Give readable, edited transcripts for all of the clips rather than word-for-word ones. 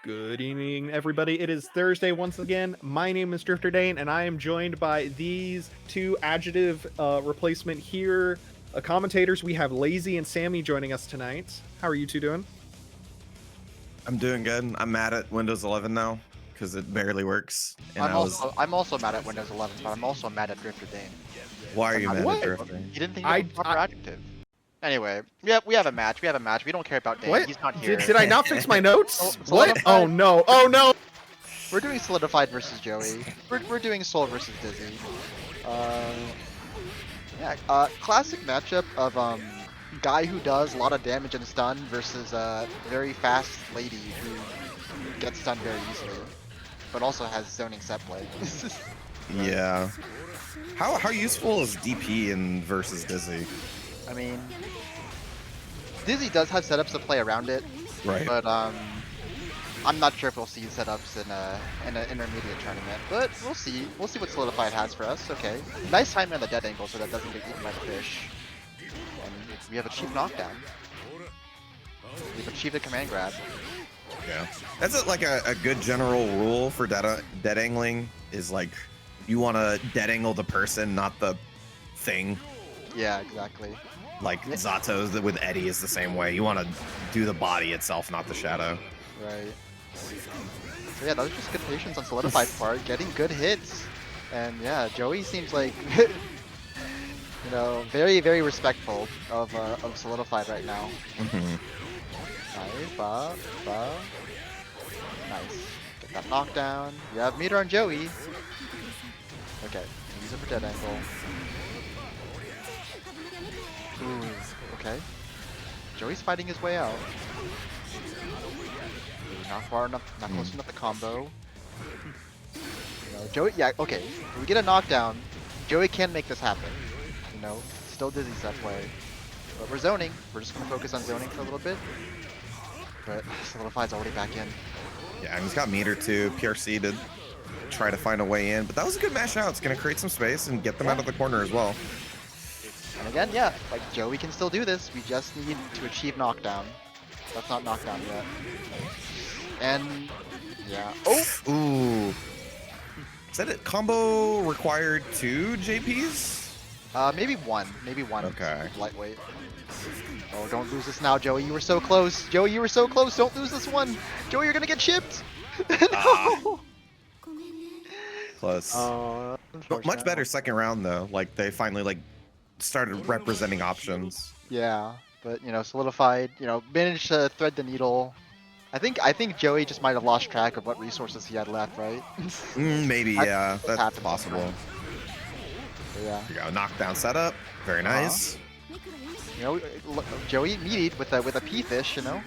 Good evening, everybody. It is Thursday once again. My name is Drifter Dane, and I am joined by these two adjective replacement here commentators. We have Lazy and Sammy joining us tonight. How are you two doing? I'm doing good. I'm mad at Windows 11 now because it barely works. And I'm also mad at Windows 11, but I'm also mad at Drifter Dane. Why are you mad at Drifter? Drifter? You didn't think that was a proper adjective. Anyway, we have a match. We don't care about Dane. What? He's not here. Did I not fix my notes? What? Solidified. Oh no! Oh no! We're doing Solidified versus Joey. We're doing Soul versus Dizzy. Classic matchup of guy who does a lot of damage and stun versus very fast lady who gets stunned very easily, but also has zoning set play. Yeah. How useful is DP in versus Dizzy? I mean, Dizzy does have setups to play around it, Right. but I'm not sure if we'll see setups in an intermediate tournament. But we'll see. We'll see what Solidified has for us. Okay, nice timing on the dead angle so that doesn't get eaten by the fish. And we have a cheap knockdown. We've achieved a command grab. Yeah. That's like a good general rule for dead angling is like you want to dead angle the person, not the thing. Yeah, exactly. Like Zato's with Eddie is the same way. You want to do the body itself, not the shadow. Right. So yeah, that was just good patience on Solidified part, getting good hits. And yeah, Joey seems like, you know, very, very respectful of Solidified right now. Nice. Get that knockdown. You have meter on Joey. Okay, use it for dead angle. Ooh, okay. Joey's fighting his way out. Not far enough, not close enough to combo. You know, Joey, yeah, okay. If we get a knockdown, Joey can make this happen. You know, still Dizzy set play. But we're zoning. We're just gonna focus on zoning for a little bit. But Solidified's already back in. Yeah, and he's got meter too. PRC to try to find a way in, but that was a good mash out. It's gonna create some space and get them out of the corner as well. And again, yeah, like Joey can still do this. We just need to achieve knockdown. That's not knockdown yet. And yeah. Oh! Ooh. Is that it? Combo required 2 JPs? Maybe one. Maybe one. Okay. Lightweight. Oh, don't lose this now, Joey. You were so close. Joey, you were so close. Don't lose this one. Joey, you're gonna get chipped. No! Close. Much better second round though. Like they finally like started representing options. Yeah, but you know, Solidified, you know, managed to thread the needle. I think Joey just might have lost track of what resources he had left, right? Maybe, yeah, that's possible. So, yeah. Here we go, knockdown setup, very nice. You know, Joey meatied with a P fish. You know,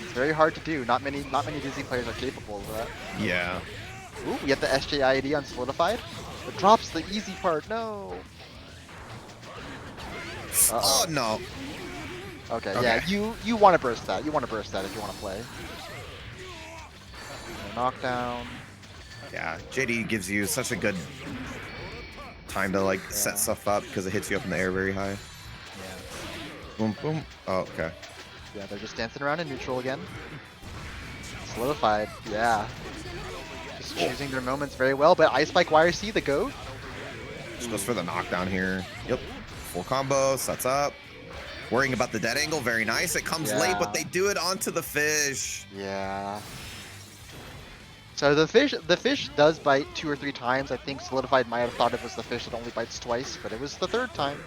it's very hard to do. Not many Dizzy players are capable of that. Yeah. Ooh, we get the SJID on Solidified. It drops the easy part. No. Oh no. Okay, yeah, you want to burst that. You want to burst that if you want to play. Knockdown. Yeah, JD gives you such a good time to like set stuff up because it hits you up in the air very high. Yeah. Boom, boom. Oh, okay. Yeah, they're just dancing around in neutral again. Solidified, yeah. Just choosing their moments very well, but Ice Spike YRC, the GOAT. Just goes for the knockdown here. Yep. Full combo, sets up. Worrying about the dead angle, very nice. It comes late, but they do it onto the fish. Yeah. So the fish does bite 2 or 3 times. I think Solidified might have thought it was the fish that only bites twice, but it was the 3rd time.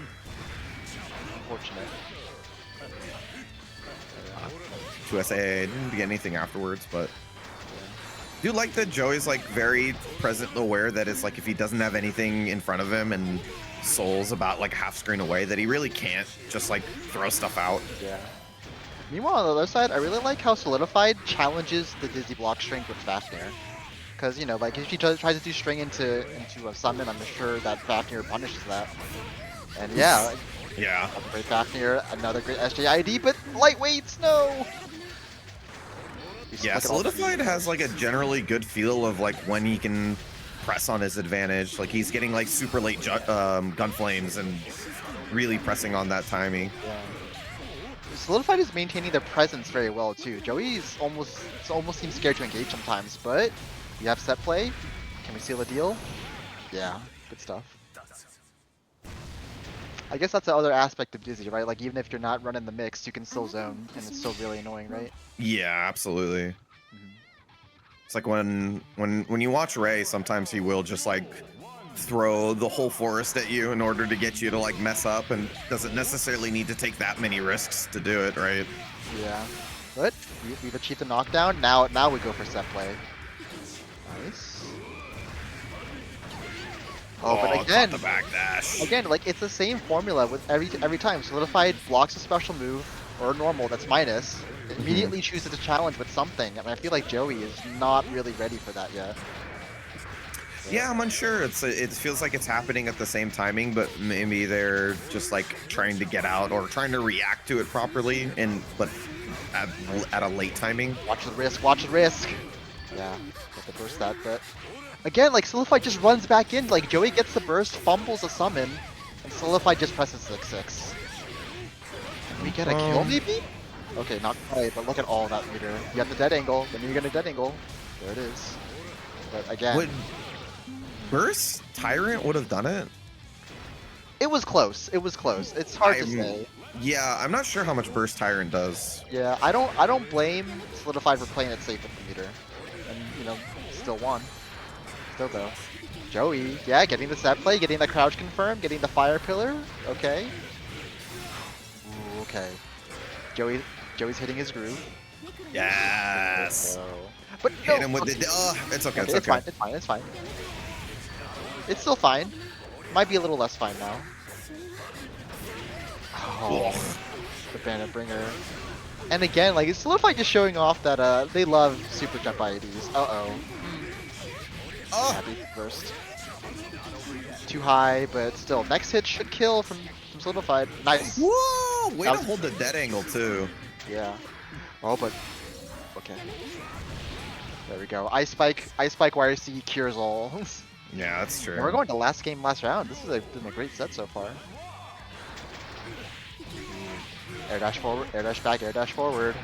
Unfortunate. 2SA didn't get anything afterwards, but I do like that Joey's like very present and aware that it's like if he doesn't have anything in front of him and Soul's about like half screen away that he really can't just like throw stuff out. Yeah. Meanwhile, on the other side, I really like how Solidified challenges the Dizzy block strength with Fafnir. Because, you know, like if he tries to do string into a summon, I'm sure that Fafnir punishes that. And yeah. Yeah. Another great Fafnir, another great SJID, but lightweights, no! Yeah, Solidified has like a generally good feel of like when he can press on his advantage. Like he's getting like super late gun flames and really pressing on that timing. Yeah. Solidified is maintaining their presence very well too. Joey's almost seems scared to engage sometimes, but we have set play. Can we seal a deal? Yeah, good stuff. I guess that's the other aspect of Dizzy, right? Like even if you're not running the mix, you can still zone, and it's still really annoying, right? Yeah, absolutely. Mhm. It's like when you watch Ray, sometimes he will just like throw the whole forest at you in order to get you to like mess up, and doesn't necessarily need to take that many risks to do it, right? Yeah, but we've achieved the knockdown. Now we go for set play. Nice. Oh, but caught again, the backdash. again, like it's the same formula with every time. Solidified blocks a special move or normal that's minus. Immediately chooses to challenge with something, and I feel like Joey is not really ready for that yet. Yeah, I'm unsure. It feels like it's happening at the same timing, but maybe they're just like trying to get out or trying to react to it properly, but at a late timing. Watch the risk. Watch the risk. Yeah, get the burst that, but again, like Solidified just runs back in. Like Joey gets the burst, fumbles a summon, and Solidified just presses 6/6. Can we get a kill maybe? Okay, not quite, but look at all that meter. You have the dead angle, then you get a dead angle. There it is. But again, Would Burst Tyrant would have done it? it was close. It was close. It's hard to say. Yeah, I'm not sure how much Burst Tyrant does. Yeah, I don't blame Solidified for playing it safe with the meter, and you know, still won. Still though, Joey, yeah, getting the set play, getting the crouch confirm, getting the fire pillar. Okay. Ooh, okay. Joey's hitting his groove. Yes. But Hit no, him with the. It's okay. It's it's okay. fine. It's fine. It's fine. It's still fine. Might be a little less fine now. Oh, the Bandit Bringer. And again, like it's Solidified just showing off that they love super jump IEDs. Uh-oh. Oh. Happy first. Too high, but still. Next hit should kill from Solidified. Nice. Whoa! Way That to was- hold the dead angle too. Yeah. Oh, but okay. There we go. Ice Spike YRC cures all. Yeah, that's true. And we're going to last game, last round. This has been a great set so far. Air dash forward, air dash back, air dash forward.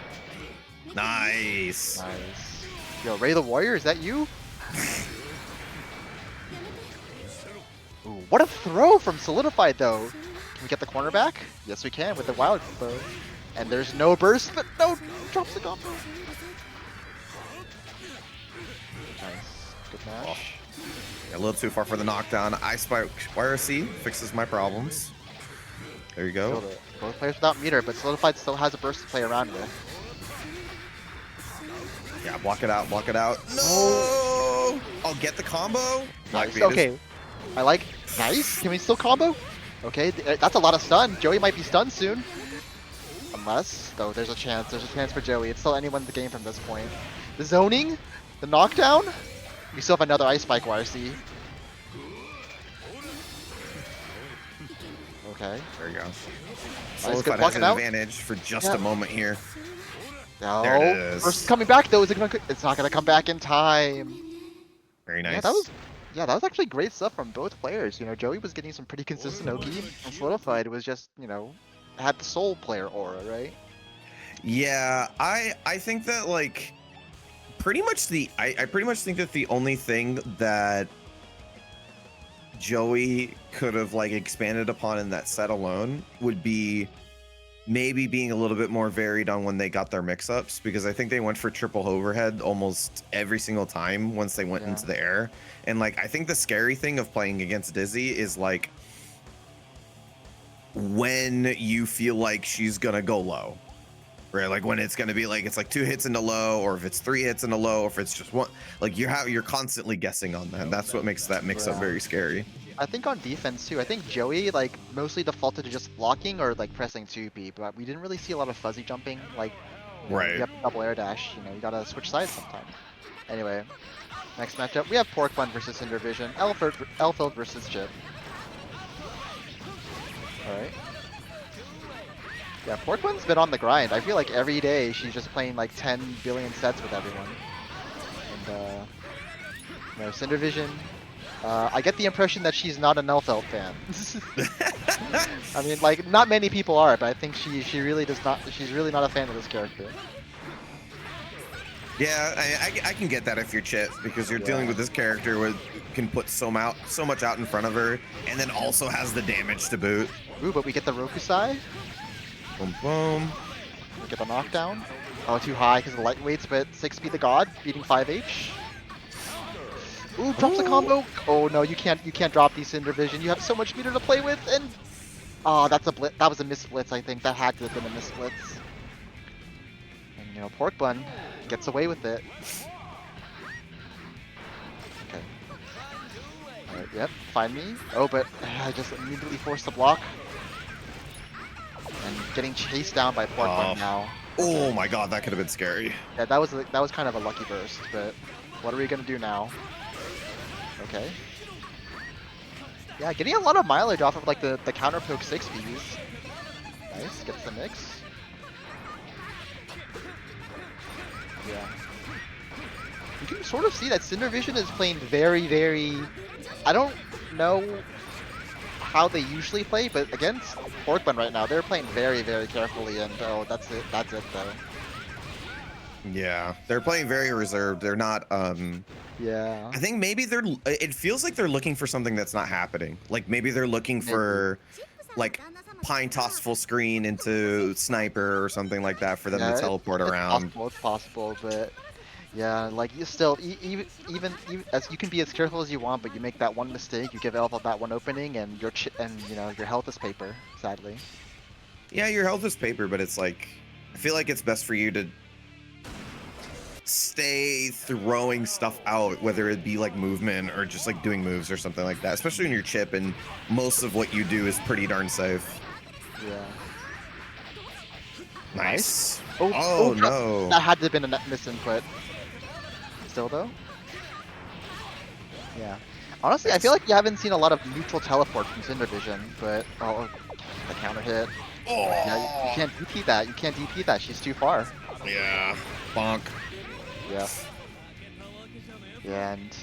Nice. Nice. Yo, Ray the Warrior, is that you? Ooh, what a throw from Solidified though. Can we get the corner back? Yes, we can with the wild bow. And there's no burst, but no, drops the combo. Nice. Good match. A little too far for the knockdown. Ice Spike YRC fixes my problems. There you go. Killed it. Both players without meter, but Solidified still has a burst to play around with. Yeah, block it out, block it out. No! I'll get the combo. Nice. Okay. I like. Nice. Can we still combo? Okay, that's a lot of stun. Joey might be stunned soon. Unless, though, there's a chance. There's a chance for Joey. It's still anyone's game from this point. The zoning, the knockdown. We still have another Ice Spike YRC. Okay. There you go. Nice, Solidified good has blocking an out. advantage for just Yeah. a moment here. No. There it is. Burst coming back though. Is it gonna? It's not gonna come back in time. Very nice. Yeah, that was actually great stuff from both players. You know, Joey was getting some pretty consistent Oki, and Solidified was just, you know, had the soul player aura, right? Yeah, I think that like pretty much I pretty much think that the only thing that Joey could have like expanded upon in that set alone would be maybe being a little bit more varied on when they got their mix-ups, because I think they went for triple overhead almost every single time once they went into the air. And like I think the scary thing of playing against Dizzy is like when you feel like she's gonna go low, right? Like when it's gonna be like it's like 2 hits into low, or if it's 3 hits into low, or if it's just one. Like you're constantly guessing on that. That's what makes that mix-up very scary. I think on defense too. I think Joey like mostly defaulted to just blocking or like pressing 2P, but we didn't really see a lot of fuzzy jumping. Like, you know, you have to double air dash. You know, you gotta switch sides sometimes. Anyway, next matchup we have Pork Bun versus Cinder Vision, Elfield versus Chip. All right. Yeah, Pork Bun's been on the grind. I feel like every day she's just playing like 10 billion sets with everyone. And you know, Cinder Vision, I get the impression that she's not a Nelfeld fan. I mean, like, not many people are, but I think she really does not. She's really not a fan of this character. Yeah, I can get that if you're Chip, because you're dealing with this character who can put so much out in front of her, and then also has the damage to boot. Ooh, but we get the Rokusai. Boom, boom. We get the knockdown. Oh, too high because of the lightweights, but 6B the God, beating 5H. Ooh, drops the combo. Oh no, you can't drop these Cinder Vision. You have so much meter to play with, and oh, that's a blitz. That was a missed blitz, I think. That had to have been a missed blitz. And you know, Pork Bun gets away with it. Okay. Alright, yep, find me. Oh, but I just immediately forced the block. And getting chased down by Pork Bun now. Oh my god, that could have been scary. Yeah, that was kind of a lucky burst, but what are we gonna do now? Okay. Yeah, getting a lot of mileage off of like the counter poke 6Bs. Nice, gets the mix. Yeah. You can sort of see that Cinder Vision is playing very, very... I don't know how they usually play, but against Pork Bun right now, they're playing very, very carefully, and oh, that's it though. Yeah, they're playing very reserved. They're not, Yeah. I think maybe it feels like they're looking for something that's not happening. Like maybe they're looking for, like, Pine Toss full screen into Sniper or something like that for them to teleport around. It's possible, but yeah, like you still, even as you can be as careful as you want, but you make that one mistake, you give Elf that one opening, and your health is paper, sadly. Yeah, your health is paper, but it's like, I feel like it's best for you to stay throwing stuff out, whether it be like movement or just like doing moves or something like that, especially when you're Chip and most of what you do is pretty darn safe. Yeah. Nice. Oh no. That had to have been a misinput. Still though? Yeah. Honestly, I feel like you haven't seen a lot of neutral teleport from Cinder Vision, but oh, the counter hit. Oh. Yeah, you can't DP that. You can't DP that. She's too far. Yeah. Bonk. Yeah. Yeah, and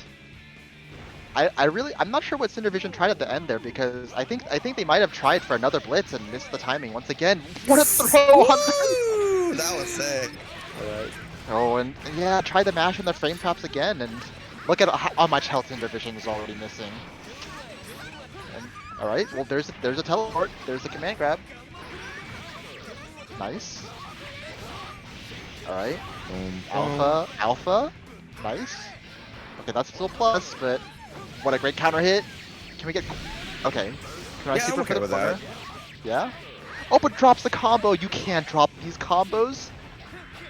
I'm not sure what Cinder Vision tried at the end there, because I think they might have tried for another blitz and missed the timing once again. What a throw! Woo! That was sick. Alright. Oh, and yeah, try the mash on the frame traps again, and look at how much health Cinder Vision is already missing. All right, well there's a teleport, there's a command grab. Nice. All right. Alpha, nice. Okay, that's still plus, but what a great counter hit. Can we get? Okay. Can I Yeah, super I'm okay for the with corner? that. Yeah. Oh, but drops the combo. You can't drop these combos.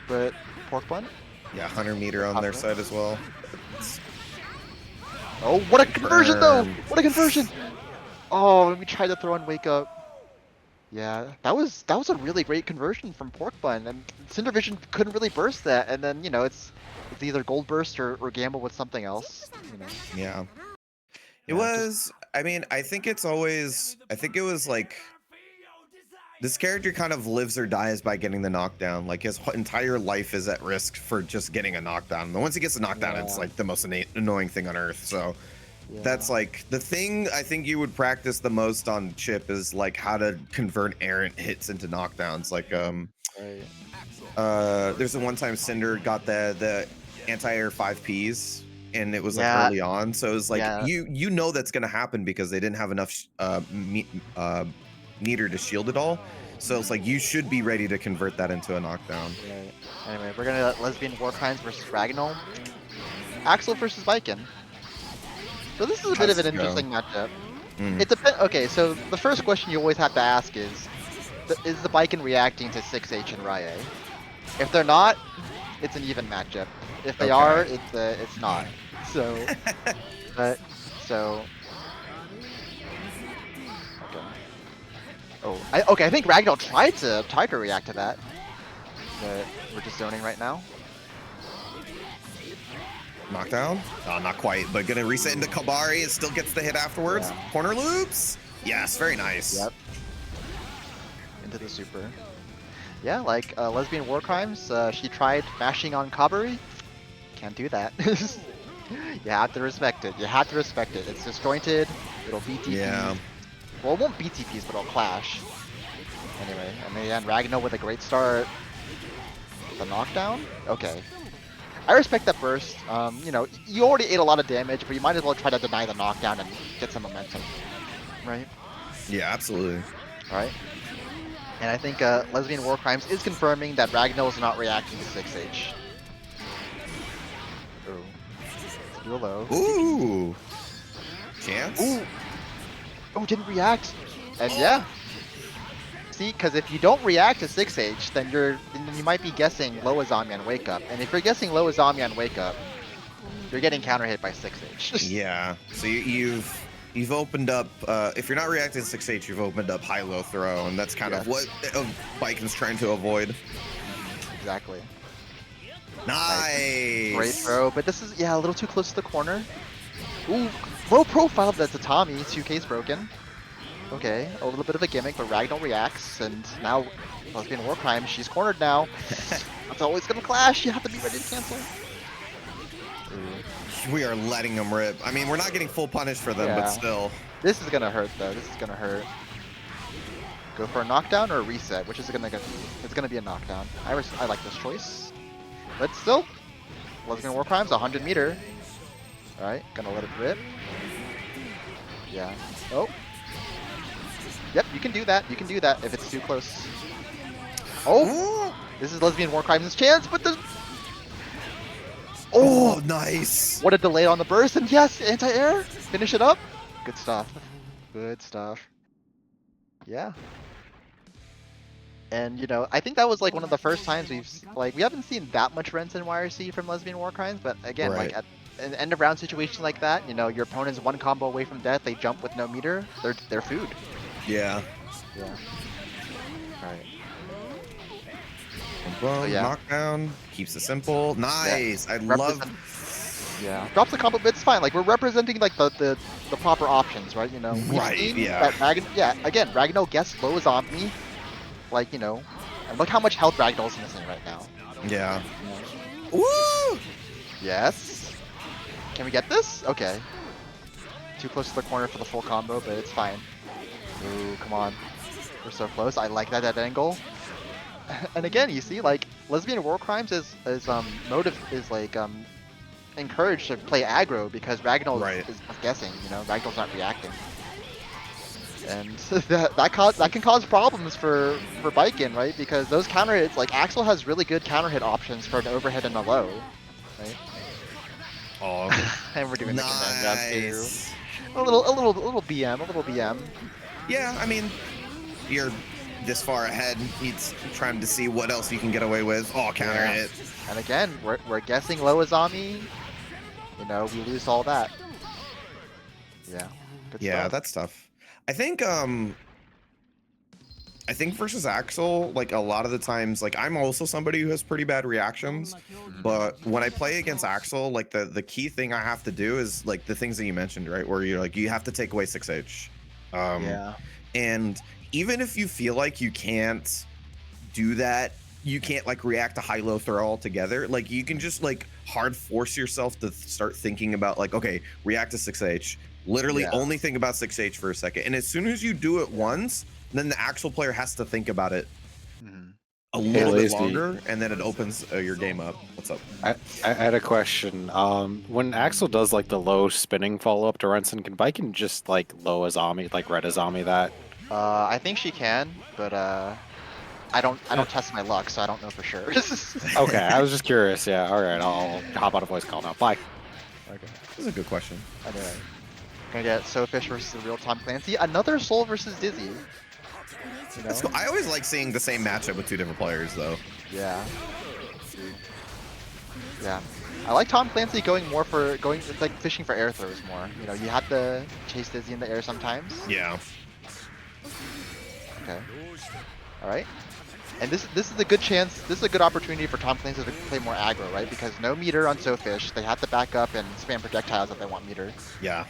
But Pork Bun? Yeah, 100 meter on their side as well. Oh, what a conversion though! Burn. What a conversion! Oh, we tried to throw and wake up. Yeah, that was a really great conversion from Pork Bun, and Cinder Vision couldn't really burst that, and then you know it's either gold burst or gamble with something else. You know. Yeah. It was, I mean, I think it was like, this character kind of lives or dies by getting the knockdown. Like his entire life is at risk for just getting a knockdown. And once he gets a knockdown, it's like the most annoying thing on earth. So that's like the thing I think you would practice the most on Chip is like how to convert errant hits into knockdowns. Like there's the one time Cinder got the anti-air 5Ps. And it was like early on, so it was like you know that's gonna happen because they didn't have enough meter to shield it all. So it's like you should be ready to convert that into a knockdown. Right. Anyway, we're gonna Lesbian War Crimes versus Ragnall. Axel versus Viking. So this is a bit of an interesting matchup. It depends. Okay, so the first question you always have to ask is the Viking reacting to 6H and Rye? If they're not, it's an even matchup. If they are, it's not. So, okay. Oh, I think Ragdoll tried to react to that, but we're just zoning right now. Knockdown? Oh, not quite, but gonna reset into Kabari. It still gets the hit afterwards. Yeah. Corner loops. Yes, very nice. Yep. Into the super. Yeah, like Lesbian War Crimes. She tried mashing on Kabari. Can't do that. You have to respect it. You have to respect it. It's disjointed. It'll BTP. Yeah. Well, it won't BTPs, but it'll clash. Anyway, and then Ragnar with a great start. The knockdown? Okay. I respect that burst. You know, you already ate a lot of damage, but you might as well try to deny the knockdown and get some momentum. Right? Yeah, absolutely. Alright. And I think Lesbian War Crimes is confirming that Ragnar is not reacting to 6H. Ooh. Steal low. Ooh. Chance? Ooh. Oh, didn't react. And yeah. See, because if you don't react to 6H, then you might be guessing low Azami on Wake Up. And if you're guessing low Azami on Wake Up, you're getting counter hit by 6H. Yeah. So you've opened up. If you're not reacting to 6H, you've opened up high-low throw, and that's kind of what Vikin's trying to avoid. Exactly. Nice. Great throw, but this is a little too close to the corner. Ooh, low profile. That's a Tommy. 2K's broken. Okay, a little bit of a gimmick, but Ragnar reacts, and now Lesbian War Crime, she's cornered now. It's always gonna clash, you have to be ready to cancel. Ooh. We are letting them rip. I mean, we're not getting full punish for them, but still. This is gonna hurt, though. This is gonna hurt. Go for a knockdown or a reset, which is it gonna be? It's gonna be a knockdown. I like this choice. But still, Lesbian War Crime's 100 meter. Alright, gonna let it rip. Yeah. Oh. Yep, you can do that. You can do that if it's too close. Oh! This is Lesbian War Crimes' chance, but the... Oh, nice! What a delay on the burst, and yes, anti-air! Finish it up! Good stuff. Good stuff. Yeah. And, you know, I think that was, like, one of the first times we haven't seen that much Rents in YRC from Lesbian War Crimes, but again, like, at an end-of-round situation like that, you know, your opponent's one combo away from death, they jump with no meter, they're food. Yeah. Yeah. Alright. Boom, knockdown, keeps it simple. Nice. I love. Yeah. Drops the combo, but it's fine. Like, we're representing like the proper options, right? You know. Right. Yeah. That again, Ragnar guessed low zombie. Like, you know, and look how much health Ragnar's missing right now. Yeah. Woo! Yes. Can we get this? Okay. Too close to the corner for the full combo, but it's fine. Ooh, come on. We're so close. I like that angle. And again, you see, like, Lesbian War Crimes is encouraged to play aggro because Ragnar is guessing, you know, Ragnar's not reacting. And that can cause problems for Viking, right? Because those counter hits, like, Axel has really good counter hit options for an overhead and a low, right? Oh, and we're doing the command grab too. A little BM. Yeah, I mean, you're this far ahead. He's trying to see what else you can get away with. Oh, counter hit. And again, we're guessing low Azami. You know, we lose all that. Yeah. Good stuff. That's tough. I think versus Axel, like, a lot of the times, like, I'm also somebody who has pretty bad reactions, but when I play against Axel, like, the key thing I have to do is, like, the things that you mentioned, right? Where you're like, you have to take away 6H. And even if you feel like you can't do that, you can't, like, react to high-low throw altogether, like, you can just, like, hard force yourself to start thinking about, like, okay, react to 6H. Literally only think about 6H for a second. And as soon as you do it once, then the actual player has to think about it a little bit longer, and then it opens your game up. What's up? I had a question. When Axel does, like, the low spinning follow-up to Renson, can Viking just, like, low Azami, like red Azami that? I think she can, but I don't test my luck, so I don't know for sure. Okay, I was just curious. Yeah, all right, I'll hop out of voice call now. Bye. Okay. This is a good question. Anyway, gonna get Sofish versus the real Tom Clancy. Another Soul versus Dizzy. You know? That's cool. I always like seeing the same matchup with two different players, though. Yeah. Yeah. I like Tom Clancy going like fishing for air throws more. You know, you have to chase Dizzy in the air sometimes. Yeah. Okay. All right. And this is a good chance. This is a good opportunity for Tom Clancy to play more aggro, right? Because no meter on Sofish. They have to back up and spam projectiles if they want meter. Yeah.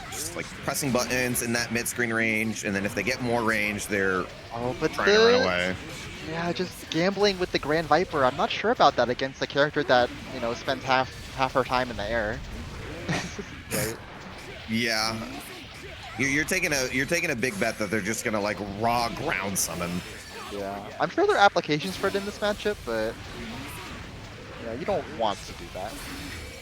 Just just like pressing buttons in that mid-screen range, and then if they get more range, they're Oh, but trying to run away. yeah, just gambling with the Grand Viper. I'm not sure about that against a character that, you know, spends half her time in the air. Right? Yeah, you're taking a big bet that they're just gonna like raw ground summon. Yeah, I'm sure there are applications for it in this matchup, but yeah, you don't want to do that.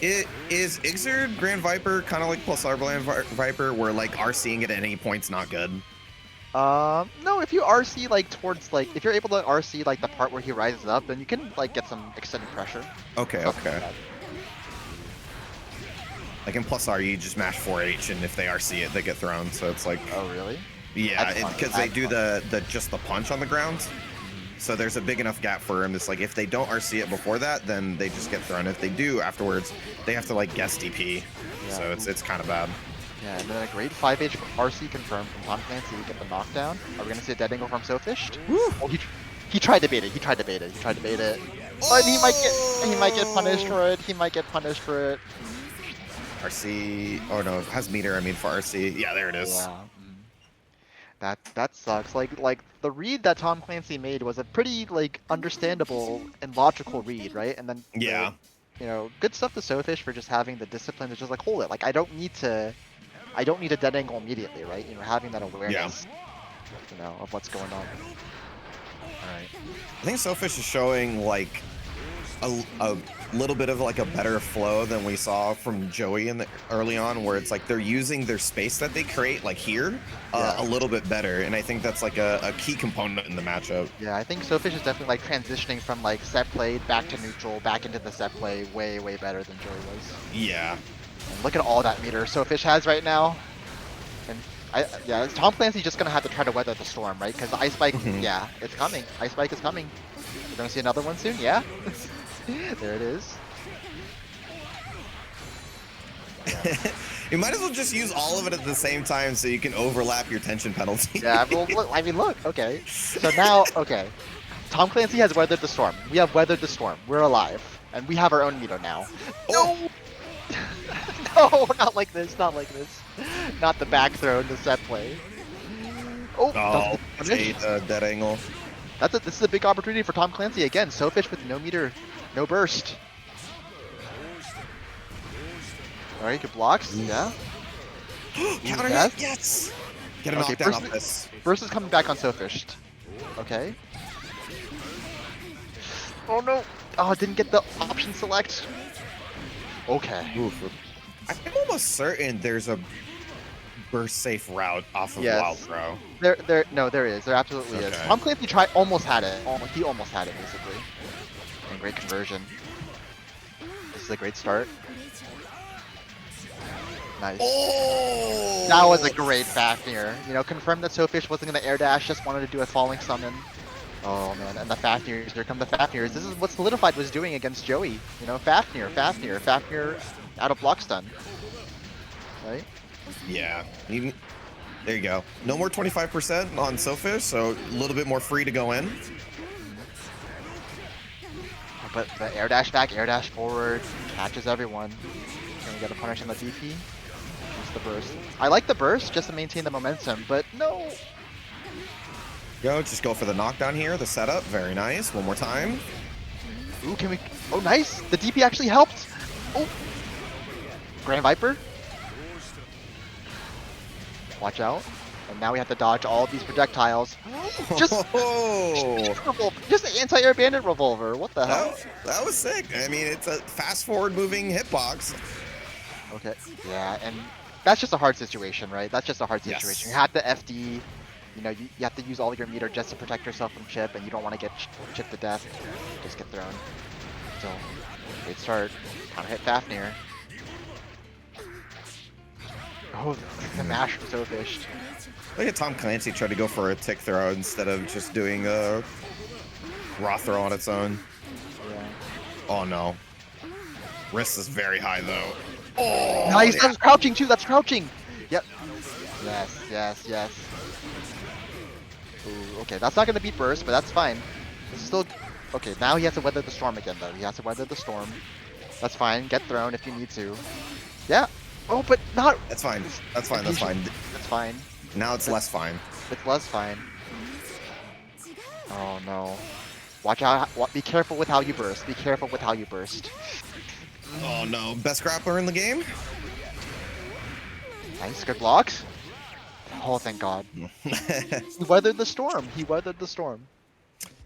It is Xrd Grand Viper kind of like plus R Grand Viper, where like RCing it at any point's not good. No, if you RC like towards like if you're able to RC like the part where he rises up, then you can like get some extended pressure. Okay, Something okay. like that. Like in plus R, you just mash 4H, and if they RC it, they get thrown. So it's like, Oh, really? yeah, That's funny, because they that's do the just the punch on the ground. So there's a big enough gap for him. It's like if they don't RC it before that, then they just get thrown. If they do afterwards, they have to like guess DP. Yeah. So it's kind of bad. Yeah, and then a great 5H RC confirmed from Tom Clancy to get the knockdown. Are we gonna see a dead angle from Sofished? Oh, he tried to bait it. He tried to bait it. He tried to bait it. But he might get punished for it. He might get punished for it. RC. Oh no, has meter. I mean for RC. Yeah, there it is. Yeah. That sucks. Like the read that Tom Clancy made was a pretty like understandable and logical read, right? And then Yeah. you know, good stuff to Sofish for just having the discipline to just like hold it. Like I don't need a dead angle immediately, right? You know, having that awareness, you know, of what's going on. All right. I think Sofish is showing like a little bit of like a better flow than we saw from Joey in the early on, where it's like they're using their space that they create like here a little bit better, and I think that's like a key component in the matchup. Yeah, I think Sofish is definitely like transitioning from like set play back to neutral, back into the set play way better than Joey was. Yeah. And look at all that meter Sofish has right now. And yeah, Tom Clancy's just gonna have to try to weather the storm, right? Because the Ice Spike, yeah, it's coming. Ice Spike is coming. We're gonna see another one soon, yeah? There it is. You might as well just use all of it at the same time so you can overlap your tension penalty. Yeah, well, look, I mean, look, okay. So now, okay. Tom Clancy has weathered the storm. We have weathered the storm. We're alive. And we have our own meter now. No! No, not like this, not like this. Not the back throw into set play. Oh, dead angle. This is a big opportunity for Tom Clancy again. Sofish with no meter, no burst. Alright, good blocks, yeah. Counter Yes. hit, yes! Get a knockdown off this. Burst is coming back on Sofish. Okay. Oh no! Oh, didn't get the option select. Okay. Oof. I'm almost certain there's a burst safe route off of Yes. Wild Throw. There is. There absolutely is. Okay. Tom Clancy almost had it. He almost had it, basically. And great conversion. This is a great start. Nice. Oh! That was a great Fafnir. You know, confirmed that Sofish wasn't going to air dash, just wanted to do a falling summon. Oh man, and the Fafnirs, here come the Fafnirs. This is what Solidified was doing against Joey. You know, Fafnir out of block stun. Right? Yeah. Even, there you go. No more 25% on Sofish, so a little bit more free to go in. But the air dash back, air dash forward, catches everyone. And we gotta punish on the DP. Just the burst. I like the burst just to maintain the momentum, but no. Just go for the knockdown here, the setup. Very nice. One more time. Ooh, can we? Oh, nice. The DP actually helped. Oh. Grand Viper. Watch out. And now we have to dodge all of these projectiles. Just anti-air bandit revolver. What the hell? That was sick. I mean, it's a fast-forward moving hitbox. Okay. Yeah, and that's just a hard situation, right? That's just a hard situation. Yes. You have the FD. You know, you have to use all your meter just to protect yourself from chip, and you don't want to get chipped to death. Just get thrown. So, great start. Counter hit Fafnir. Oh, the mash from Sofish. Look at Tom Clancy try to go for a tick throw instead of just doing a raw throw on its own. Yeah. Oh no. Wrist is very high though. Oh, Nice! yeah. That's crouching too! That's crouching! Yep. Yes. Ooh, okay, that's not gonna beat burst, but that's fine. This is still... Okay, now he has to weather the storm again though. He has to weather the storm. That's fine. Get thrown if you need to. Yeah. Oh, but not. That's fine. That's fine. That's fine. That's fine. Now it's less fine. It's less fine. Oh no. Watch out. Be careful with how you burst. Be careful with how you burst. Oh no, best grappler in the game? Nice, good blocks. Oh, thank God. He weathered the storm. He weathered the storm.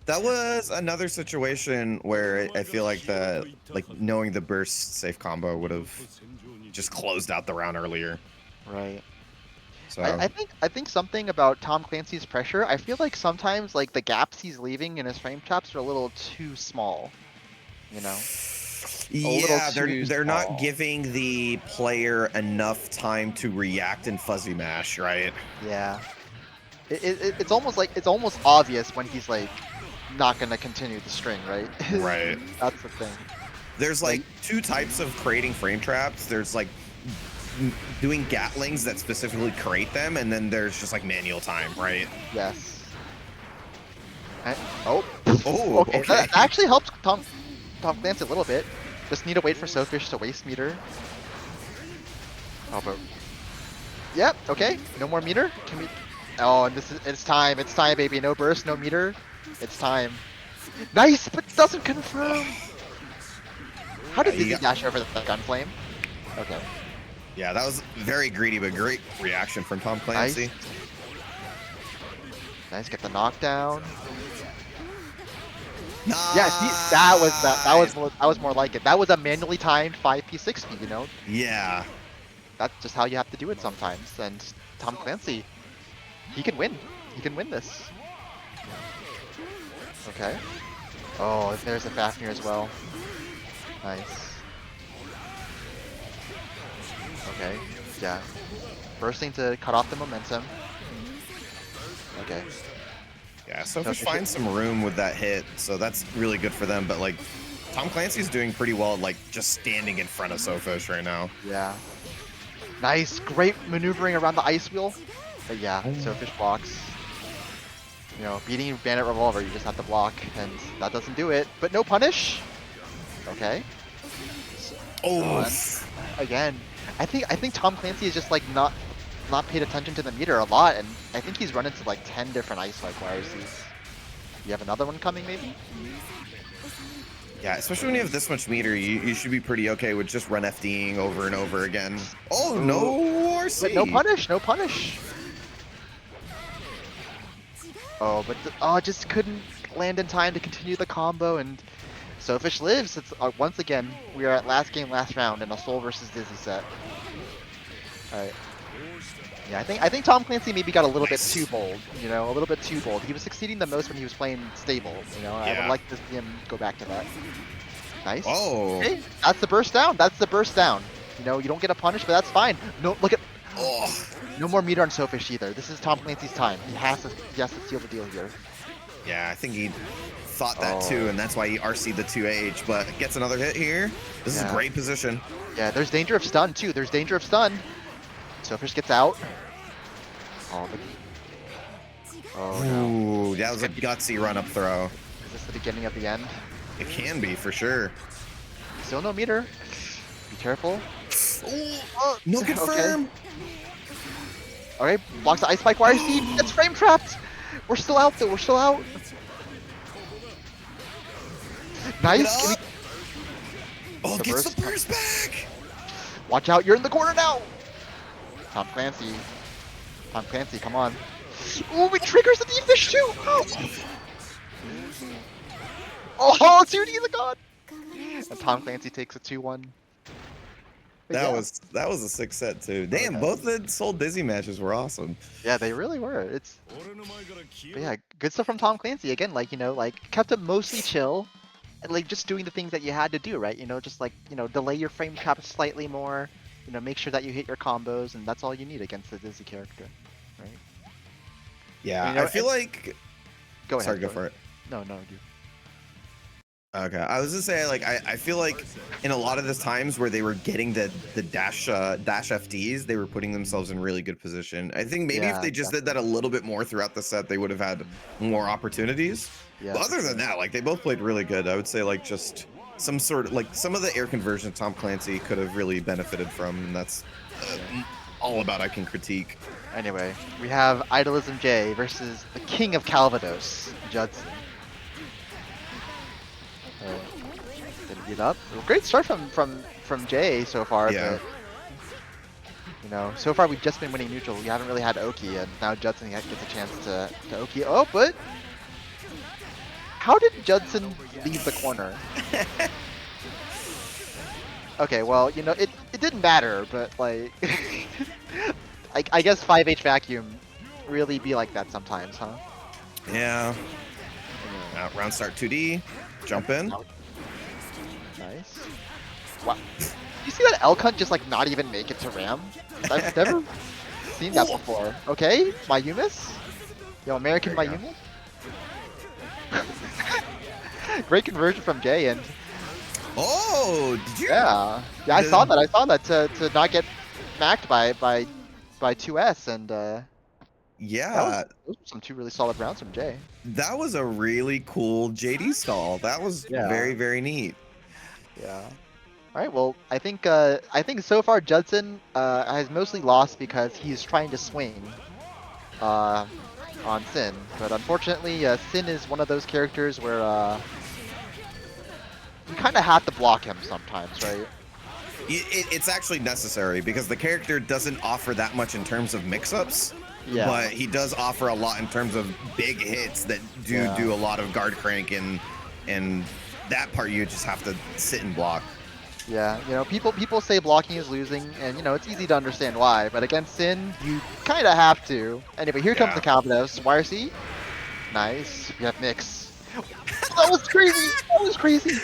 That was another situation where I feel like knowing the burst safe combo would have just closed out the round earlier. Right. So I think something about Tom Clancy's pressure. I feel like sometimes like the gaps he's leaving in his frame traps are a little too small. You know. yeah, they're small. not giving the player enough time to react in fuzzy mash, right? Yeah. It's almost obvious when he's like not gonna continue the string, right? Right. That's the thing. There's like two types of creating frame traps. There's like doing gatlings that specifically create them, and then there's just like manual time, right? Yes. Oh. Oh, Okay. That actually helps Tom Clancy a little bit. Just need to wait for Sophfish to waste meter. Oh, but yep. Okay. No more meter. Can we? Oh, and it's time. It's time, baby. No burst, no meter. It's time. Nice, but doesn't confirm. How did Dizzy dash over the gunflame? Okay. Yeah, that was very greedy, but great reaction from Tom Clancy. Nice, get the knockdown. Nice. Yeah, see, that was more like it. That was a manually timed 5p60, you know? Yeah. That's just how you have to do it sometimes. And Tom Clancy, he can win. He can win this. Okay. Oh, there's a Fafnir as well. Nice. Okay, yeah. Bursting to cut off the momentum. Okay. Yeah, Sophfish finds some room with that hit, so that's really good for them. But like, Tom Clancy's doing pretty well, like just standing in front of Sophfish right now. Yeah. Nice, great maneuvering around the ice wheel. But yeah, Sophfish blocks. You know, beating Bandit Revolver, you just have to block, and that doesn't do it. But no punish. Okay. Oh. Again, I think Tom Clancy is just like not paid attention to the meter a lot, and I think he's run into like 10 different ice spike YRCs. You have another one coming, maybe? Yeah, especially when you have this much meter, you should be pretty okay with just run FDing over and over again. Oh, no RC! But no punish, no punish. Oh, but just couldn't land in time to continue the combo, and Sophfish lives. It's once again we are at last game, last round in a Soul versus Dizzy set. All right. Yeah, I think Tom Clancy maybe got a little bit too bold. You know, a little bit too bold. He was succeeding the most when he was playing stable. You know, I would like to see him go back to that. Nice. Oh. Okay, that's the burst down. That's the burst down. You know, you don't get a punish, but that's fine. No, look at. Oh. No more meter on Sophfish either. This is Tom Clancy's time. He has to seal the deal here. Yeah, I think he thought that too, and that's why he RC'd the 2H, but gets another hit here. This is a great position. Yeah, there's danger of stun too. There's danger of stun. Sophfish gets out. Oh no. Ooh, that was a gutsy run-up throw. Is this the beginning of the end? It can be, for sure. Still no meter. Be careful. Oh, no confirm. Okay, blocks the ice spike YRC. It's frame trapped. We're still out though. We're still out. Nice. Oh, gets the burst back. Watch out. You're in the corner now. Tom Clancy. Tom Clancy, come on. Ooh, it triggers the D-Fish too. Oh, 2D the god. And Tom Clancy takes a 2-1. That was a sick set too. Damn, both the Soul Dizzy matches were awesome. Yeah, they really were. But yeah, good stuff from Tom Clancy. Again, like, you know, like kept it mostly chill, and like just doing the things that you had to do, right? You know, just like, you know, delay your frame trap slightly more. You know, make sure that you hit your combos, and that's all you need against the Dizzy character, right? Yeah, you know, I feel like. Go ahead. Sorry, go for it. No, you. Okay, I was gonna say, like, I feel like in a lot of the times where they were getting the dash FDs, they were putting themselves in really good position. I think maybe if they just did that a little bit more throughout the set, they would have had more opportunities. Yeah. But other than that, like, they both played really good. I would say, like, just some sort of, like, some of the air conversion Tom Clancy could have really benefited from, and that's all about I can critique. Anyway, we have Idolism J versus the King of Calvados, Judson. Gonna get up. Well, great start from Jay so far, Yeah. but you know, so far we've just been winning neutral. We haven't really had Oki, and now Judson gets a chance to Oki. Oh, but how did Judson leave the corner? Okay, well, you know, it didn't matter, but like, I guess 5H vacuum really be like that sometimes, huh? Yeah. Round start 2D. Jump in. Nice. Wow. You see that Elk Hunt just like not even make it to Ram? I've never seen that before. Okay, Mayumis? Yo, American Mayumis? Great conversion from Jay, and Oh, did you? yeah, I saw that. I saw that to not get smacked by 2S, and Yeah, those were some two really solid rounds from Jay. that was a really cool JD stall. That was Yeah. very, very neat. Yeah. All right. Well, I think so far Judson has mostly lost because he's trying to swing on Sin, but unfortunately Sin is one of those characters where you kind of have to block him sometimes, right? It's actually necessary because the character doesn't offer that much in terms of mix-ups, Yeah. but he does offer a lot in terms of big hits that do a lot of guard crank, and that part you just have to sit and block. Yeah, you know, people say blocking is losing, and you know it's easy to understand why. But against Sin, you kind of have to. Anyway, here comes Yeah. the Calvados. YRC, nice. You have Mix. That was crazy. That was crazy.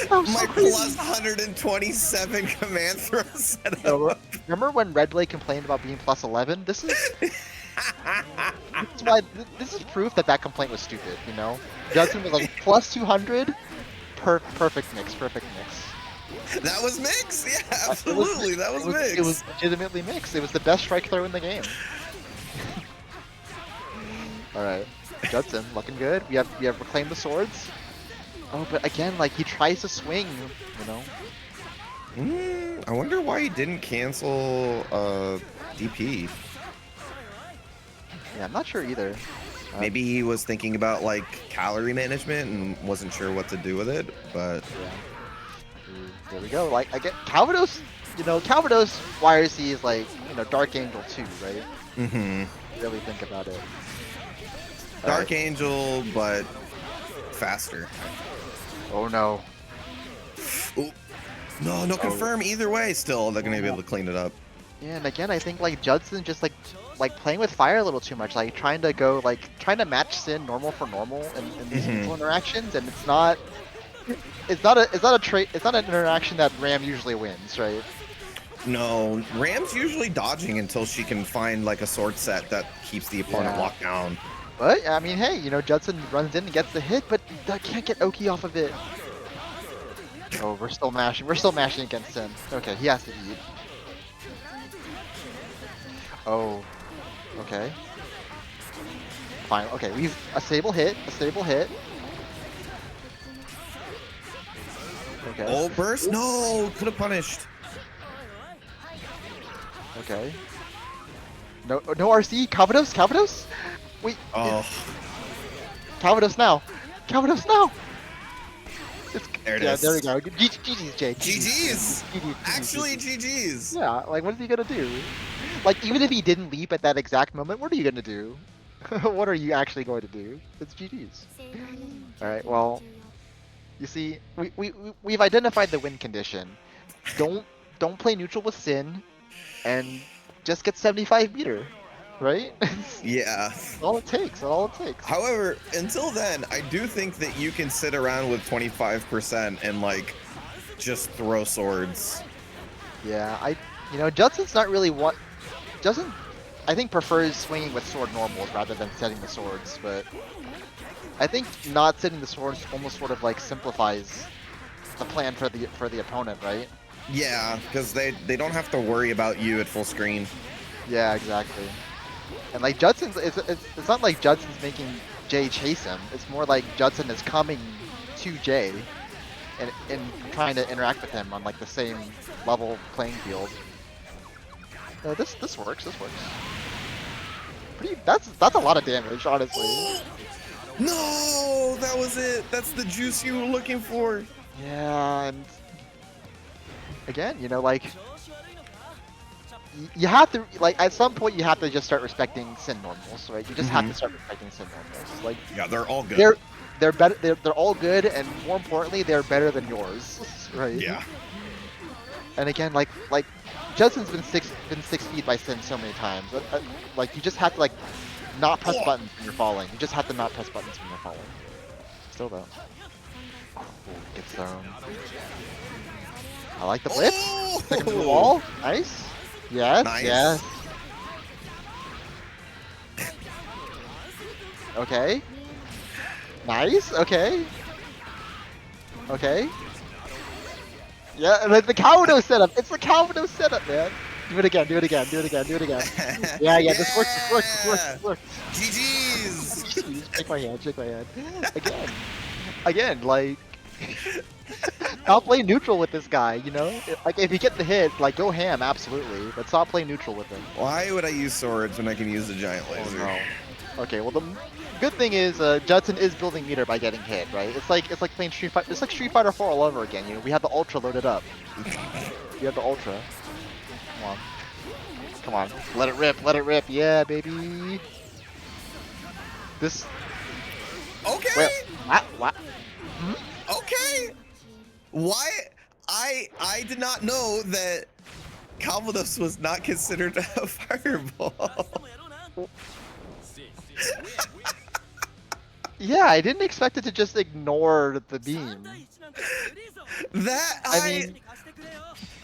That was My so crazy. plus 127 command throw setup. So, remember when Red Blade complained about being plus 11? This is this is proof that that complaint was stupid. You know, Judson was like plus 200. Perfect mix. Perfect mix. That was mix. Yeah, absolutely. That was mix. It was legitimately mixed. It was the best strike throw in the game. All right, Judson looking good. We have reclaimed the swords. Oh, but again, like he tries to swing, you know. I wonder why he didn't cancel DP. Yeah, I'm not sure either. Maybe he was thinking about like calorie management and wasn't sure what to do with it, but Yeah. There we go. Like I get Calvados. You know, Calvados YRC is like, you know, Dark Angel 2, right? Really think about it. Dark Angel, but faster. Oh no. Ooh. No, confirm either way. Still, they're gonna be able to clean it up. Yeah, and again, I think like Judson just like playing with fire a little too much, like trying to match Sin normal for normal in these neutral interactions, and it's not an interaction that Ram usually wins, right? No, Ram's usually dodging until she can find like a sword set that keeps the opponent Yeah. locked down. But I mean, hey, you know, Judson runs in and gets the hit, but can't get Oki off of it. Oh, we're still mashing. We're still mashing against Sin. Okay, he has to eat. Oh, okay. Fine. Okay, we've a stable hit. Okay. Oh, burst? No, could have punished. Okay. No RC. Calvados. Wait. Oh, Calvados now. there it Yeah, is. there we go. GG's, Jay. GG's. GG's. Actually, GG's. Yeah, like what is he gonna do? Like even if he didn't leap at that exact moment, what are you gonna do? What are you actually going to do? It's GG's. Alright, well, you see, we've identified the win condition. Don't play neutral with Sin, and just get 75 meter, right? Yeah. all it takes. However, until then, I do think that you can sit around with 25% and like just throw swords. Yeah, Judson's not really Judson, I think, prefers swinging with sword normals rather than setting the swords, but I think not setting the swords almost sort of like simplifies the plan for the opponent, right? Yeah, because they don't have to worry about you at full screen. Yeah, exactly. And like Judson's, it's not like Judson's making Jay chase him. It's more like Judson is coming to Jay and trying to interact with him on like the same level playing field. This works. This works. That's a lot of damage, honestly. No, that was it. That's the juice you were looking for. Yeah, and again, you know, like you have to like at some point you have to just start respecting sin normals, right? You just have to start respecting sin normals. Like Yeah, they're all good. they're better. They're all good, and more importantly, they're better than yours, right? Yeah. And again, like Judson's been six feet by Sin so many times. Like you just have to like not press buttons when you're falling. You just have to not press buttons when you're falling. Still though. Ooh, gets thrown. I like the blitz. Oh! Second to the wall. Nice. Yes. Nice. Yes. Okay. Nice. Okay. Okay. Yeah, like the Calvino setup. It's the Calvino setup, man. Do it again. Do it again. Do it again. Do it again. Yeah. This works. This works. This works. This works. GG's. Shake my hand. Shake my hand. Again, like. Stop playing neutral with this guy, you know? Like, if you get the hit, like, go ham, absolutely. But stop playing neutral with him. Why would I use swords when I can use the giant laser? Oh, no. Okay, well, the good thing is, Judson is building meter by getting hit, right? It's like playing Street Fighter. It's like Street Fighter 4 all over again, you know? We have the Ultra loaded up. You have the Ultra. Come on. Come on. Let it rip. Let it rip. Yeah, baby. This... Okay. Wait, what? Hmm? Okay. Why? I did not know that Calvados was not considered a fireball. Yeah, I didn't expect it to just ignore the beam. That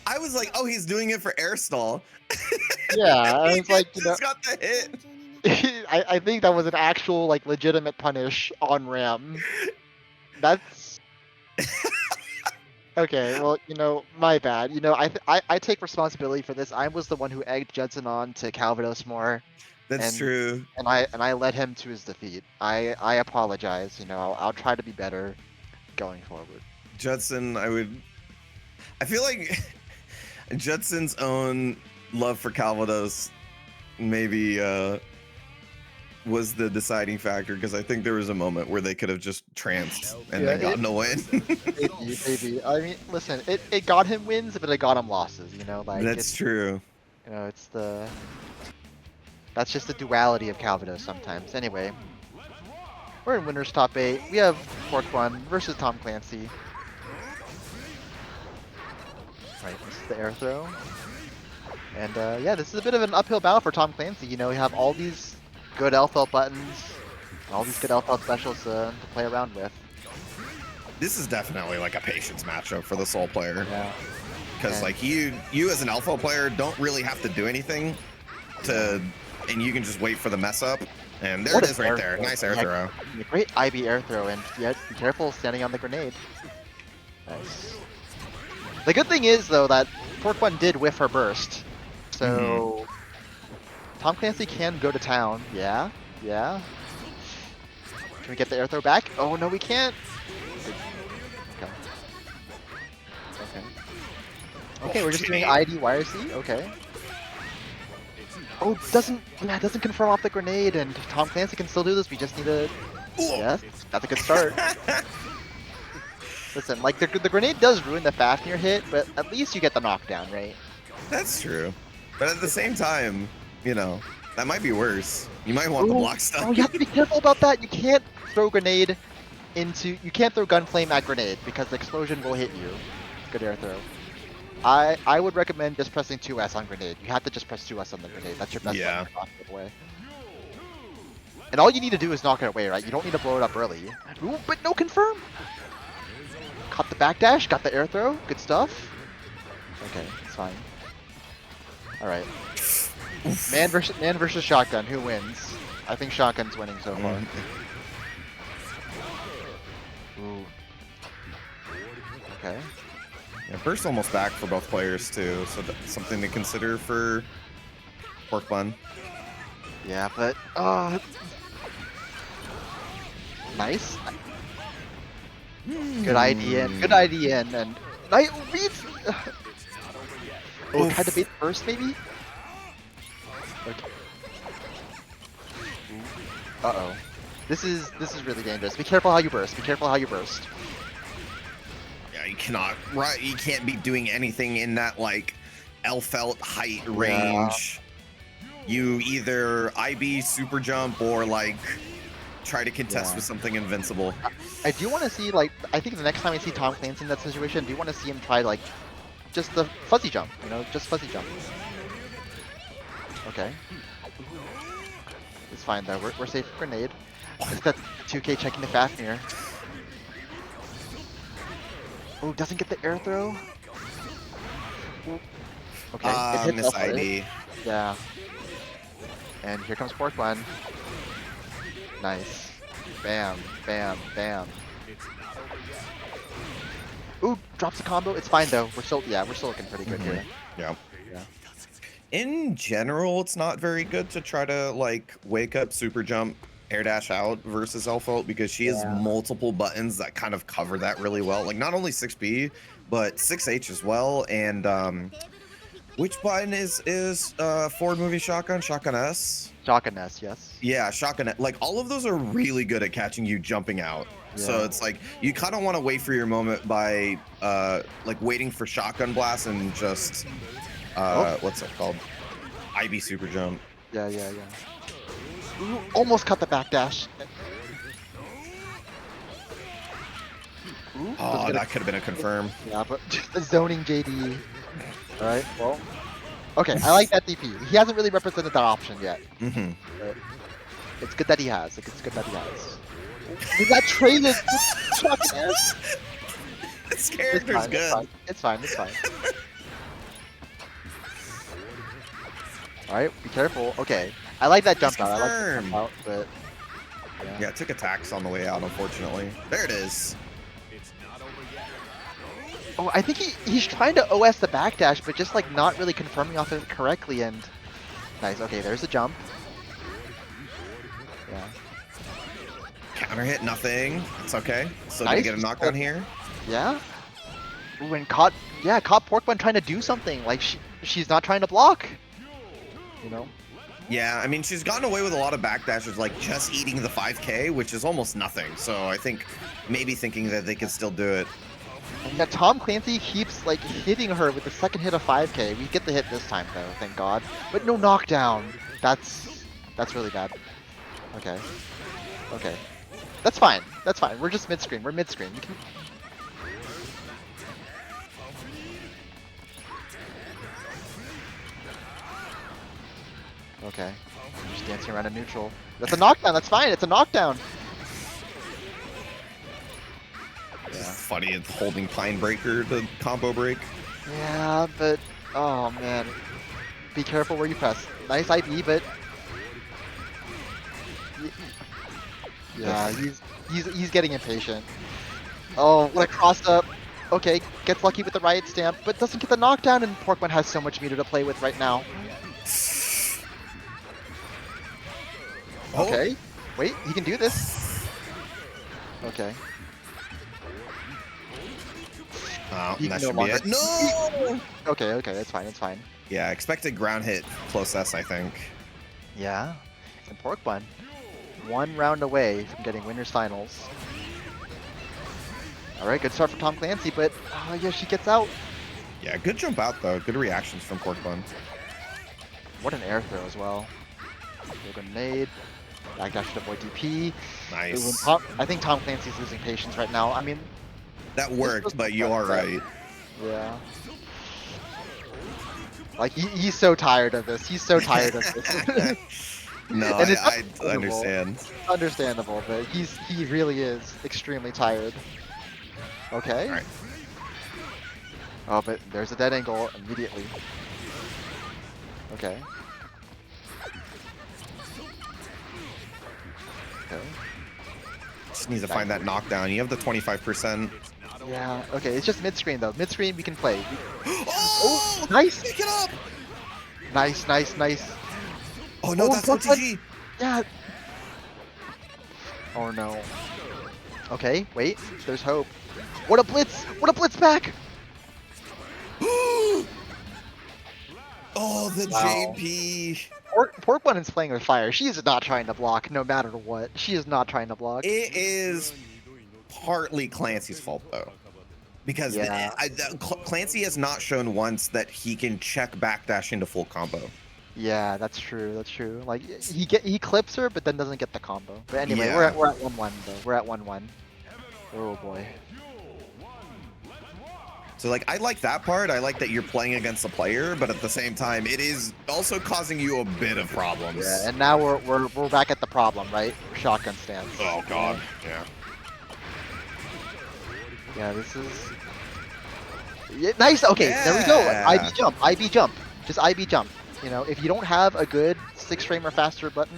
I was like, oh, he's doing it for air stall. Yeah, I was like, you know, just got the hit. I think that was an actual like legitimate punish on Ram. That's okay. Well, you know, my bad. You know, I take responsibility for this. I was the one who egged Judson on to Calvados more. That's true. And I led him to his defeat. I apologize. You know, I'll try to be better going forward. Judson, I feel like Judson's own love for Calvados maybe was the deciding factor, because I think there was a moment where they could have just tranced and then gotten a win. Maybe. I mean, listen, it got him wins, but it got him losses. You know, like That's true. You know, that's just the duality of Calvados sometimes. Anyway, we're in winners top 8. We have Pork Bun versus Tom Clancy. Right, this is the air throw. And yeah, this is a bit of an uphill battle for Tom Clancy. You know, you have all these good LFL buttons, all these good LFL specials to play around with. This is definitely like a patience matchup for the Soul player. Yeah. Because like you as an Alpha player don't really have to do anything and you can just wait for the mess up. And there it is right there. Nice air throw. Great IB air throw, and yet be careful standing on the grenade. Nice. The good thing is though that Pork Bun did whiff her burst. So Tom Clancy can go to town. Yeah. Can we get the air throw back? Oh no, we can't. Okay, we're just doing ID YRC. Okay. Oh, doesn't confirm off the grenade, and Tom Clancy can still do this. We just need a. Yes, that's a good start. Listen, like the grenade does ruin the Fafnir hit, but at least you get the knockdown, right? That's true. But at the same time, you know, that might be worse. You might want the block stuff. Oh, you have to be careful about that. You can't throw grenade you can't throw gunflame at grenade because the explosion will hit you. Good air throw. I would recommend just pressing 2S on grenade. You have to just press 2S on the grenade. That's your best way to knock it away. And all you need to do is knock it away, right? You don't need to blow it up early. Ooh, but no confirm. Caught the backdash, got the air throw. Good stuff. Okay, it's fine. All right. Man versus shotgun. Who wins? I think shotgun's winning so far. Ooh. Okay. Yeah, burst almost back for both players too, so that's something to consider for Pork Bun. Yeah, but nice. Good idea. Good idea, and night reads. Oh, had to beat first maybe. Okay. Uh-oh. This is really dangerous. Be careful how you burst. Be careful how you burst. Yeah, you cannot. Right, you can't be doing anything in that like L-felt height range. You either IB super jump or like try to contest with something invincible. I do want to see, like, I think the next time I see Tom Clancy in that situation, I do want to see him try, like, just the fuzzy jump, you know, just fuzzy jump. Okay. It's fine though, we're safe for grenade. It's that 2K checking the Fafnir. Oh, doesn't get the air throw? Ooh. Okay, it hits Miss off of it. ID. Yeah. And here comes Pork Bun. Nice. Bam, bam, bam. Ooh, drops a combo. It's fine though. We're still looking pretty good here. Yeah. Yeah. In general, it's not very good to try to like wake up super jump air dash out versus L-felt because she has multiple buttons that kind of cover that really well. Like not only 6B, but 6H as well. And which button is forward moving shotgun? Shotgun S? Shotgun S, yes. Yeah, shotgun. Like all of those are really good at catching you jumping out. So it's like you kind of want to wait for your moment by like waiting for shotgun blast and just what's it called? IB super jump. Yeah. Ooh, almost cut the backdash. Ooh, Oh, that could have been a confirm. Yeah, but the zoning JD. All right, well. Okay, I like that DP. He hasn't really represented that option yet. Mm-hmm. But it's good that he has. It's good that he has. We got traded. This character's good. It's fine. Alright, be careful. Okay. I like that jump out. I like that jump out, but yeah, it took attacks on the way out, unfortunately. There it is. Oh, I think he's trying to OS the backdash, but just like not really confirming off it correctly. And nice. Okay, there's the jump. Yeah. Counter hit, nothing. It's okay. So Nice. did he get a knockdown here? Yeah. Ooh, and caught Pork Bun trying to do something. Like she's not trying to block. You know. Yeah, I mean, she's gotten away with a lot of backdashes, like just eating the 5K, which is almost nothing. So I think maybe thinking that they can still do it. Yeah, Tom Clancy keeps like hitting her with the second hit of 5K. We get the hit this time though, thank God. But no knockdown. That's really bad. Okay. That's fine. We're just mid-screen. We're mid-screen. We can... Okay. I'm just dancing around in neutral. That's a knockdown. That's fine. It's a knockdown. Yeah. Funny, it's holding Pine Breaker to combo break. Yeah, but oh man, be careful where you press. Nice IB, but yeah, he's getting impatient. Oh, what a cross up. Okay, gets lucky with the riot stamp, but doesn't get the knockdown, and Pork Bun has so much meter to play with right now. Okay, wait, he can do this. Okay. Oh, He that can should no be it. longer- No! Okay, it's fine. Yeah, expected ground hit close S, I think. Yeah, and Pork Bun, 1 round away from getting winners finals. All right, good start for Tom Clancy, but yeah, she gets out. Yeah, good jump out though. Good reactions from Pork Bun. What an air throw as well. Throw grenade, backdash to avoid DP. Nice. I think Tom Clancy's losing patience right now. I mean, That worked, but you are right. yeah. Like he's so tired of this. He's so tired of this. No, And it's I understandable. understand. Understandable, but he really is extremely tired. Okay. All right. Oh, but there's a dead angle immediately. Okay. Okay. Just needs to find that knockdown. You have the 25%. Yeah. Okay. It's just mid screen though. Mid screen we can play. Oh, Nice. Pick it up. Nice. Oh no, that's OTG. Yeah. Oh no. Okay. Wait. There's hope. What a blitz! What a blitz back! Oh, the Wow. JP. Pork Bun is playing with fire. She is not trying to block, no matter what. She is not trying to block. It is partly Clancy's fault though, because Yeah. Clancy has not shown once that he can check backdash into full combo. Yeah, that's true. That's true. Like he clips her, but then doesn't get the combo. But anyway, Yeah. we're at 1-1 though. We're at 1-1. Oh boy. So like I like that part. I like that you're playing against a player, but at the same time, it is also causing you a bit of problems. Yeah, and now we're back at the problem, right? Shotgun stance. Oh god. Yeah. Yeah, this is nice. Okay, there we go. Yeah. IB jump. IB jump. Just IB jump. You know, if you don't have a good 6-frame or faster button,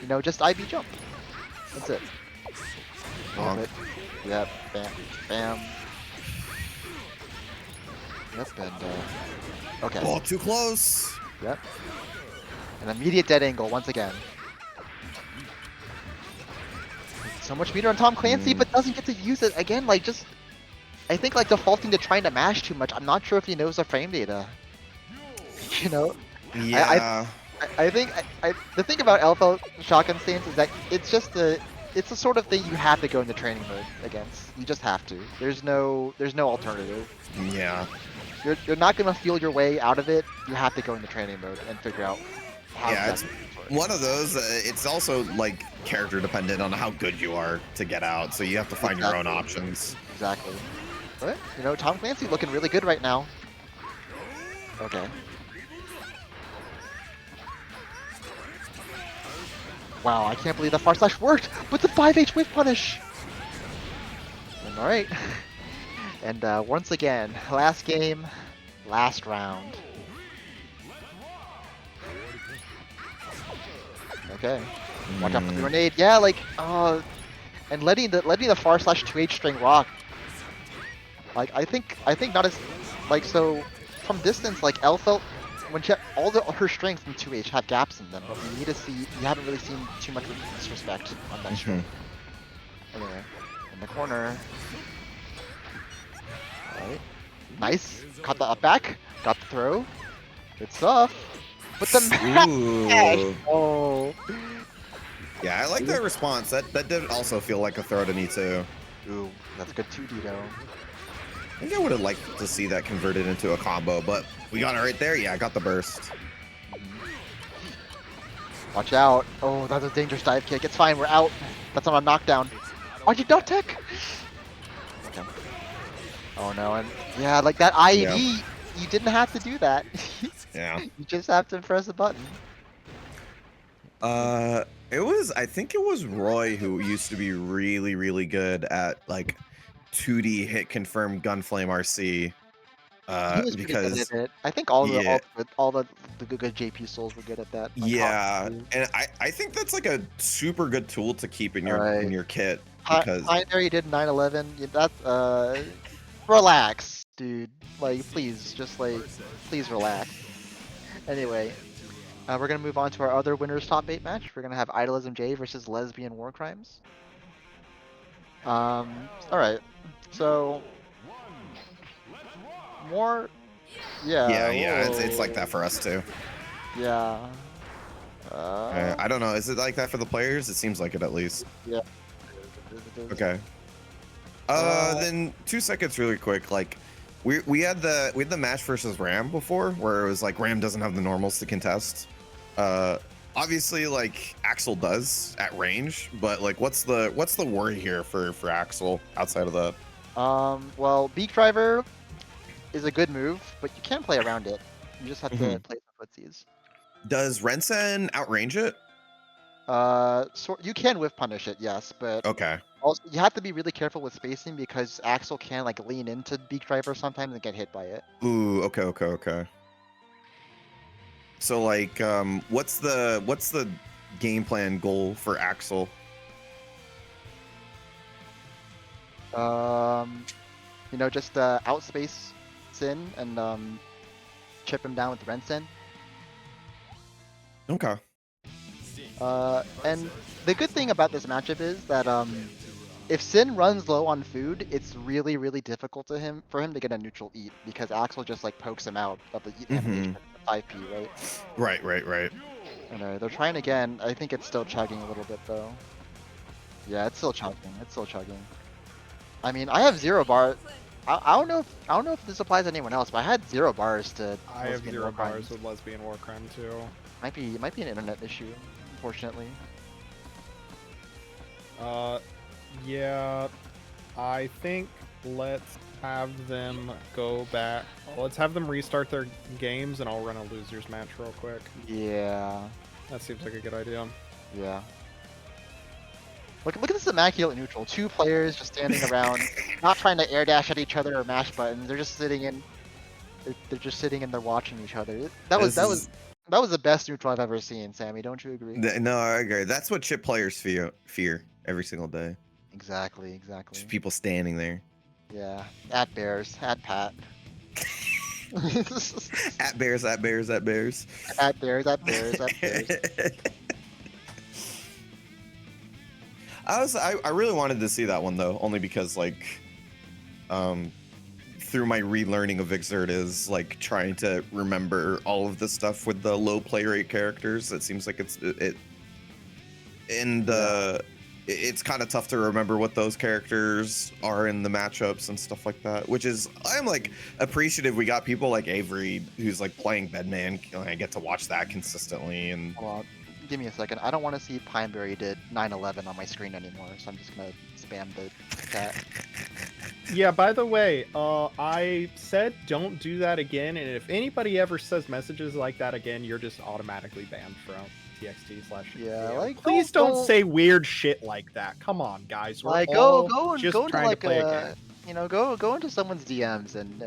you know, just IB jump. That's it. Bonk. Yep. Bam. Bam. Yep. And okay. Oh, too close. Yep. An immediate dead angle once again. So much meter on Tom Clancy, but doesn't get to use it again. Like just, I think like defaulting to trying to mash too much. I'm not sure if he knows the frame data. You know. Yeah. I think the thing about Alpha shotgun stance is that it's just it's the sort of thing you have to go into training mode against. You just have to. There's no alternative. Yeah. You're not gonna feel your way out of it. You have to go into training mode and figure out how. Yeah, it's one of those. It's also like character dependent on how good you are to get out. So you have to find your own options. Exactly. But you know, Tom Clancy looking really good right now. Okay. Wow, I can't believe the far slash worked, but the 5H whiff punish. All right. And once again, last game, last round. Okay. Watch out for the grenade. Yeah, like, and letting the far slash 2H string rock. Like, I think not as, like, so from distance, like Elle felt when she her strings from 2H have gaps in them, but we need to see. You haven't really seen too much disrespect on that string. Anyway, in the corner. Alright. Nice. Caught the up back. Got the throw. Good stuff. But the Ooh. Oh. Yeah, I like that response. That did also feel like a throw to me too. Ooh, that's good 2D though. I think I would have liked to see that converted into a combo, but we got it right there. Yeah, I got the burst. Watch out. Oh, that's a dangerous dive kick. It's fine. We're out. That's not a knockdown. Are you not tech? Okay. Oh no, and yeah, like that IV, Yeah. you didn't have to do that. Yeah. You just have to press a button. I think it was Roy who used to be really, really good at like 2D hit confirm Gunflame RC. He was pretty good Because at it. I think all yeah. the good JP souls were good at that. Like yeah, Hawk, and I think that's like a super good tool to keep in your Right. in your kit Hi- because Binary did 9/11. Yeah, that's relax, dude. Like please, just like please relax. Anyway, we're gonna move on to our other winners top 8 match. We're gonna have Idolism J versus Lesbian War Crimes. All right, so more. Yeah. yeah, it's whoa. like that for us too. Yeah. I don't know, is it like that for the players? It seems like it at least. Yeah. Okay. Then 2 seconds really quick. Like we had the match versus Ram before where it was like Ram doesn't have the normals to contest. Obviously like Axel does at range, but like what's the worry here for Axel outside of that? Well, Beak Driver is a good move, but you can't play around it. You just have to play some footsies. Does Rensen outrange it? So you can whiff punish it, yes, but Okay. also you have to be really careful with spacing because Axel can like lean into Beak Driver sometimes and get hit by it. Ooh, okay. So like what's the game plan goal for Axel? You know, just outspace Sin and chip him down with Rensen. Okay. And the good thing about this matchup is that if Sin runs low on food, it's really, really difficult for him to get a neutral eat because Axel just like pokes him out of the eat animation 5p, right? Right. Alright, they're trying again. I think it's still chugging a little bit though. Yeah, it's still chugging. It's still chugging. I mean, I have 0 bar. I don't know. I don't know if this applies to anyone else, but I had 0 bars to. I have Lesbian 0 War bars Crimes. with lesbian war crime too. Might be an internet issue, unfortunately. Yeah, I think let's have them go back. Let's have them restart their games, and I'll run a losers match real quick. Yeah. That seems like a good idea. Yeah. Look at this immaculate neutral. 2 players just standing around, not trying to air dash at each other or mash buttons. They're just sitting in. They're just sitting and they're watching each other. That was the best neutral I've ever seen, Sammy. Don't you agree? No, I agree. That's what chip players fear every single day. Exactly. Just people standing there. Yeah. At Bears. At Pat. At Bears. At Bears. At Bears. At Bears. I really wanted to see that one though, only because like, through my relearning of Xrd is like trying to remember all of the stuff with the low play rate characters. It seems like it's kind of tough to remember what those characters are in the matchups and stuff like that. Which is I'm like appreciative we got people like Avery who's like playing Bedman. I get to watch that consistently and. Hold on. Give me a second. I don't want to see Pineberry did 9/11 on my screen anymore, so I'm just gonna spam the chat. Yeah, by the way, I said don't do that again, and if anybody ever says messages like that again, you're just automatically banned from TXT/. Yeah, like please don't say weird shit like that. Come on, guys. We're like all just go into trying like to play a game. you know, go into someone's DMs and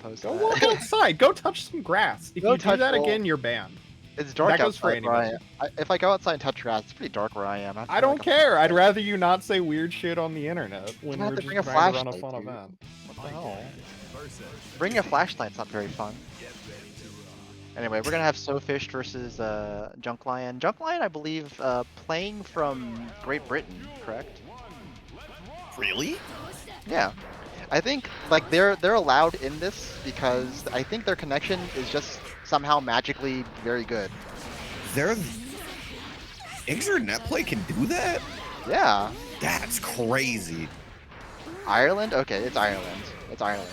post. Go that. walk outside. Go touch some grass. If Go you do that touch- again, you're banned. It's dark That goes for outside where I anybody. am. If I go outside and touch grass, it's pretty dark where I am. I don't care. I'd rather you not say weird shit on the internet when have we're to just bring a trying to run a flashlight, fun dude. event. What the hell? Bring your flashlight's not very fun. Anyway, we're gonna have Sofished versus Junk Lion. Junk Lion, I believe, playing from Great Britain, correct? Really? Yeah. I think like they're allowed in this because I think their connection is just somehow magically very good. Xrd Netplay can do that? Yeah. That's crazy. Ireland? Okay, it's Ireland. It's Ireland.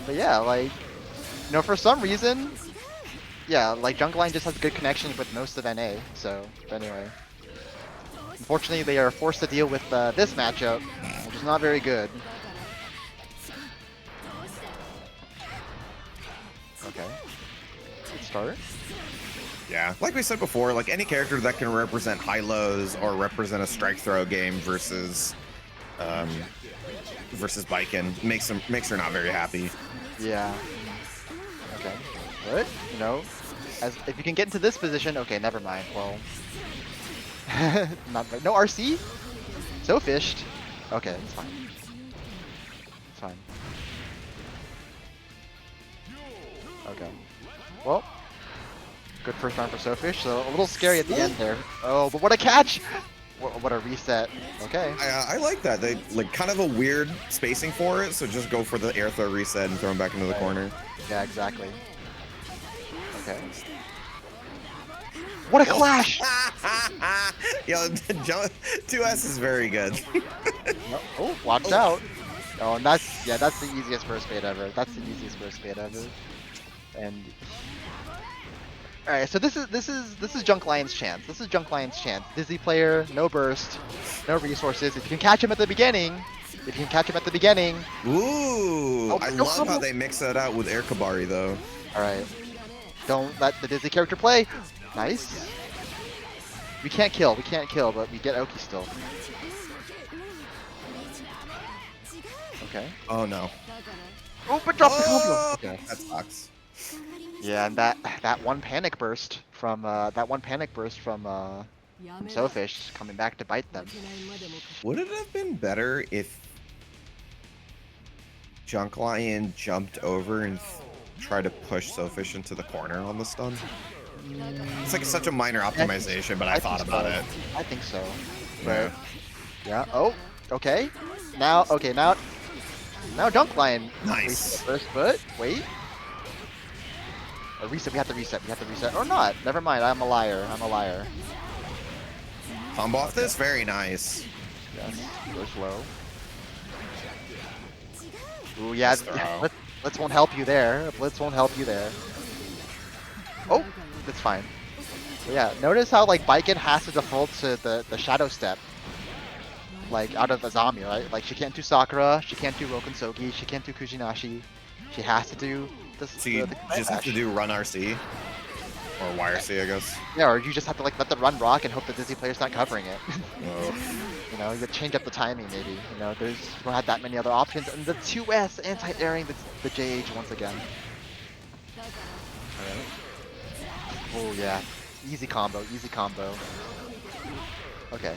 But yeah, like, you know, for some reason, yeah, like Junkline just has good connections with most of NA. So, but anyway. Unfortunately, they are forced to deal with this matchup, which is not very good. Okay. Good start. Yeah, like we said before, like any character that can represent high lows or represent a strike throw game versus Biken makes her not very happy. Yeah. Okay. Good. You know, if you can get into this position, okay, never mind. Well, not no RC. So fished. Okay, it's fine. It's fine. Okay. Well. Good first round for Sofish, so a little scary at the end there. Oh, but what a catch! What a reset. Okay. I like that. They like kind of a weird spacing for it, so just go for the air throw reset and throw him back into the corner. Yeah, exactly. Okay. What a clash! Yo, 2S is very good. Oh, watch out! Oh, and that's the easiest first bait ever. That's the easiest first bait ever. And all right, so this is Junk Lion's chance. This is Junk Lion's chance. Dizzy player, no burst, no resources. If you can catch him at the beginning, Ooh, I no love how combo. they mix that out with Air Kabari though. All right, don't let the Dizzy character play. Nice. We can't kill, but we get Oki still. Okay. Oh no. Oh, but drop the combo. Oh, Okay. that sucks. Yeah, and that one panic burst from Sofish coming back to bite them. Would it have been better if Junk Lion jumped over and tried to push Sofish into the corner on the stun? It's like such a minor optimization, but I thought think about so. it. I think so. Yeah. But yeah. Oh, okay. Now Junk Lion. Nice. First foot. Wait. A reset. We have to reset. We have to reset. Or not. Never mind. I'm a liar. I'm a liar. Combo off this, very nice. Yes. Goes low. Ooh, yeah. Blitz won't help you there. Blitz won't help you there. Oh, that's fine. But yeah, notice how like Baiken has to default to the shadow step. Like out of Azami, right? Like she can't do Sakura, she can't do Roken Sogi, she can't do Kujinashi. She has to do this. So you just have to do run RC. Or YRC, I guess. Yeah, or you just have to like let the run rock and hope the Dizzy player's not covering it. Oh. You know, you change up the timing maybe. You know, you don't have that many other options. And the 2S anti-airing the JH once again. Alright. Oh yeah. Easy combo, easy combo. Okay.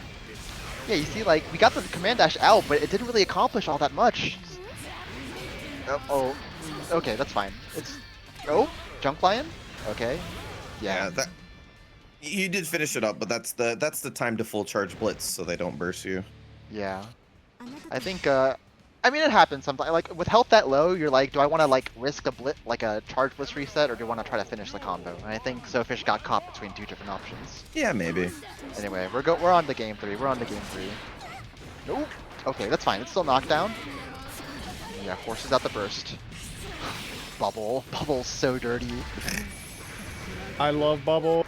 Yeah, you see, like, we got the command dash out, but it didn't really accomplish all that much. Oh, okay, that's fine. It's... Oh, Junk Lion? Okay. Yeah, that you did finish it up, but that's the time to full charge blitz, so they don't burst you. Yeah. I think, I mean, it happens sometimes. Like, with health that low, you're like, do I want to, like, risk a blitz, like a charge blitz reset, or do I want to try to finish the combo? And I think Sofish got caught between two different options. Yeah, maybe. Anyway, we're on to game 3. We're on to game 3. Nope. Okay, that's fine. It's still knockdown. Yeah, forces out the burst. Bubble. Bubble's so dirty. I love Bubble.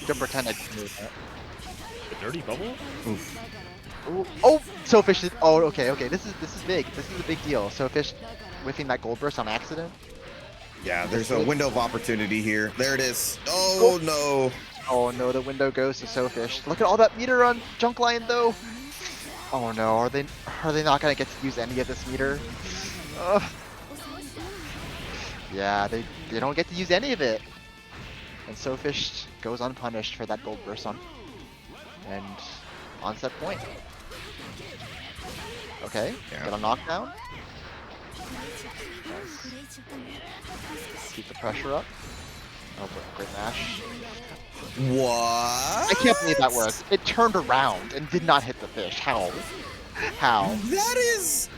Don't pretend I didn't do that. The dirty Bubble? Oof. Ooh. Oh, Sofish. Oh, okay, okay. This is big. This is a big deal. Sofish whiffing that gold burst on accident. Yeah, there's a window of opportunity here. There it is. Oh no. Oh no, the window goes to Sofish. Look at all that meter on Junk Lion though. Oh no, are they not gonna get to use any of this meter? Ugh. Yeah, they don't get to use any of it. And Sofish goes unpunished for that gold burst on. And on set point. Okay, Yeah. get a knockdown. Nice. Keep the pressure up. Oh, great mash. What? I can't believe that worked. It turned around and did not hit the fish. How? How? That is.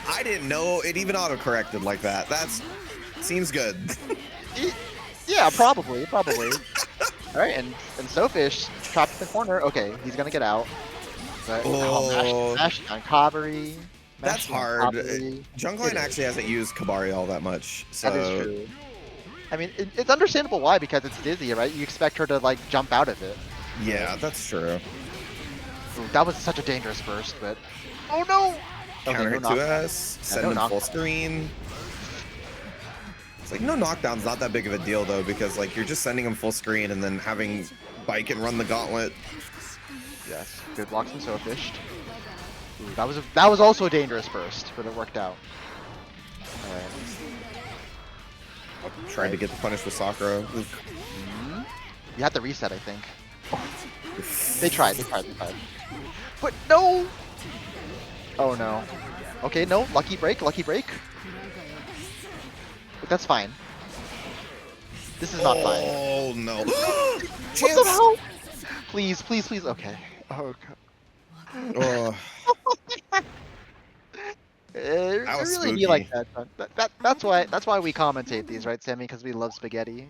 I didn't know it even auto-corrected like that. That's seems good. Yeah, probably. All right, and Sofish trapped in the corner. Okay, he's gonna get out. But mash on Kabari. That's hard. Junk Lion actually hasn't used Kabari all that much. So. That is true. I mean, it's understandable why, because it's Dizzy, right? You expect her to like jump out of it. Yeah, that's true. Ooh, that was such a dangerous burst, but oh no! Counter hit no 2S, send him full knockdown. screen. It's like no knockdown's not that big of a deal though, because like you're just sending him full screen and then having Baiken run the gauntlet. Yes, good blocks from Sofish. Ooh, that was also a dangerous burst, but it worked out. Alright. Tried to get the punish with Sakura. You had to reset, I think. They tried. But no! Oh no. Okay, no, lucky break. But that's fine. This is not fine. Oh no. What the Chance. hell? Please. Okay. Oh god. Oh, It was really be spooky. like that. That's why we commentate these, right, Sammy? Because we love spaghetti.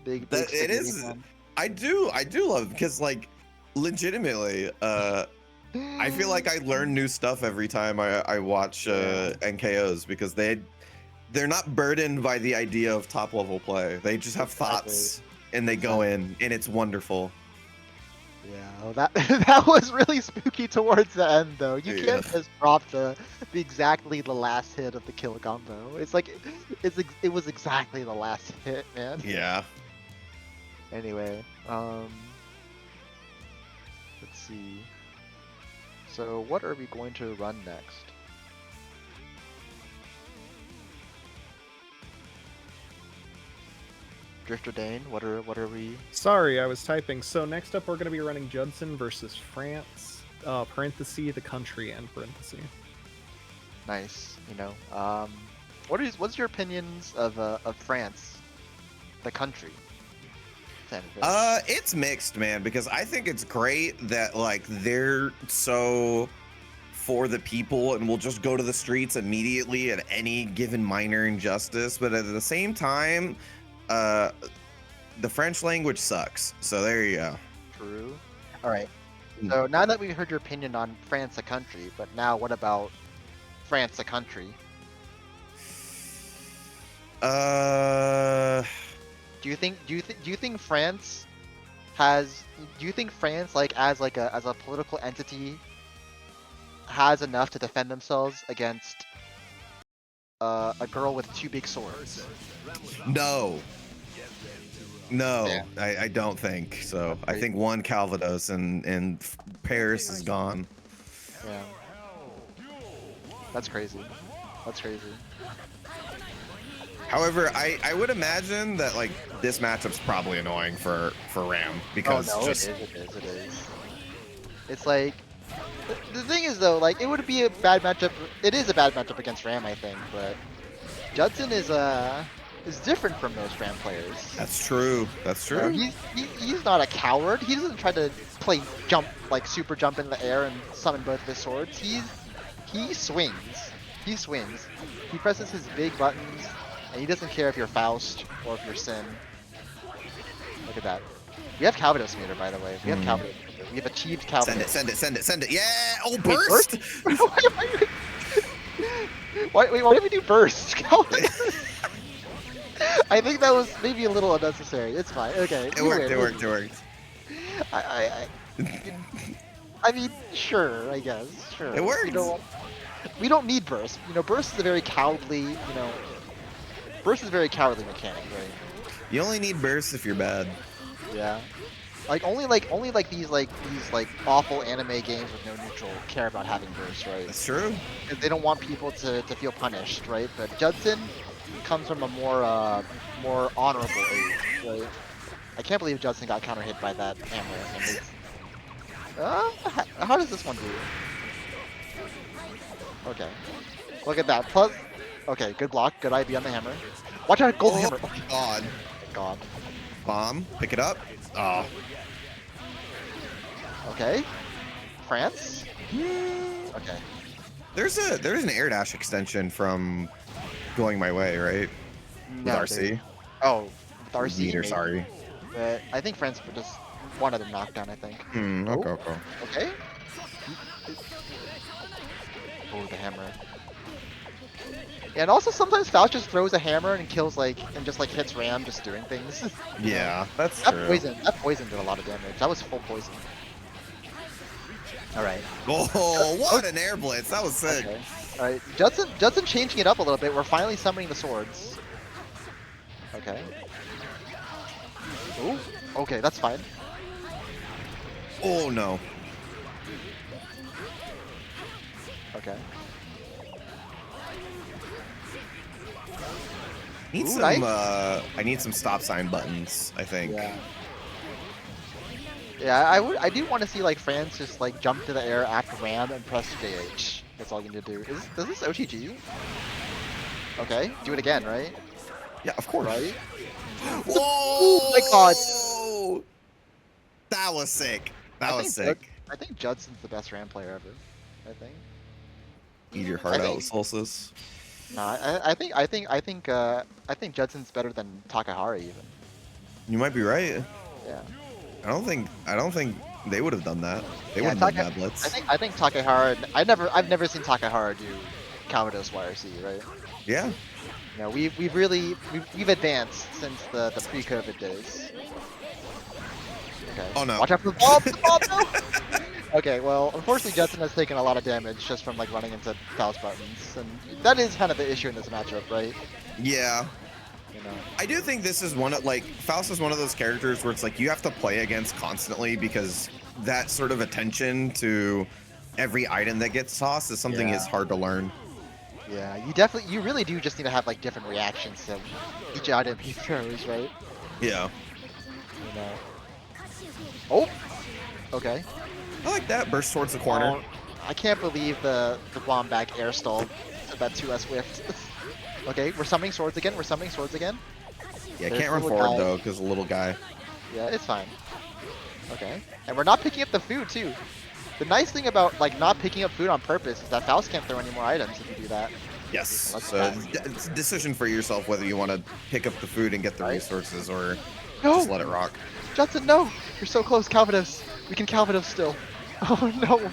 Big it spaghetti is. fan. I do love because like legitimately, I feel like I learn new stuff every time I watch NKOs because they're not burdened by the idea of top level play. They just have thoughts and they go in and it's wonderful. Yeah, well, that was really spooky towards the end, though. You can't just drop exactly the last hit of the kill combo. It's like it was exactly the last hit, man. Yeah. Anyway, let's see. So what are we going to run next? Drifter Dane, what are we? Sorry, I was typing. So next up, we're going to be running Judson versus France. Parenthesis, the country, end parenthesis. Nice. You know, what's your opinions of France, the country? It's mixed, man, because I think it's great that like they're so for the people and will just go to the streets immediately at any given minor injustice. But at the same time, the French language sucks. So there you go. True. All right. So now that we heard your opinion on France, a country, but now what about France, a country? Do you think France has? Do you think France, like as a political entity, has enough to defend themselves against a girl with 2 big swords? No. No, Yeah. I don't think so. I think one Calvados and Paris is gone. Yeah. That's crazy. That's crazy. However, I would imagine that like this matchup's probably annoying for Ram because Oh no, just it is. It's like the thing is though, like it would be a bad matchup. It is a bad matchup against Ram, I think, but Judson is different from most Ram players. that's true. That's You know, true. he's not a coward. He doesn't try to play jump like super jump in the air and summon both of his swords. He swings. He swings. He presses his big buttons, and he doesn't care if you're Faust or if you're Sin. Look at that. We have Calvados meter, by the way. We have Calvados meter. We have achieved Calvados. Send it. Yeah. Oh, Wait, burst. why did we do burst? I think that was maybe a little unnecessary. It's fine. Okay. It worked. I mean, sure. I guess. Sure. It worked. We don't need burst. You know, burst is a very cowardly. You know, burst is a very cowardly mechanic, right? You only need burst if you're bad. Yeah. Only these awful anime games with no neutral care about having burst, right? That's true. 'Cause they don't want people to feel punished, right? But Judson comes from a more honorable age, right? I can't believe Judson got counter hit by that hammer. How does this one do? Okay. Look at that. Plus, okay, good block, good IB on the hammer. Watch out, golden hammer. Oh my god. God. Bomb. Pick it up. Oh. Okay. France. Okay. There's an air dash extension from going my way, right? With No, RC. dude. Oh, with RC. Meter, maybe. sorry. But I think France would just one other knockdown. I think. Okay. Okay. Oh, the hammer. Yeah, and also sometimes Faust just throws a hammer and kills and just hits Ram just doing things. Yeah, that's That true. poison did a lot of damage. That was full poison. All right. Oh, what an air blitz! That was sick. Okay. All right. Judson changing it up a little bit. We're finally summoning the swords. Okay. Ooh. Okay, that's fine. Oh no. Okay. Need Ooh, some. nice. I need some stop sign buttons. I think. Yeah. Yeah, I do want to see France just jump to the air after Ram and press JH. That's all you need to do. Does this OTG? Okay, do it again, right? Yeah, of course. Right? Whoa! Oh my god! That was sick. That I was think sick. I think Judson's the best Ram player ever. I think. Eat your heart I out, think- Solstice. No, I think Judson's better than Takahara even. You might be right. Yeah. I don't think they would have done that. They Yeah, wouldn't have done Taka- bad blitz. I think Takahara. I've never seen Takahara do Calvados YRC, right? Yeah. You know, we've advanced since the pre-COVID days. Okay. Oh no. Watch out for the bomb! The bomb, no! Okay, well, unfortunately Judson has taken a lot of damage just from running into Faust buttons, and that is kind of the issue in this matchup, right? Yeah. You know. I do think this is one of Faust is one of those characters where it's you have to play against constantly because that sort of attention to every item that gets tossed is something Yeah. is hard to learn. Yeah, you really do just need to have different reactions to each item he throws, right? Yeah. You know. Oh. Okay. I like that. Burst towards the corner. Oh, I can't believe the bomb back air stall to that 2S whiffed. Okay, we're summoning swords again. Yeah, There's can't run the little forward guy. though because the little guy. Yeah, it's fine. Okay, and we're not picking up the food too. The nice thing about like not picking up food on purpose is that Faust can't throw any more items if you do that. Yes. Let's So it's a decision for yourself whether you want to pick up the food and get the resources or just let it rock. Judson, no! You're so close, Calvados. We can Calvados still. Oh no.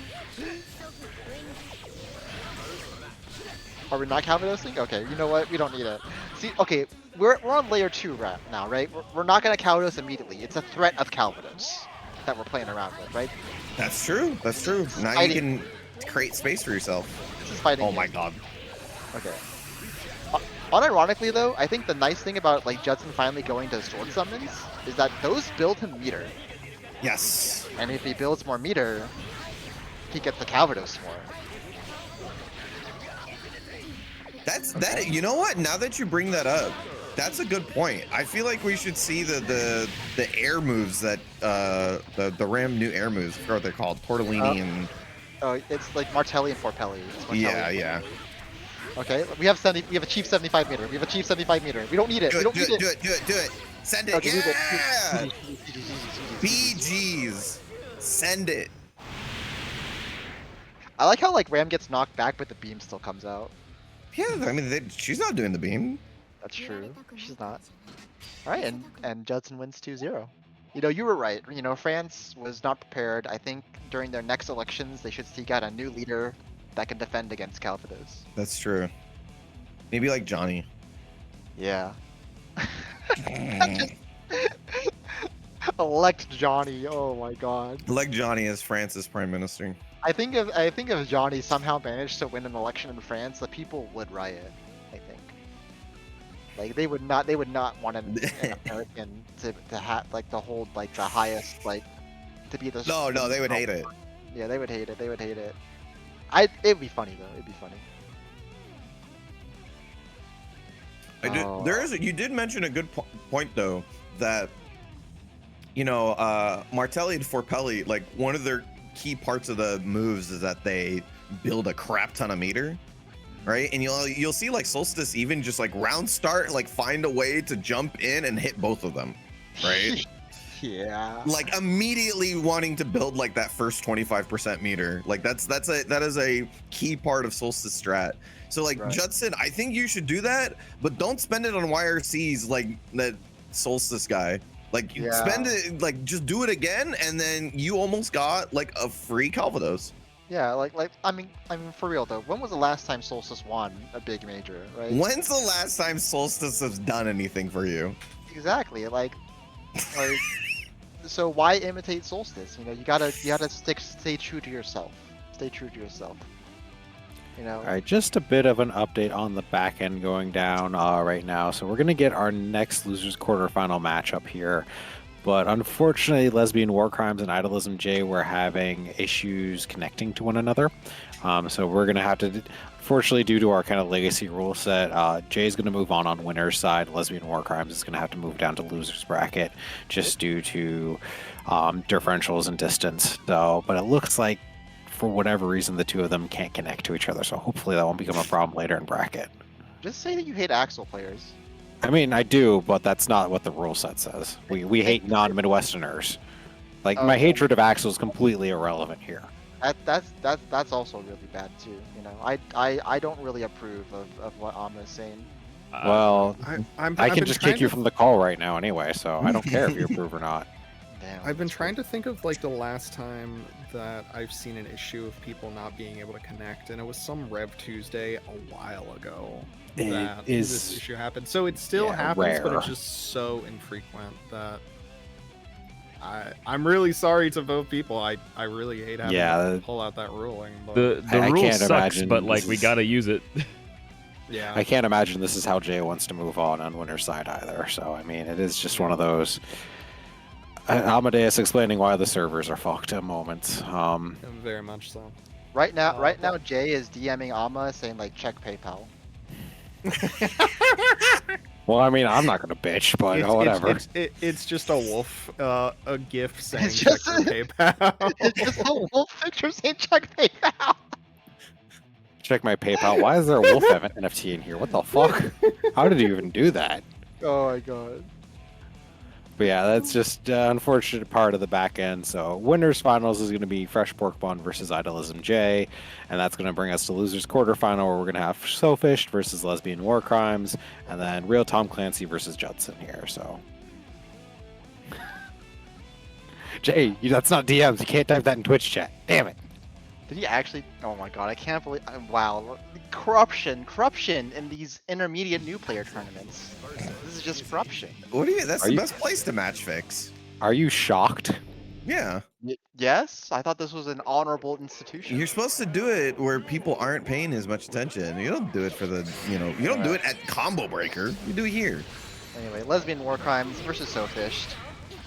Are we not Calvadosing? Okay, you know what? We don't need it. See, okay, we're on layer 2 right now, right? We're not gonna Calvados immediately. It's a threat of Calvados that we're playing around with, right? That's true. That's true. Now you can create space for yourself. This is fighting. Oh my god. Okay. Unironically though, I think the nice thing about like Judson finally going to sword summons is that those build him meter. Yes. And if he builds more meter, he gets the Calvados more. That's that. You know what? Now that you bring that up, that's a good point. I feel like we should see the air moves that the Ram new air moves. I forgot what they're called. Tortellini and. Oh, it's like Martelli and Forpelli. Yeah, yeah. Okay, we have a cheap 75 meter. We have a cheap 75 meter. We don't need it. We don't need it. Do it. Send it. Okay, Yeah. BGs. Send it. I like how like Ram gets knocked back, but the beam still comes out. Yeah, I mean, she's not doing the beam. That's true. She's not. All right, and Judson wins 2-0. You know, you were right. You know, France was not prepared. I think during their next elections, they should seek out a new leader that can defend against Calvados. That's true. Maybe like Johnny. Yeah. Elect Johnny. Oh my God. Elect Johnny as France's prime minister. I think if Johnny somehow managed to win an election in France, the people would riot. I think. Like they would not want an American to have like to hold like the highest like to be the. No, they would hate it. Yeah, they would hate it. They would hate it. It'd be funny though. It'd be funny. You did mention a good point though, that you know Martelli and Forpelli, like one of their key parts of the moves is that they build a crap ton of meter, right? And you'll see like Solstice even just like round start, like find a way to jump in and hit both of them, right? Yeah. Like immediately wanting to build like that first 25% meter. Like that is a key part of Solstice strat. So like Judson, I think you should do that, but don't spend it on YRCs like that Solstice guy. Like spend it, like just do it again, and then you almost got like a free Calvados. Yeah, like I mean for real though, when was the last time Solstice won a big major, right? When's the last time Solstice has done anything for you? Exactly, like so why imitate Solstice? You know, you gotta stay true to yourself. Stay true to yourself. You know. All right, just a bit of an update on the back end going down right now. So we're gonna get our next losers quarterfinal matchup here, but unfortunately, Lesbian War Crimes and Idolism J were having issues connecting to one another. So we're gonna have to, unfortunately, due to our kind of legacy rule set, Jay is gonna move on winner's side. Lesbian War Crimes is gonna have to move down to losers bracket just due to differentials and distance. So, but it looks like, for whatever reason, the two of them can't connect to each other, so hopefully that won't become a problem later in bracket. Just say that you hate Axel players. I mean, I do, but that's not what the rule set says. We hate non-Midwesterners. Like, my hatred of Axel is completely irrelevant here. That's also really bad too. You know, I don't really approve of what Amma is saying. Well, I can just kick you from the call right now anyway, so I don't care if you approve or not. Damn, I've been trying to think of like the last time that I've seen an issue of people not being able to connect, and it was some Rev Tuesday a while ago that this issue happened. So it still happens, but it's just so infrequent that I'm really sorry to both people. I really hate having to pull out that ruling. But the rule sucks, but like we gotta use it. Yeah, I can't imagine this is how Jay wants to move on winner's side either. So I mean, it is just one of those. Amadeus explaining why the servers are fucked at moments. Very much so. Right now, Jay is DMing Amma saying like check PayPal. Well, I mean, I'm not gonna bitch, but whatever. It's just a wolf, a GIF saying check PayPal. It's just a wolf picture saying check PayPal. Check my PayPal. Why is there a wolf NFT in here? What the fuck? How did you even do that? Oh my god. But yeah, that's just unfortunate part of the back end. So winners finals is going to be Fresh Pork Bun versus Idolism J, and that's going to bring us to losers quarterfinal where we're going to have Soulfished versus Lesbian War Crimes, and then Real Tom Clancy versus Judson here. So Jay, that's not DMs. You can't type that in Twitch chat. Damn it. Did he actually? Oh my god, I can't believe. Wow, corruption in these intermediate new player tournaments. This is just corruption. What do you? That's the best place to match fix. Are you shocked? Yeah. Yes, I thought this was an honorable institution. You're supposed to do it where people aren't paying as much attention. You don't do it for the, you don't do it at Combo Breaker. You do it here. Anyway, Lesbian War Crimes versus Soulfished.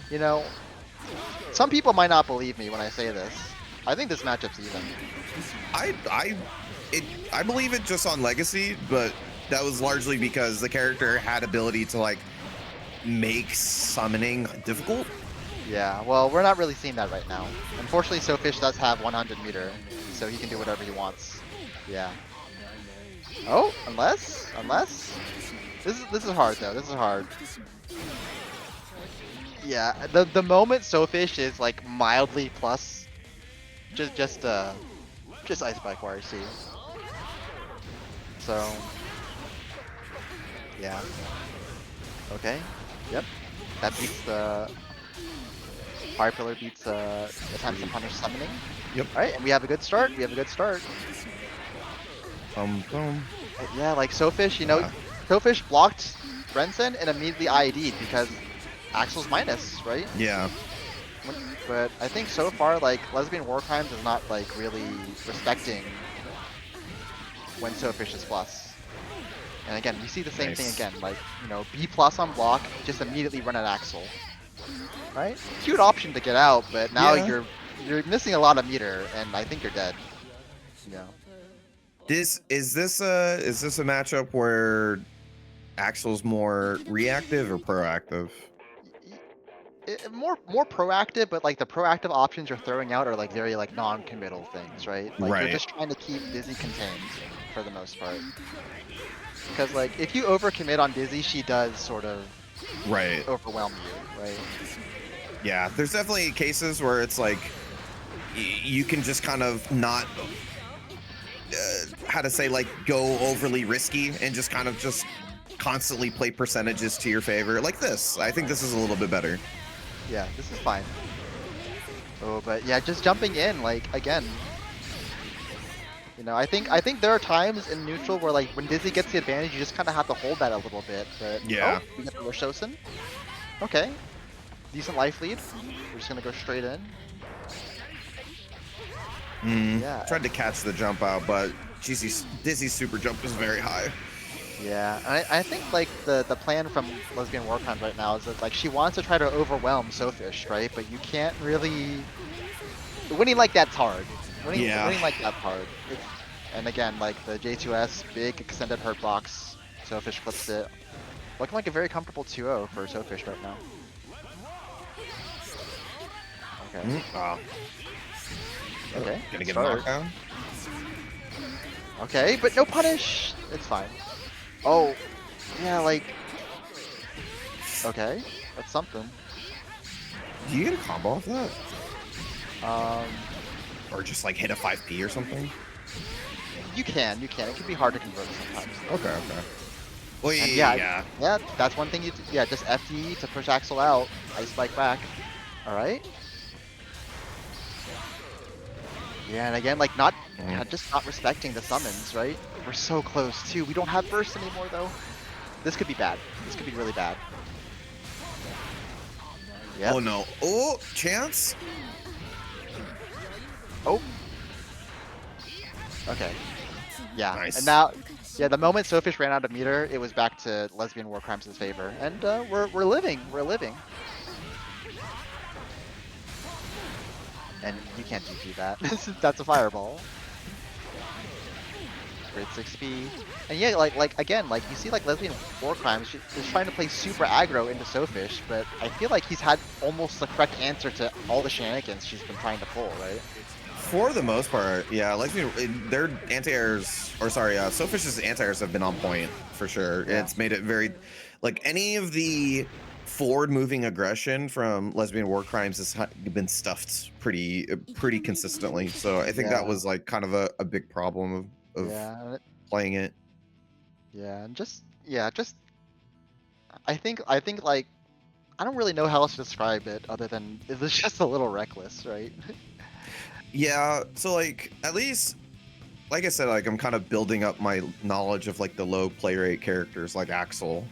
You know, some people might not believe me when I say this. I think this matchup's even. I believe it just on Legacy, but that was largely because the character had ability to like make summoning difficult. Yeah, well, we're not really seeing that right now. Unfortunately, Soulfish does have 100 meter, so he can do whatever he wants. Yeah. Oh, unless this is hard though. This is hard. Yeah, the moment Soulfish is like mildly plus. Just Ice Spike YRC. So yeah. Okay. Yep. That beats the Fire Pillar beats attempts to punish summoning. Yep. Alright, and we have a good start. Yeah, like Soulfish, Soulfish blocked Rensen and immediately ID'd because Axel's minus, right? Yeah. But I think so far, like, Lesbian War Crimes is not, like, really respecting when Soulfish is plus. And again, we see the same thing again, like, B plus on block, just immediately run at Axel. Right? Cute option to get out, but now you're missing a lot of meter, and I think you're dead. Yeah. Is this a matchup where Axel's more reactive or proactive? More proactive, but like the proactive options you're throwing out are like very like non-committal things, right? Like you're just trying to keep Dizzy contained for the most part. Because like if you overcommit on Dizzy, she does sort of overwhelm you, right? Yeah, there's definitely cases where it's like you can just kind of not how to say, like, go overly risky and just kind of just constantly play percentages to your favor like this. I think this is a little bit better. Yeah, this is fine. Oh, but yeah, just jumping in, like, again, I think there are times in neutral where, like, when Dizzy gets the advantage, you just kind of have to hold that a little bit. But yeah, we get the Roshosen. Okay, decent life lead. We're just gonna go straight in. Yeah, tried to catch the jump out, but Dizzy's super jump is very high. Yeah, I think like the plan from Lesbian War Crimes right now is that like she wants to try to overwhelm Soulfish, right? But you can't really winning like that's hard. Winning like that's hard. And again, like the J2S big extended hurt box, Soulfish flips it. Looking like a very comfortable 2-0 for Soulfish right now. Okay. Wow. Okay. Gonna get a knockdown. Okay, but no punish. It's fine. Oh, yeah, like. Okay, that's something. Do you get a combo off that? Or just like hit a 5P or something? You can. It can be hard to convert sometimes. Okay. Well, yeah, that's one thing you. Just FD to push Axel out. Ice Spike back. All right. Yeah, and again, like just not respecting the summons, right? We're so close too. We don't have burst anymore though. This could be bad. This could be really bad. Yeah. Oh no. Oh, chance. Oh. Okay. Yeah. Nice. And now, the moment Soulfish ran out of meter, it was back to Lesbian War Crimes' favor, and we're living. We're living. And you can't DP that. That's a fireball. Great 6P. And yeah, like again, like you see like Lesbian War Crimes is trying to play super aggro into Soulfish, but I feel like he's had almost the correct answer to all the shenanigans she's been trying to pull, right? For the most part, yeah, Lesbian, their anti-airs, or sorry, Soulfish's anti-airs have been on point, for sure. Yeah. It's made it very, like, any of the forward-moving aggression from lesbian war crimes has been stuffed pretty consistently. So I think that was like kind of a big problem of playing it. Yeah, and just I think like I don't really know how else to describe it other than it was just a little reckless, right? Yeah, so like at least like I said, like I'm kind of building up my knowledge of like the low play rate characters like Axel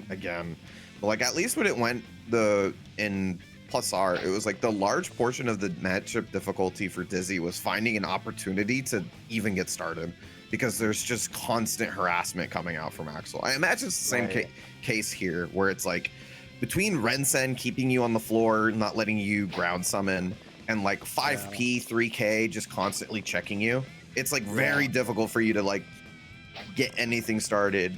again. But like at least when it went in plus R, it was like the large portion of the matchup difficulty for Dizzy was finding an opportunity to even get started, because there's just constant harassment coming out from Axel. I imagine it's the same case here, where it's like between Rensen keeping you on the floor, not letting you ground summon, and like 5P, 3K just constantly checking you. It's like very difficult for you to like get anything started.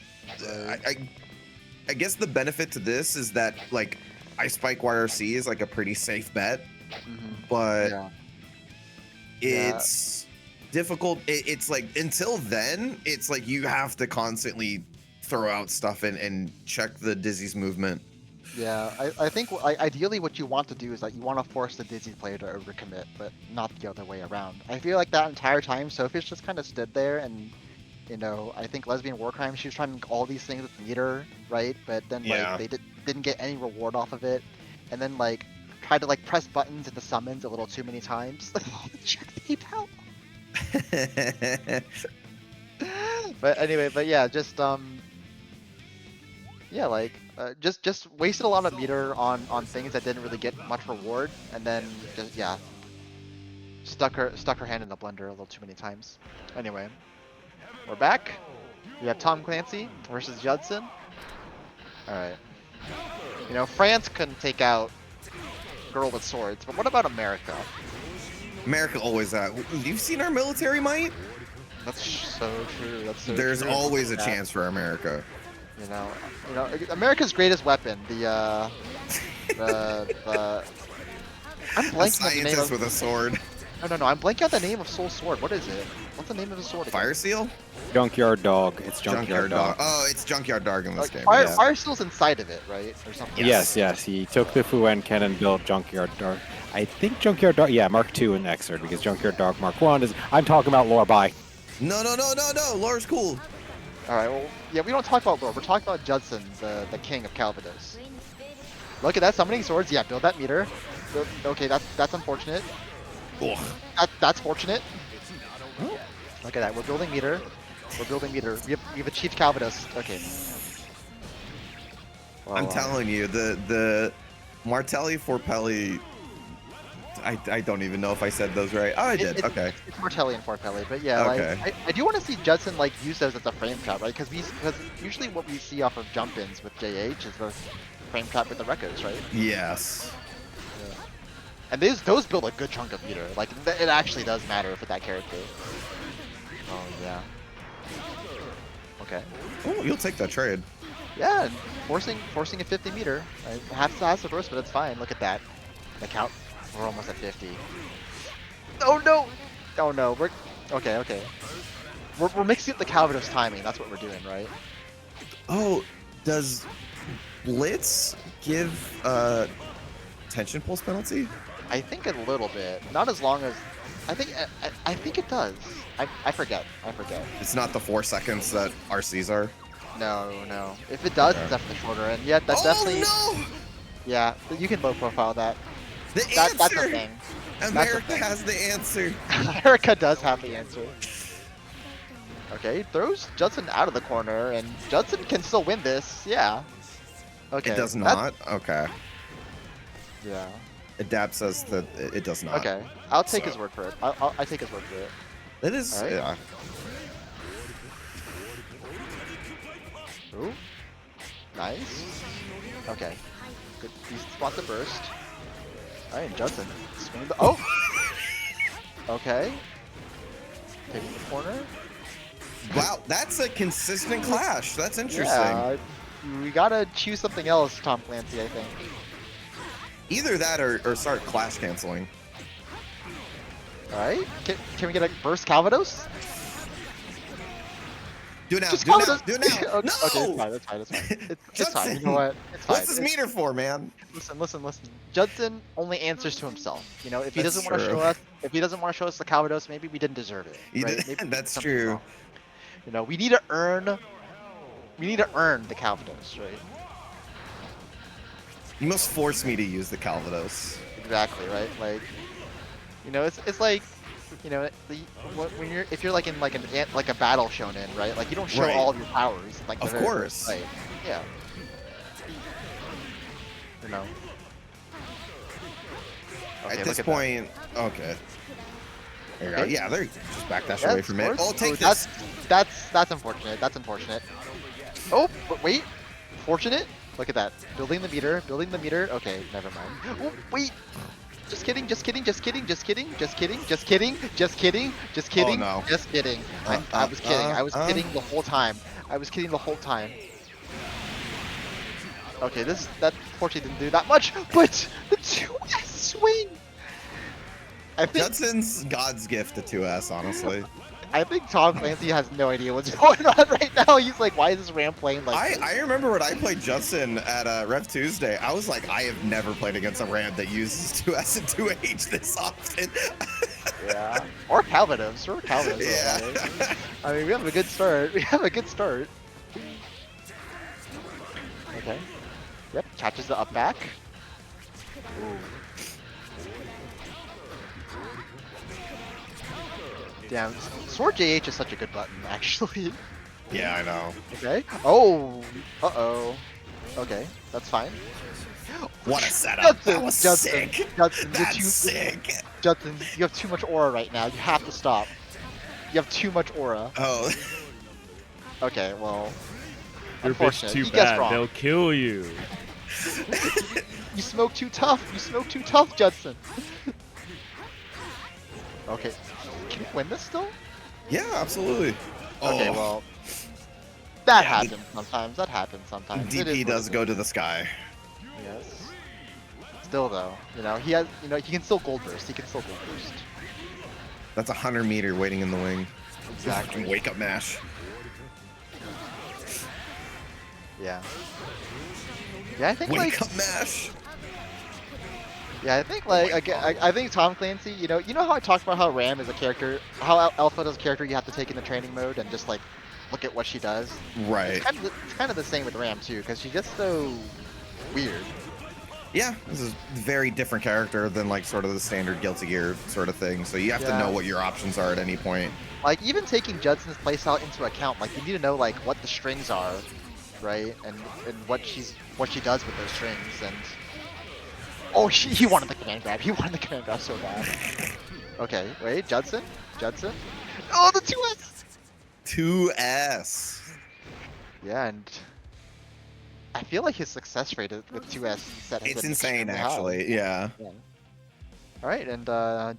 I guess the benefit to this is that like I Spike YRC is like a pretty safe bet, but it's difficult. It's like until then, it's like you have to constantly throw out stuff and check the Dizzy's movement. Yeah, I think ideally what you want to do is that you want to force the Dizzy player to overcommit, but not the other way around. I feel like that entire time, Sophie's just kind of stood there and, you know, I think Lesbian War Crime, she was trying to make all these things with meter, right? But then like they didn't get any reward off of it, and then like tried to like press buttons in the summons a little too many times. Check PayPal. But anyway, but yeah, just yeah, like just wasted a lot of meter on things that didn't really get much reward, and then just stuck her hand in the blender a little too many times. Anyway, we're back. We have Tom Clancy versus Judson. All right. You know, France couldn't take out Girl with Swords, but what about America? America always that. You've seen our military might? That's so true. That's so There's true. always a chance for America. You know, America's greatest weapon, I'm blanking on the name of... with a sword. No, I'm blanking on the name of Soul Sword. What is it? What's the name of the sword again? Fire Seal? Junkyard Dog. It's Junkyard Dog. Oh, it's Junkyard Dog in this game. Fire Seal's inside of it, right? Or something. Yes. He took the Fuen Cannon, built Junkyard Dog. I think Junkyard Dog, Mark II in Xrd, because Junkyard Dog Mark 1 is... I'm talking about lore, bye. No. Lore's cool. Alright, well, yeah, we don't talk about lore. We're talking about Judson, the king of Calvados. Look at that, summoning swords. Yeah, build that meter. Okay, that's unfortunate. That's fortunate. Look at that, we're building meter. We have achieved Calvados. Okay. Well, I'm telling you, the Martelli Forpelli. I don't even know if I said those right. Oh, I did. Okay. It's Martelli and Forpelli, but yeah, like I do want to see Judson like use those as a frame trap, right? Because usually what we see off of jump-ins with JH is the frame trap with the Rekos, right? Yes. Yeah. And those build a good chunk of meter. Like it actually does matter for that character. Oh yeah. Okay. Oh, you'll take that trade. Yeah, forcing a 50 meter. Right? Has to burst, but it's fine. Look at that. The count. We're almost at 50. Oh no! Oh no, we're okay. We're mixing up the Calvados timing. That's what we're doing, right? Oh, does Blitz give tension pulse penalty? I think a little bit. Not as long as I think it does. I forget. It's not the 4 seconds that RCs are. No. If it does, it's definitely shorter. And yeah, that's definitely. No! Yeah, you can low profile that. That's a thing. America has the answer. America does have the answer. Okay, throws Judson out of the corner, and Judson can still win this. Yeah. Okay. It does not. Okay. Yeah. Adapt says that it does not. Okay, I'll take his word for it. I take his word for it. It is. Right. Yeah. Ooh. Nice. Okay. Good. Decent spot to burst. Alright, Judson. Swing the. Oh! Okay. Taking the corner. Wow, that's a consistent clash. That's interesting. Yeah, we gotta choose something else, Tom Clancy, I think. Either that or start clash canceling. Alright. Can we get a burst Calvados? Do it now. Just Do it now. Calvados. Do it now. Okay, No. okay, it's fine. It's fine. It's fine. You Judson, know what? It's fine. What's this meter for, man? Listen. Judson only answers to himself. You know, if he That's doesn't want to true. show us, if he doesn't want to show us the Calvados, maybe we didn't deserve it. You Right? did- Maybe we did That's something true. wrong. You know, we need to earn. We need to earn the Calvados, right? You must force me to use the Calvados. Exactly, right? Like, you know, it's like, you know, when you're if you're like in like a battle shonen, right? Like you don't show Right. all of your powers, like the Of very course. first fight. Yeah. You know. Okay, At this look point, okay. There you go. Okay. Yeah, there. Just backdash Yeah, away from it. scores. Oh, take Oh, this. That's unfortunate. That's unfortunate. Oh, but wait. Fortunate. Look at that. Building the meter. Okay, never mind. Oh, wait. Just kidding. Just kidding. Oh, no. Just kidding. I was kidding. I was kidding the whole time. Okay, that fortunately didn't do that much, but the 2S swing. I think Judson's God's gift to 2S, honestly. I think Tom Clancy has no idea what's going on right now. He's like, why is this Ram playing like this? I remember when I played Judson at Rev Tuesday, I was like, I have never played against a Ram that uses 2S and 2H this often. Yeah. Or Calvados. Yeah. I mean, we have a good start. Okay. Yep, catches the up back. Ooh. Damn, Sword JH is such a good button, actually. Yeah, I know. Okay. Oh. Uh-oh. Okay, that's fine. What a setup. That was Judson, sick. Judson, That's sick. Judson, you have too much aura right now. You have to stop. You have too much aura. Oh. Okay, well. Your bitch Unfortunate. too He guessed bad. wrong. They'll kill you. You smoke too tough. Judson. Okay. Can you win this still? Yeah, absolutely. Okay, Oh. well. That happens sometimes. It is DP what does it go is. to the sky. Yes. Still though, you know, he can still gold burst. That's 100 meter waiting in the wing. Exactly. Wake up mash. Yeah. Yeah, I think Wake up mash. I think Tom Clancy, you know how I talked about how Ram is a character, how Alpha is a character you have to take in the training mode and just like look at what she does. Right. It's kind of the same with Ram too, because she's just so weird. Yeah, this is a very different character than like sort of the standard Guilty Gear sort of thing. So you have to Yeah. know what your options are at any point. Like even taking Judson's playstyle into account, like you need to know like what the strings are, right? And what she does with those strings. And oh, he wanted the command grab. So bad. Okay, wait, Judson. Oh, the 2S. 2S. Yeah, and I feel like his success rate with 2S set has It's been insane, extremely high. actually. Yeah. All right, and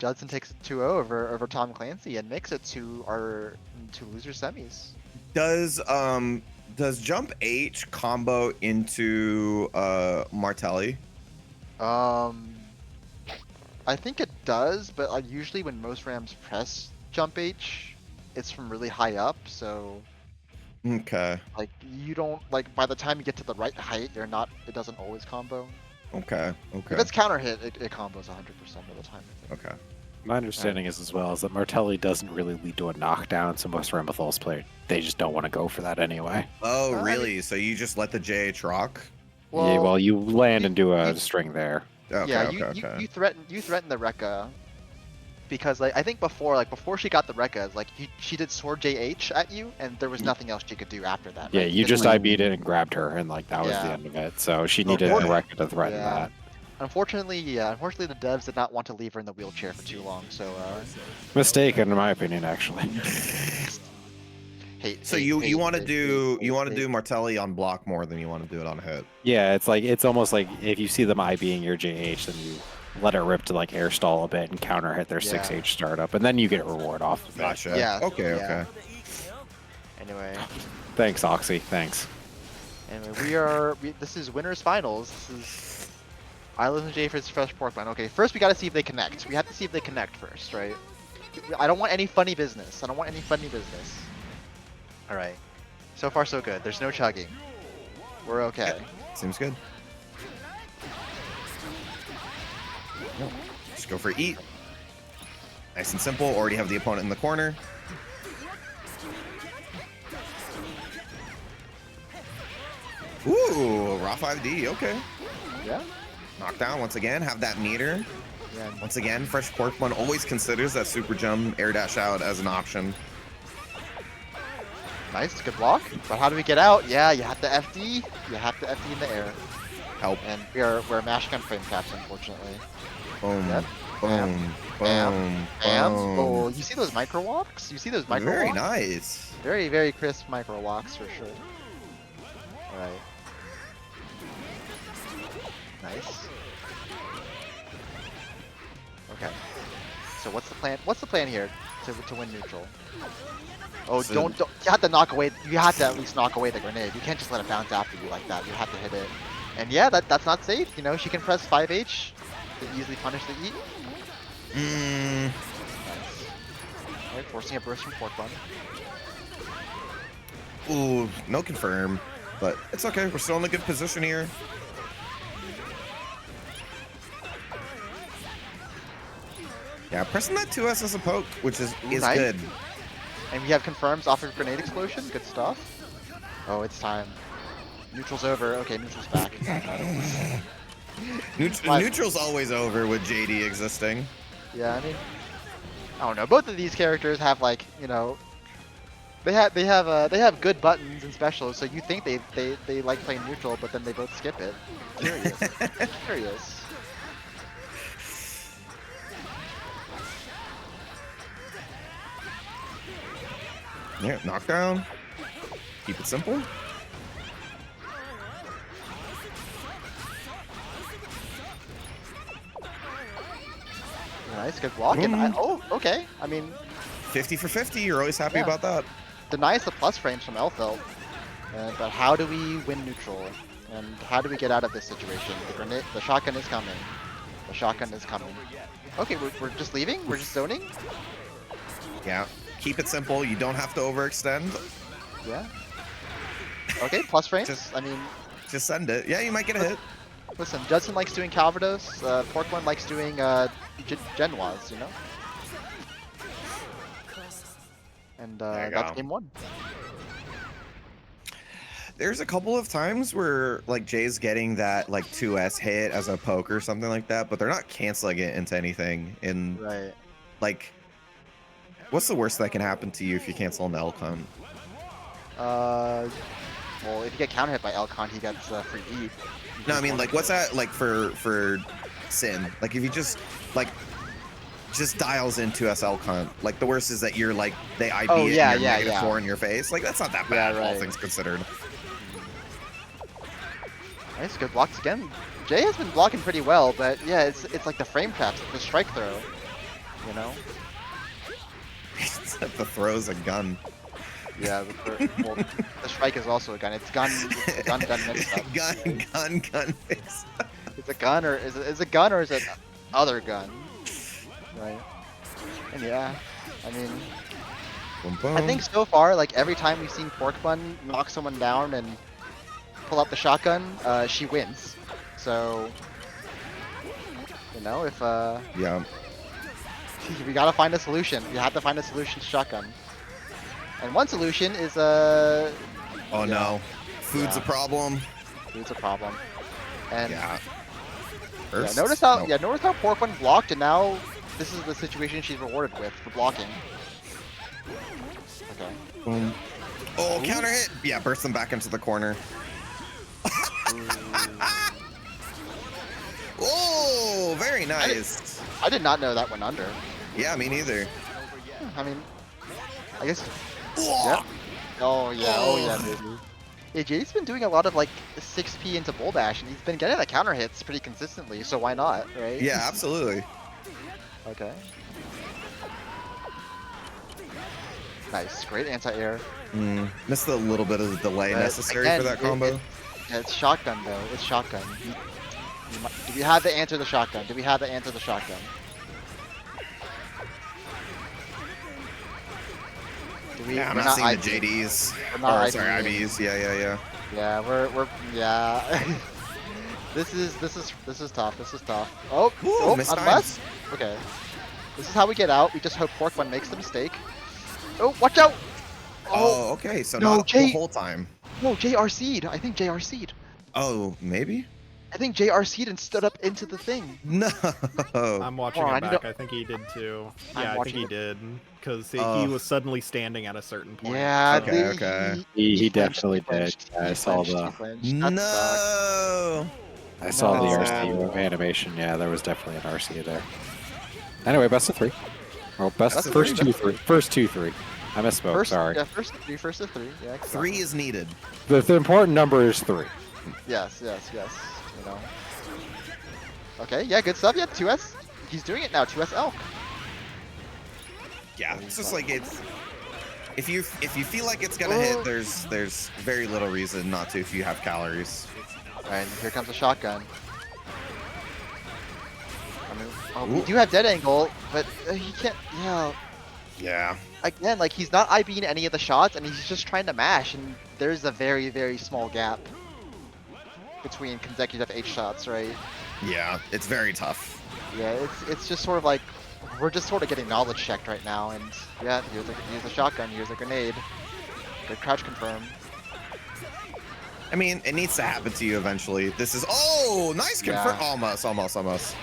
Judson takes it 2-0 over Tom Clancy and makes it to our loser semis. Does Jump H combo into Martelli? I think it does, but usually when most Rams press Jump H, it's from really high up, so Okay. like you don't like by the time you get to the right height, it doesn't always combo. Okay. If Okay. it's counter hit, it combos 100% of the time. I think. Okay. My understanding is as well is that Martelli doesn't really lead to a knockdown, so most Ramethos players they just don't want to go for that anyway. Oh, really? So you just let the JH rock? Yeah, well, you land and do a you- string there. Okay. Yeah, Okay. you threaten the Rekka because like I think before she got the Rekka, like she did Sword JH at you, and there was nothing else she could do after that. Yeah, right? you Because, just IB'd it and grabbed her, and like that was the Yeah. end of it. So she needed Okay. a record to threaten Yeah. that. unfortunately, the devs did not want to leave her in the wheelchair for too long. So Mistaken, in my opinion, actually. So you want to do Martelli on block more than you want to do it on hit. Yeah, it's almost like if you see them IBing your JH, then you let it rip to like air stall a bit and counter hit their Yeah. 6H startup, and then you get a reward off of it. Gotcha. Yeah, Okay. yeah. Okay. Anyway, Thanks, Oxy. Thanks. this is winners finals. This is Islands and Jayford's fresh pork line. Okay, first we got to see if they connect. We have to see if they connect first, right? I don't want any funny business. All right. So far, so good. There's no chugging. We're okay. Seems good. Just go for eat. Nice and simple. Already have the opponent in the corner. Ooh, raw 5D. Okay. Yeah. Knockdown once again. Have that meter. Yeah. Once again, Fresh Pork Bun always considers that super jump air dash out as an option. Nice, good block. But how do we get out? Yeah, you have to FD. You have to FD in the air. Help. And we're mash gun frame caps, unfortunately. Boom. Yep. Boom. Bam. Boom. Bam. Boom. Oh, you see those micro walks? You see those micro Very walks? nice. Very, very crisp micro walks for sure. Alright. Nice. Okay. So what's the plan? What's the plan here to win neutral? Oh, So- don't. You have to knock away. You have to at least knock away the grenade. You can't just let it bounce after you like that. You have to hit it. And yeah, that's not safe. You know, she can press 5H to easily punish the eat. Mm, Nice. Alright, forcing a burst from Pork Bun. ooh, no confirm. But it's okay. We're still in a good position here. Yeah, pressing that 2S as a poke, which is Nice. good. And we have confirms off of grenade explosion. Good stuff. Oh, it's time. Neutral's over. Okay, neutral's back. Fine. Neutral's always over with JD existing. Yeah, I mean, I don't know. Both of these characters have like, you know, they have good buttons and specials. So you think they like playing neutral, but then they both skip it. Curious. Curious. Yeah, knockdown. Keep it simple. Nice, good block. And oh, okay. I mean, 50 for 50. You're always happy Yeah. about that. denies the plus frames from Elfelt. But how do we win neutral? And how do we get out of this situation? The shotgun is coming. The shotgun is coming. Okay, we're just leaving? We're just zoning? Yeah. Keep it simple. You don't have to overextend. Yeah. Okay, plus frames. Just- I mean, Just send it. Yeah, you might get a hit. listen, Judson likes doing Calvados. Porkman likes doing Genoise, you know? And There you that's go. game one. There's a couple of times where like Jay's getting that like 2S hit as a poke or something like that, but they're not canceling it into anything. And Right. like, what's the worst that can happen to you if you cancel an L-Con? Well, if you get counter hit by Elcon, he gets free eat. No, I mean like, what's that like for Sin? Like if you just like just dials into L-Con, like the worst is that you're like they IB Oh, it yeah, and you're yeah, negative yeah. 4 in your face. Like that's not that Yeah, bad, all right. things considered. Nice, good blocks again. Jay has been blocking pretty well, but yeah, it's like the frame traps, the strike throw. You know? The throw's a gun. Yeah, well, the strike is also a gun. It's gun mixed up. gun face. It's a gun or is it a gun or is it other gun? Right. And yeah, I mean, Boom, boom. I think so far, like every time we've seen Pork Bun knock someone down and pull out the shotgun, she wins. So, you know, if Yeah. we gotta find a solution. You have to find a solution to shotgun. And one solution is Oh Yeah. no. Food's Yeah. a problem. It's a problem. And Yeah. yeah, First? notice how No. notice how Pork Bun blocked, and now this is the situation she's rewarded with for blocking. Okay. Boom. Oh, counter hit. Yeah, burst them back into the corner. Oh, very nice. I did not know that went under. Yeah, me neither. I mean, I guess. Oh, Yeah. Oh yeah. Oh yeah, baby. Yeah, Jade's been doing a lot of like 6P into Bull Dash, and he's been getting the counter hits pretty consistently. So why not, right? Yeah, absolutely. Okay. Nice, great anti-air. Missed a little bit of the delay necessary for that combo. Yeah, it's shotgun though. It's shotgun. Do we have the answer to the shotgun? Do we have the answer to the shotgun? Yeah, I'm we're not seeing the IB. JDs. We're not Or, sorry, IB. IBs. Yeah. Yeah, we're yeah. This is tough. This is tough. Oh, Ooh, missed unless okay. This is how we get out. We just hope Pork One makes the mistake. Oh, watch out! Oh, okay. So no, not the whole time. No, JRC'd. I think JRC'd. Oh, maybe? I think JRC'd and stood up into the thing. No. I'm watching Hold on, him I need back. I think he did too. I'm Yeah, I think watching he it. did because he Oh. was suddenly standing at a certain point. Yeah, Okay. He flinched, definitely flinched, did. Yeah, I he saw flinched, the he flinched. That sucks. No. I saw the No. RC animation. Yeah, there was definitely an RC there. Anyway, best of 3. Oh, Best of first three. 2-3. First 2-3. I misspoke. Sorry. Yeah, first of three. Yeah, exactly. 3 is needed. The important number is 3. Yes. You know. Okay, yeah, good stuff. Yeah, 2S. He's doing it now. 2S Elk. Yeah, it's just like it's. If you feel like it's gonna hit, there's very little reason not to if you have calories. And here comes a shotgun. I mean, we do have dead angle, but he can't. Yeah. Yeah. Again, like he's not IBing any of the shots, and he's just trying to mash, and there's a very, very small gap between consecutive H shots, right? Yeah, it's very tough. Yeah, it's just sort of like we're just sort of getting knowledge checked right now, and yeah, here's a shotgun, here's a grenade, good crouch confirm. I mean, it needs to happen to you eventually. This is nice confirm. Yeah. Almost. Almost.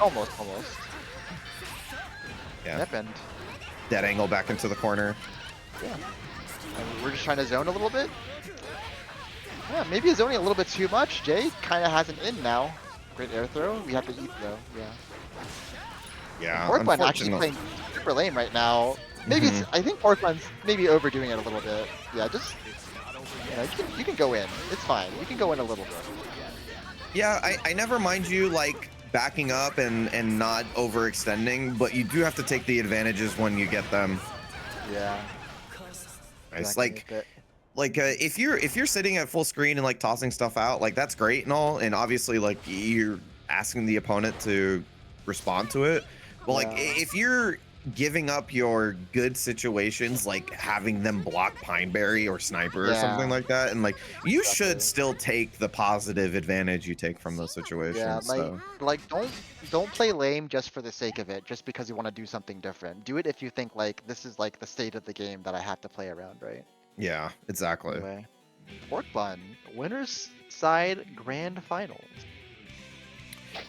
Yeah. Yep, and Dead angle back into the corner. yeah, and we're just trying to zone a little bit. Yeah, maybe he's zoning a little bit too much. Jay kind of has an in now. Great air throw. We have to eat though. Yeah. Yeah. Porkbun actually unfortunately. playing super lame right now. Maybe it's, I think Porkbun's maybe overdoing it a little bit. Yeah, just you can go in. It's fine. You can go in a little bit. Yeah, I never mind you like backing up and not overextending, but you do have to take the advantages when you get them. Yeah. It's Exactly. like if you're sitting at full screen and like tossing stuff out, like that's great and all, and obviously like you're asking the opponent to respond to it. But like Yeah. if you're giving up your good situations, like having them block Pineberry or Sniper or something Yeah. like that, and like you Exactly. should still take the positive advantage you take from those situations. Yeah, so. like don't play lame just for the sake of it, just because you want to do something different. Do it if you think like this is like the state of the game that I have to play around, right? Yeah, exactly. Anyway, Pork Bun, winners side grand finals.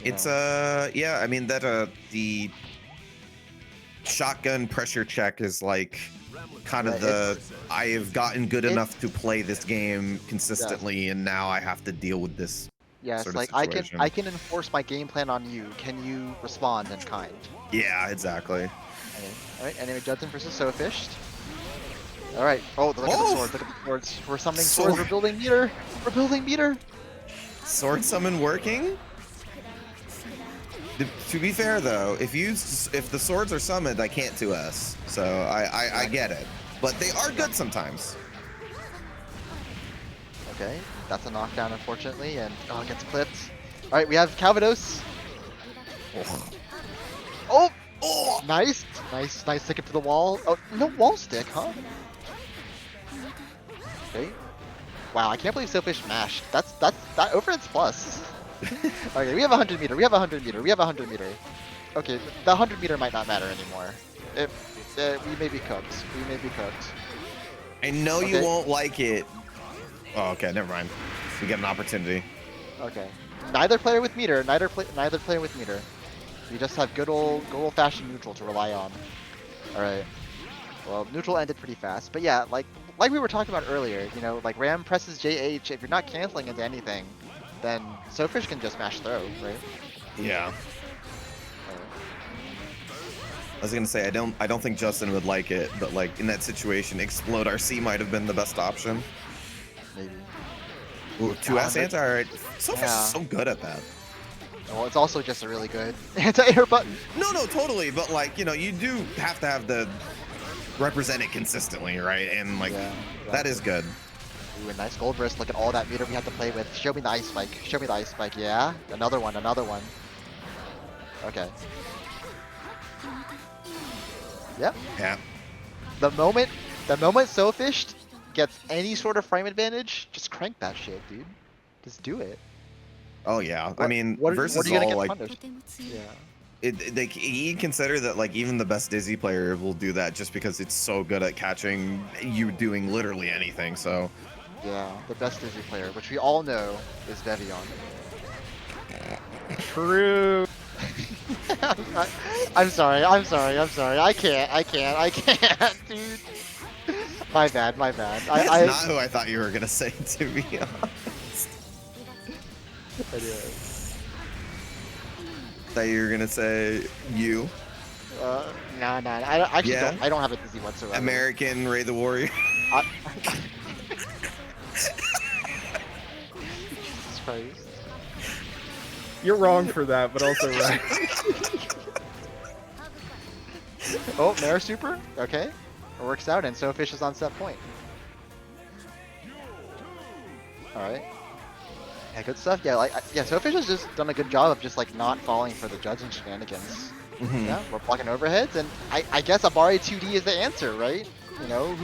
You It's know, yeah, I mean that the shotgun pressure check is like kind of Yeah, the I have gotten good it- enough to play this game consistently and now I have to deal with this. yeah, it's sort of like situation. I can enforce my game plan on you. Can you respond in kind? Yeah, exactly. All right, anyway, Judson versus Sofished. All right. Oh, look at the swords. Look at the swords. We're summoning swords. We're Sword. building meter. We're building meter. Sword summon working? To be fair though, if the swords are summoned, I can't 2S. So I get it. But they are good sometimes. Okay, that's a knockdown, unfortunately, and it gets clipped. All right, we have Calvados. Oh, Oh! nice stick it to the wall. Oh, no wall stick, huh? Okay. Wow, I can't believe Sofish mashed. That overhead's plus. Okay, we have 100 meter. We have 100 meter. We have 100 meter. Okay, the 100 meter might not matter anymore. We may be cooked. We may be cooked. I know you Okay. won't like it. Oh, okay, never mind. We get an opportunity. Okay. Neither player with meter. Neither player with meter. We just have good old-fashioned neutral to rely on. All right. Well, neutral ended pretty fast, but yeah, like we were talking about earlier, you know, like Ram presses JH. If you're not canceling into anything, then Sofish can just mash throw, right? Yeah. Alright. I was gonna say I don't think Justin would like it, but like in that situation, Explode RC might have been the best option. Maybe. Ooh, 2S anti, alright. Sofish Yeah. is so good at that. Well, it's also just a really good anti-air button. No, totally, but like, you know, you do have to have the represent it consistently, right? And like Yeah, that is good. Ooh, a nice gold burst. Look at all that meter we have to play with. Show me the ice spike. Show me the ice spike. Yeah, another one. Okay. Yep. Yeah. The moment The moment Soulfish gets any sort of frame advantage, just crank that shit, dude. Just do it. Oh yeah, I mean, what are versus you gonna all get like, punished? Yeah. you consider that like even the best Dizzy player will do that just because it's so good at catching you doing literally anything. So Yeah, the best Dizzy player, which we all know is Devion. True. I'm sorry. I can't, dude. My bad. that's not who I thought you were gonna say, to be honest. Anyway. Thought you were gonna say you, No. I actually Yeah? don't have a Dizzy whatsoever. American Ray the Warrior. Jesus Christ. You're wrong for that, but also right. Oh, Mare Super? Okay. It works out, and Soulfish is on set point. Alright. Yeah, good stuff. Yeah, Soulfish has just done a good job of just like not falling for the judging shenanigans. Mhm. Yeah, we're blocking overheads, and I guess Abari 2D is the answer, right? You know?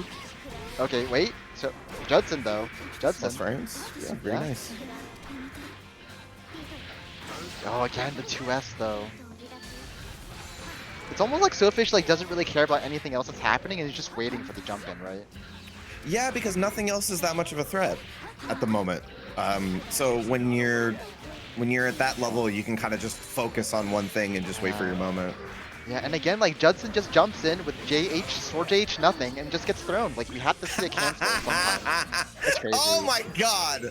Okay, wait. So, Judson though. Judson. Plus frames. Yeah, very Yeah. nice. Oh, again, the 2S though. It's almost like Soulfish like doesn't really care about anything else that's happening, and he's just waiting for the jump in, right? Yeah, because nothing else is that much of a threat at the moment. So when you're at that level, you can kind of just focus on one thing and just wait for your moment. Yeah, and again, like Judson just jumps in with JH, Sword JH, nothing, and just gets thrown. Like we have to see a cancel sometime. That's crazy. Oh my god!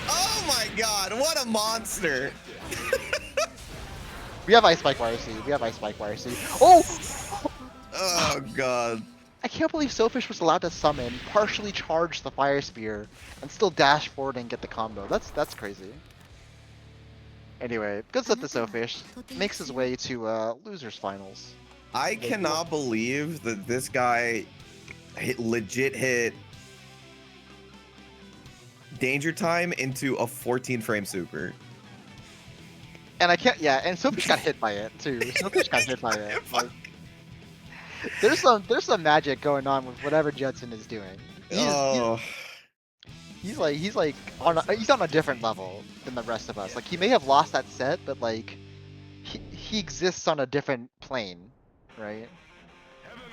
Oh my god! What a monster! We have Ice Spike YRC. Oh! Oh god! I can't believe Soulfish was allowed to summon, partially charge the Fire Spear, and still dash forward and get the combo. That's crazy. Anyway, good stuff to Soulfish. Makes his way to losers finals. I cannot believe that this guy legit hit Danger Time into a 14 frame super. And I can't. Yeah, and Soulfish got hit by it too. Soulfish got hit by it. Like, there's some magic going on with whatever Judson is doing. He's on a different level than the rest of us. Like he may have lost that set, but like he exists on a different plane, right?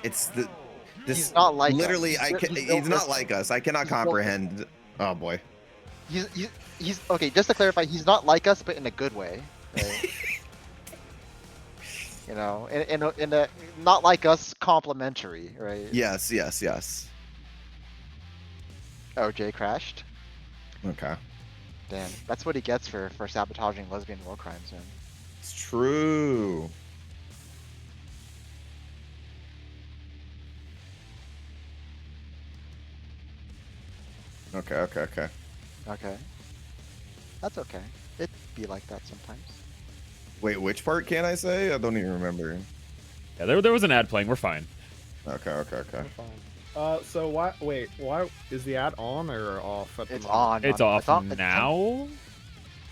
It's this. He's not like literally. us. He's not like us. I cannot comprehend. Oh boy. He's okay. Just to clarify, he's not like us, but in a good way. Right? You know, in a not like us complimentary, right? Yes. Oh, Jay crashed. Okay. Damn, that's what he gets for sabotaging lesbian war crimes, man. It's true. Okay. Okay. That's okay. It be like that sometimes. Wait, which part can I say? I don't even remember. Yeah, there was an ad playing. We're fine. Okay. So why? Wait, why is the ad on or off? At the It's moment? on. It's off it's now.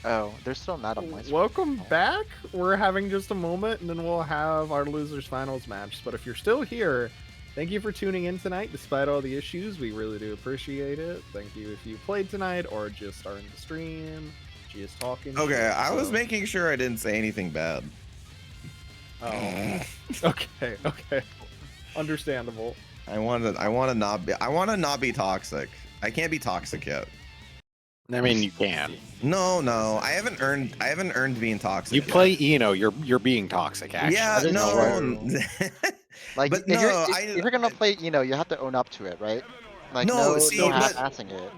Oh, there's still not on my screen. Welcome back. We're having just a moment, and then we'll have our losers finals match. But if you're still here, thank you for tuning in tonight. Despite all the issues, we really do appreciate it. Thank you if you played tonight or just starting the stream, just talking. Okay, I was So- making sure I didn't say anything bad. Oh. Okay. Understandable. I want to not be toxic. I can't be toxic yet. I mean, you can. No, I haven't earned being toxic. You yet. play Eno, you're being toxic. Actually, Yeah, I didn't no. Like, But if, no, if you're gonna play, you have to own up to it, right? Like, No, see, no but- half-assing it.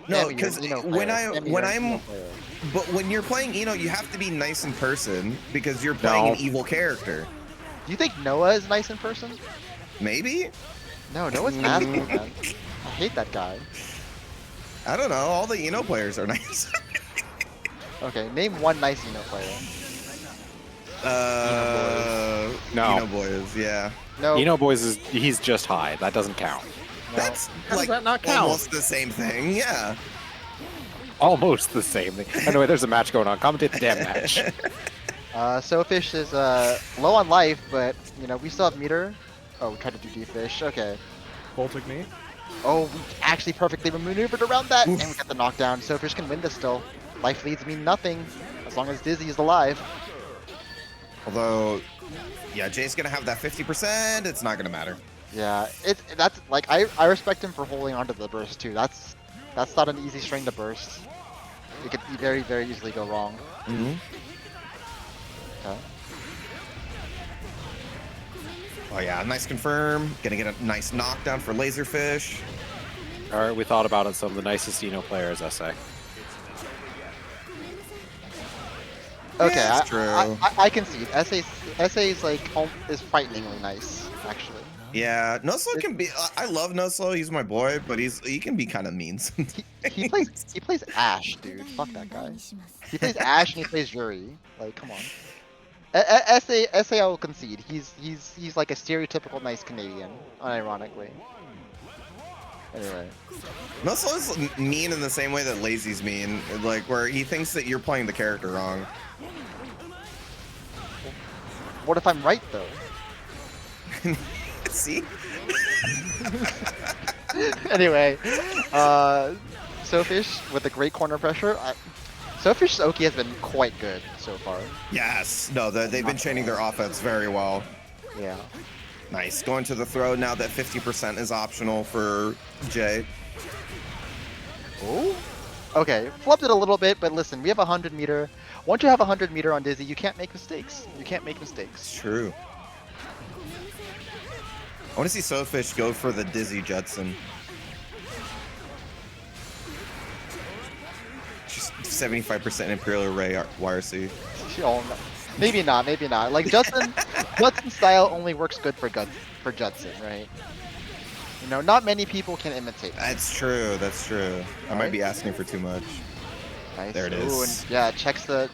No, Sammy, you're because an Eno when player. Sammy, when you're an I'm Eno player. but when you're playing Eno, you have to be nice in person because you're playing an evil character. Do you think Noah is nice in person? Maybe? No, Noah's an asshole, man. I hate that guy. I don't know. All the Eno players are nice. Okay, name one nice Eno player. No. Eno boys, yeah. No. Eno boys he's just high. That doesn't count. no. That's How like does that not count? almost the same thing. Yeah. Almost the same thing. Anyway, there's a match going on. Commentate the damn match. Soulfish is low on life, but we still have meter. Oh, we tried to do D-Fish. Okay. Voltic me. Oh, we actually perfectly maneuvered around that, and we got the knockdown. Sofish can win this still. Life leads mean nothing as long as Dizzy is alive. Although, yeah, Jay's gonna have that 50%. It's not gonna matter. Yeah, that's like I respect him for holding on to the burst too. That's not an easy string to burst. It could very, very easily go wrong. Mm-hmm. Okay. Oh yeah, nice confirm. Gonna get a nice knockdown for Laserfish. All right, we thought about it. Some of the nicest Xeno players, I say. Okay, Yeah, it's true. I concede. SA is like is frighteningly nice, actually. Yeah, Noslo can be. I love Noslo. He's my boy, but he can be kind of mean. He plays Ash, dude. Fuck that guy. He plays Ash and he plays Yuri. Like, come on. SA I will concede. He's like a stereotypical nice Canadian, unironically. Anyway. Noslo is mean in the same way that Lazy's mean, like where he thinks that you're playing the character wrong. What if I'm right though? See? Anyway, Sofish with a great corner pressure. Sofish's Oki has been quite good so far. Yes. No, they've been chaining their offense very well. Yeah. Nice. Going to the throw now that 50% is optional for Jay. Oh. Okay, flubbed it a little bit, but listen, we have 100 meter. Once you have 100 meter on Dizzy, you can't make mistakes. You can't make mistakes. It's true. I want to see Sofish go for the Dizzy Judson. Just 75% Imperial Array YRC. Oh, no. Maybe not, maybe not. Like Judson style only works good for Judson, right? You know, not many people can imitate. That's true. That's true. I might be asking for too much. Nice. There it Ooh, is. and yeah, checks the.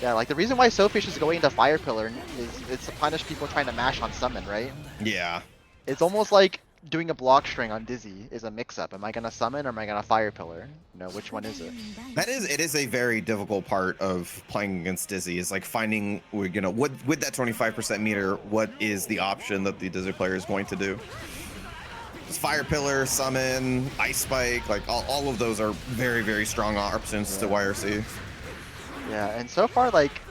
Yeah, like the reason why Sofish is going into Fire Pillar is it's to punish people trying to mash on summon, right? Yeah. It's almost like doing a block string on Dizzy is a mix-up. Am I gonna summon or am I gonna Fire Pillar? You know, which one is it? It is a very difficult part of playing against Dizzy, is like finding, you know, with that 25% meter, what is the option that the Dizzy player is going to do. Just Fire Pillar, Summon, Ice Spike, like all of those are very, very strong options to YRC. Yeah, and so far, like,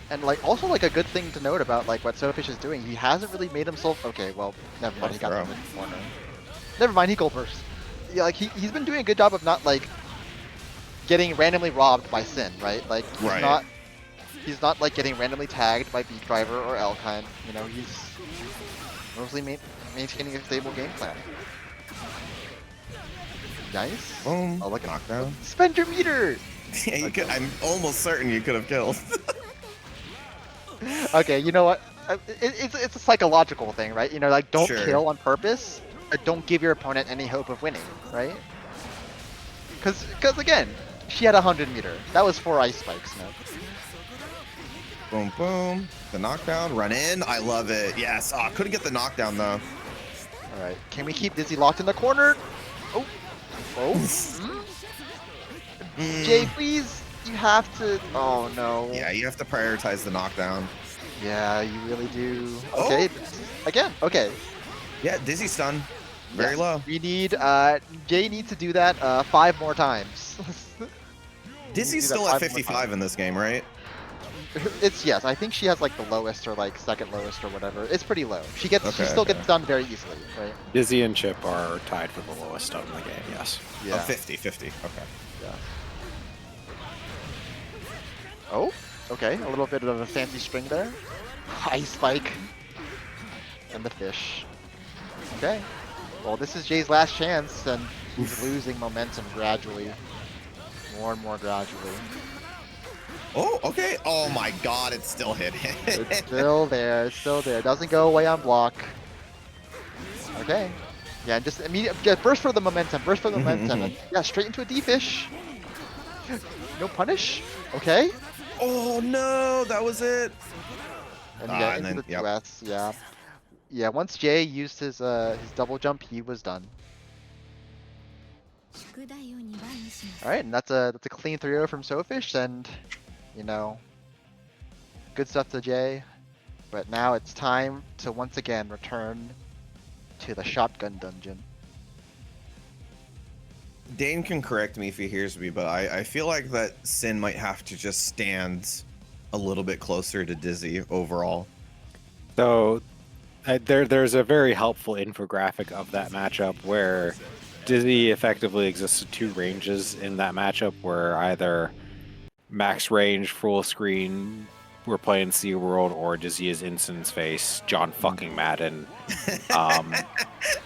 and like also like a good thing to note about like what Sofish is doing, he hasn't really made himself. Okay, well, never mind, he got the corner. Never mind, he gold burst. Yeah, like he's been doing a good job of not like getting randomly robbed by Sin, right? Like he's not like getting randomly tagged by Beak Driver or Elkind. You know, he's mostly maintaining a stable game plan. Nice. Boom. Oh, look at knockdown. Spend your meter. Yeah, you could. I'm almost certain you could have killed. Okay, you know what? It's a psychological thing, right? You know, like don't kill on purpose, but don't give your opponent any hope of winning, right? Because again, she had 100 meter. That was 4 ice spikes, no? Boom, boom. The knockdown, run in. I love it. Yes. Oh, couldn't get the knockdown though. All right. Can we keep Dizzy locked in the corner? Oh. Jay, please. You have to. Oh no. Yeah, you have to prioritize the knockdown. Yeah, you really do. Okay. Again. Okay. Yeah, Dizzy stun. Very low. We need. Jay needs to do that 5 more times. Dizzy's still at 55 in this game, right? Yes. I think she has like the lowest or like second lowest or whatever. It's pretty low. She still gets done very easily, right? Dizzy and Chip are tied for the lowest stun in the game. Yes. Yeah. Oh, 50. Okay. Yeah. Oh, okay. A little bit of a fancy string there. Ice spike. And the fish. Okay. Well, this is Jay's last chance, and he's losing momentum gradually. More and more gradually. Oh, okay. Oh my god, it still hit him. It's still there. It's still there. Doesn't go away on block. Okay. Yeah, just immediate. Yeah, burst for the momentum. Burst for the momentum. And yeah, straight into a D-fish. No punish. Okay. Oh no, that was it. And yeah, into the 2S. Yeah. Yeah. Once Jay used his double jump, he was done. All right, and that's a clean 3-0 from Sofish, and you know, good stuff to Jay. But now it's time to once again return to the shotgun dungeon. Dane can correct me if he hears me, but I feel like that Sin might have to just stand a little bit closer to Dizzy overall. So there's a very helpful infographic of that matchup where Dizzy effectively exists in two ranges in that matchup, where either max range, full screen, we're playing SeaWorld, or Dizzy is in Sin's face, John fucking Madden.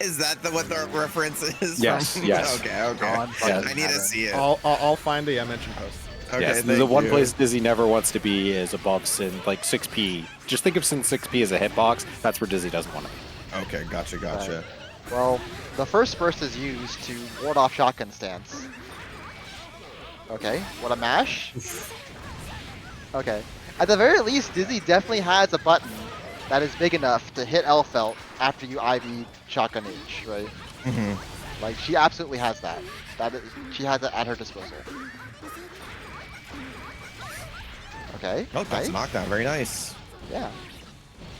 Is that what the reference is? Yes, from? yes. Okay, okay. John Yeah. I need to see it. I'll find the mention post. Okay, Yes, thank the one you. place Dizzy never wants to be is above Sin, like 6p. Just think of Sin 6p as a hitbox. That's where Dizzy doesn't want to be. Okay, gotcha. Well, the first burst is used to ward off shotgun stance. Okay, what a mash. Okay. At the very least, Dizzy definitely has a button that is big enough to hit Elfelt after you IV shotgun H, right? Mm-hmm. Like, she absolutely has that. She has it at her disposal. Okay. Oh, that's nice. a knockdown. Very nice. Yeah.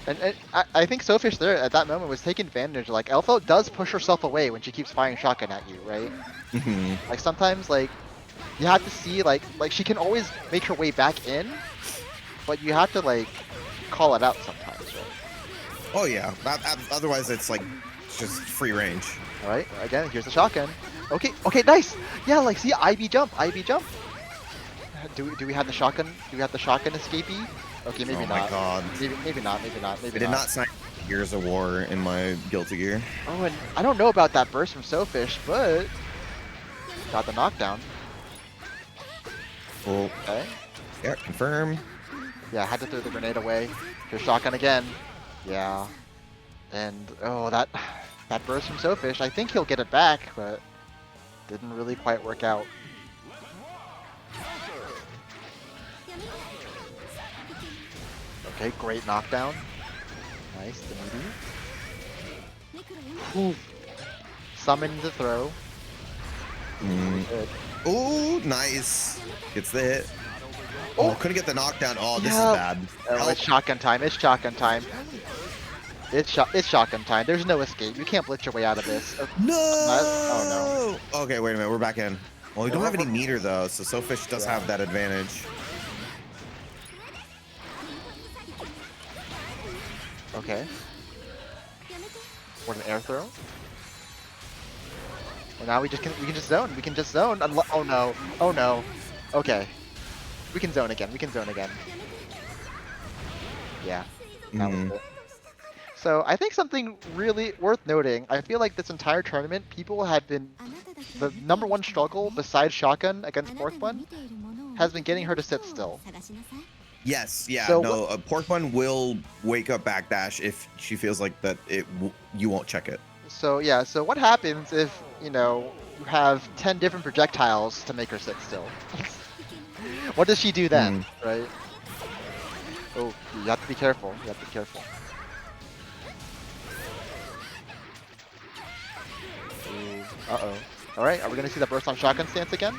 And I think Sofish there at that moment was taking advantage. Like, Elfelt does push herself away when she keeps firing shotgun at you, right? Mm-hmm. Like, sometimes, like, you have to see, like she can always make her way back in, but you have to, like, call it out sometimes, right? Oh yeah. Otherwise, it's like just free range. Alright, again, here's the shotgun. Okay, nice! Yeah, like, see, IB jump. Do we have the shotgun? Do we have the shotgun escapee? Okay, maybe Oh not. my god. Maybe not. I did not sign Gears of War in my Guilty Gear. Oh, and I don't know about that burst from Sofish, but got the knockdown. Well, Okay. yeah, confirm. Yeah, I had to throw the grenade away. Here's shotgun again. Yeah. And oh, that burst from Sofish. I think he'll get it back, but didn't really quite work out. Okay, great knockdown. Nice, the meaty. Summon the throw. Good. Ooh, nice. Gets the hit. Oh, couldn't get the knockdown. Oh, this Yeah. is bad. Oh, Help. it's shotgun time. It's shotgun time. It's shotgun time. There's no escape. You can't blitz your way out of this. No! Oh Okay, wait a minute. We're back in. Well, we don't have any meter though, so Sofish does Yeah. have that advantage. no. Okay. What an air throw. Well, now we can just zone. We can just zone. Oh no. Oh no. Okay. We can zone again. Yeah. That was it. So I think something really worth noting. I feel like this entire tournament, people have been the #1 struggle besides shotgun against Pork Bun has been getting her to sit still. Yes, yeah, So no, a Pork Bun will wake up backdash if she feels like that you won't check it. So yeah. So what happens if you have 10 different projectiles to make her sit still? What does she do then, right? Oh, you have to be careful. Ooh, uh-oh. Alright, are we gonna see the burst on shotgun stance again?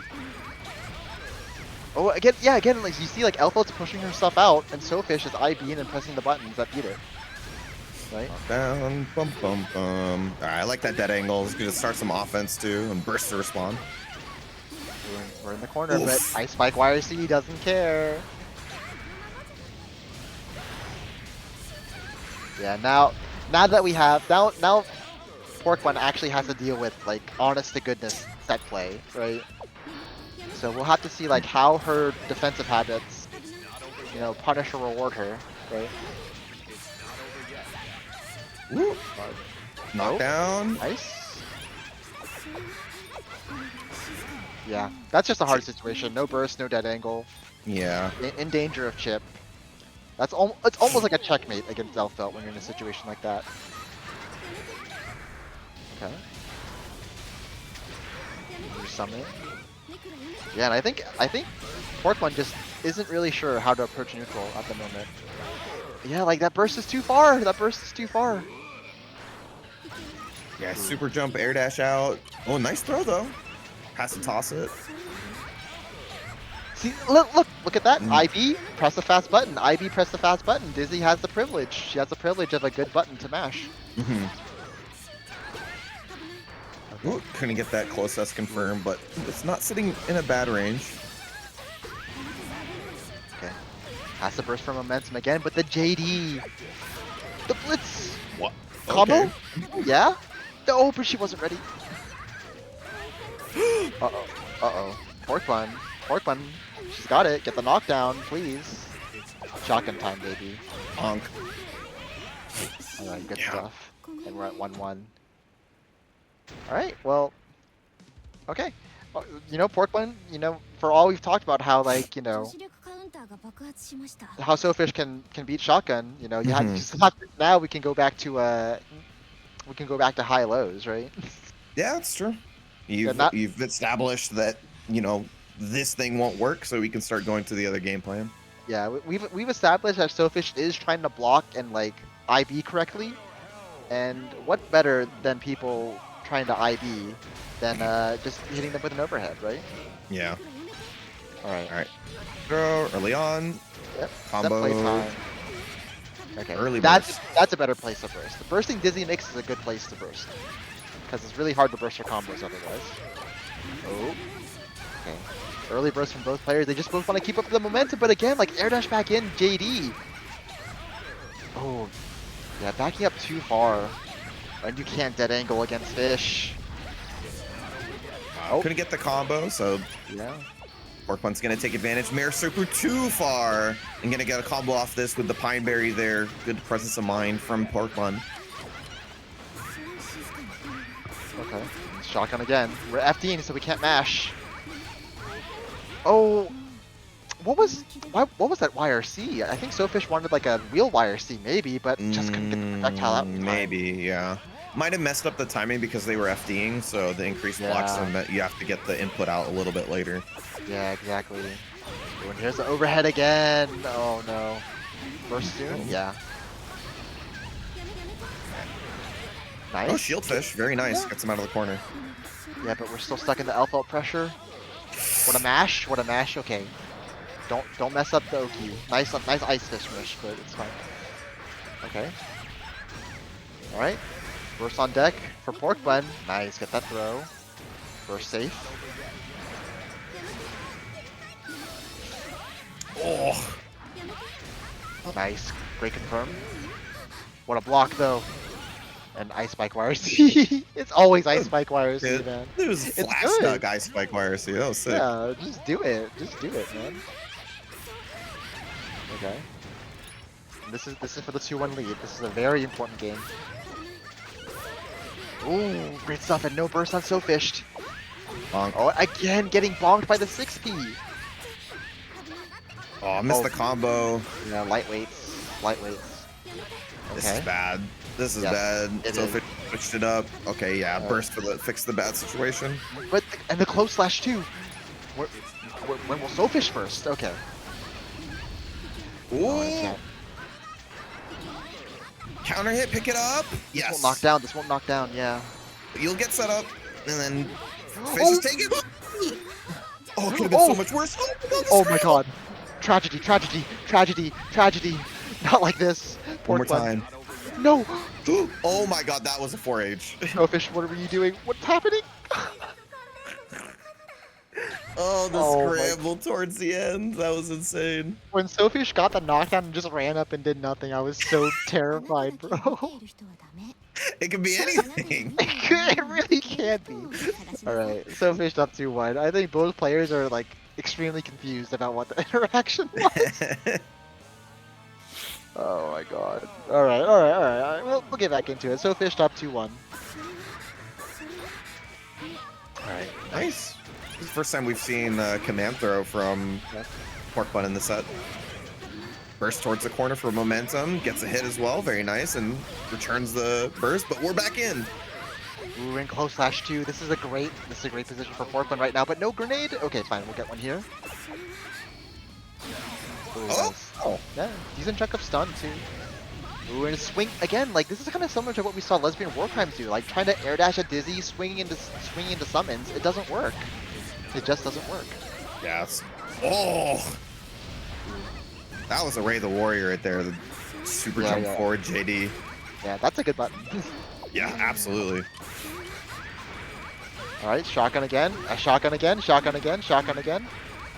Oh, again, like, you see, like, Elfot's pushing herself out, and Sofish is IBing and pressing the buttons that beat it. Right? Down, bum, bum, bum. All right, I like that dead angle. It's gonna start some offense too, and burst to respawn. We're in the corner, Oof. but Ice Spike YRC doesn't care. Yeah, now that we have, now Pork Bun actually has to deal with, like, honest to goodness set play, right? So we'll have to see, like, how her defensive habits, punish or reward her, right? Woo. Knockdown. Nice. Yeah, that's just a hard situation. No burst, no dead angle. Yeah. In danger of chip. It's almost like a checkmate against Elfelt when you're in a situation like that. Okay. Summon. Yeah, and I think Pork Bun just isn't really sure how to approach neutral at the moment. Yeah, like, that burst is too far. Yeah, super jump, air dash out. Oh, nice throw though. Has to toss it. See, look at that. IB, press the fast button. IB, press the fast button. Dizzy has the privilege. She has the privilege of a good button to mash. Ooh, couldn't get that close S confirmed, but it's not sitting in a bad range. Okay. Has to burst for momentum again, but the JD. The blitz. What? Combo? Okay. Yeah? No, but she wasn't ready. Uh-oh. Uh-oh. Pork bun. Pork bun. She's got it. Get the knockdown, please. Shotgun time, baby. Honk. Alright, good Yeah. stuff. And we're at 1-1. Alright, well... Okay. You know, Pork bun, you know, for all we've talked about how, like, you know, how Soulfish can beat Shotgun, you know, you Mhm. just have to, now we can go back to high lows, right? Yeah, that's true. Yeah, You've established that, you know, this thing won't work, so we can start going to the other game plan. Yeah, we've established that Soulfish is trying to block and like IB correctly, and what better than people trying to IB than just hitting them with an overhead, right? Yeah. All right. All right. Throw early on. Yep. Combo. Set playtime. Okay. Early That's burst. a better place to burst. The bursting Dizzy Mix is a good place to burst because it's really hard to burst your combos otherwise. Oh. Okay. Early burst from both players. They just both want to keep up the momentum, but again, like air dash back in, JD. Oh. Yeah, backing up too far. And you can't dead angle against Fish. Couldn't get the combo, so Yeah. Pork Bun's gonna take advantage. Mare Super too far and gonna get a combo off this with the Pine Berry there. Good presence of mind from Pork Bun. Okay. Shotgun again. We're FDing, so we can't mash. Oh. What was that YRC? I think Soulfish wanted like a real YRC maybe, but just couldn't get the projectile out in time. Maybe, yeah. Might have messed up the timing because they were FDing, so the increased blocks Yeah. and that you have to get the input out a little bit later. Yeah, exactly. Oh, and here's the overhead again. Oh no. Burst soon? Yeah. Nice. Oh, Shieldfish, very nice. Gets him out of the corner. Yeah, but we're still stuck in the L-fault pressure. What a mash! What a mash! Okay. Don't mess up the Oki. Nice ice fish mish, but it's fine. Okay. All right. Burst on deck for Pork Bun. Nice, get that throw. Burst safe. Oh, Nice, great confirm. What a block though. And Ice Spike YRC. It's always Ice Spike YRC, man. it was It's flash good. dunk Ice Spike YRC. That was sick. Yeah, just do it. Just do it, man. Okay. This is for the 2-1 lead. This is a very important game. Ooh, great stuff, and no burst on Soulfish. Bonk. Oh, again, getting bonked by the 6P. Oh, I missed Oh. the combo. Yeah, lightweights. This Okay. is bad. This is Yes, bad. it So is. if it switched it up, okay, yeah, burst for the fix the bad situation. But and the close slash too. When will Soulfish first? Okay. Oh, I Ooh, can't. counter hit, pick it up. This Yes. won't knock down. This won't knock down. Yeah. You'll get set up, and then Fish Oh. is taking. Oh, it could have been so much worse. Oh my god. Tragedy, tragedy, tragedy, tragedy. Not like this. One more Pork bun. time. No. Oh my god, that was a 4H. Soulfish, what are you doing? What's happening? Oh, the Oh my- scramble towards the end. That was insane. When Soulfish got the knockdown and just ran up and did nothing, I was so terrified, bro. It could be anything. It really can't be. Alright, Soulfish up 2-1. I think both players are like extremely confused about what the interaction was. Oh my god. Alright. We'll get back into it. Soulfish up 2-1. Alright. Nice. This is the first time we've seen command throw from Pork Bun in the set. Burst towards the corner for momentum, gets a hit as well, very nice, and returns the burst, but we're back in. Ooh, in close slash 2. This is a great position for Pork Bun right now, but no grenade. Okay, fine, we'll get one here. Ooh, Oh! nice. Oh. Yeah, decent chunk of stun too. Ooh, and swing again. Like this is kind of similar to what we saw Lesbian War Crimes do. Like trying to air dash a Dizzy, swinging into summons. It doesn't work. It just doesn't work. Yes. Oh! That was a Ray the Warrior right there. The super Yeah, jump yeah. forward, JD. Yeah, that's a good button. Yeah, absolutely. Alright, shotgun again. Shotgun again. Shotgun again. Shotgun again.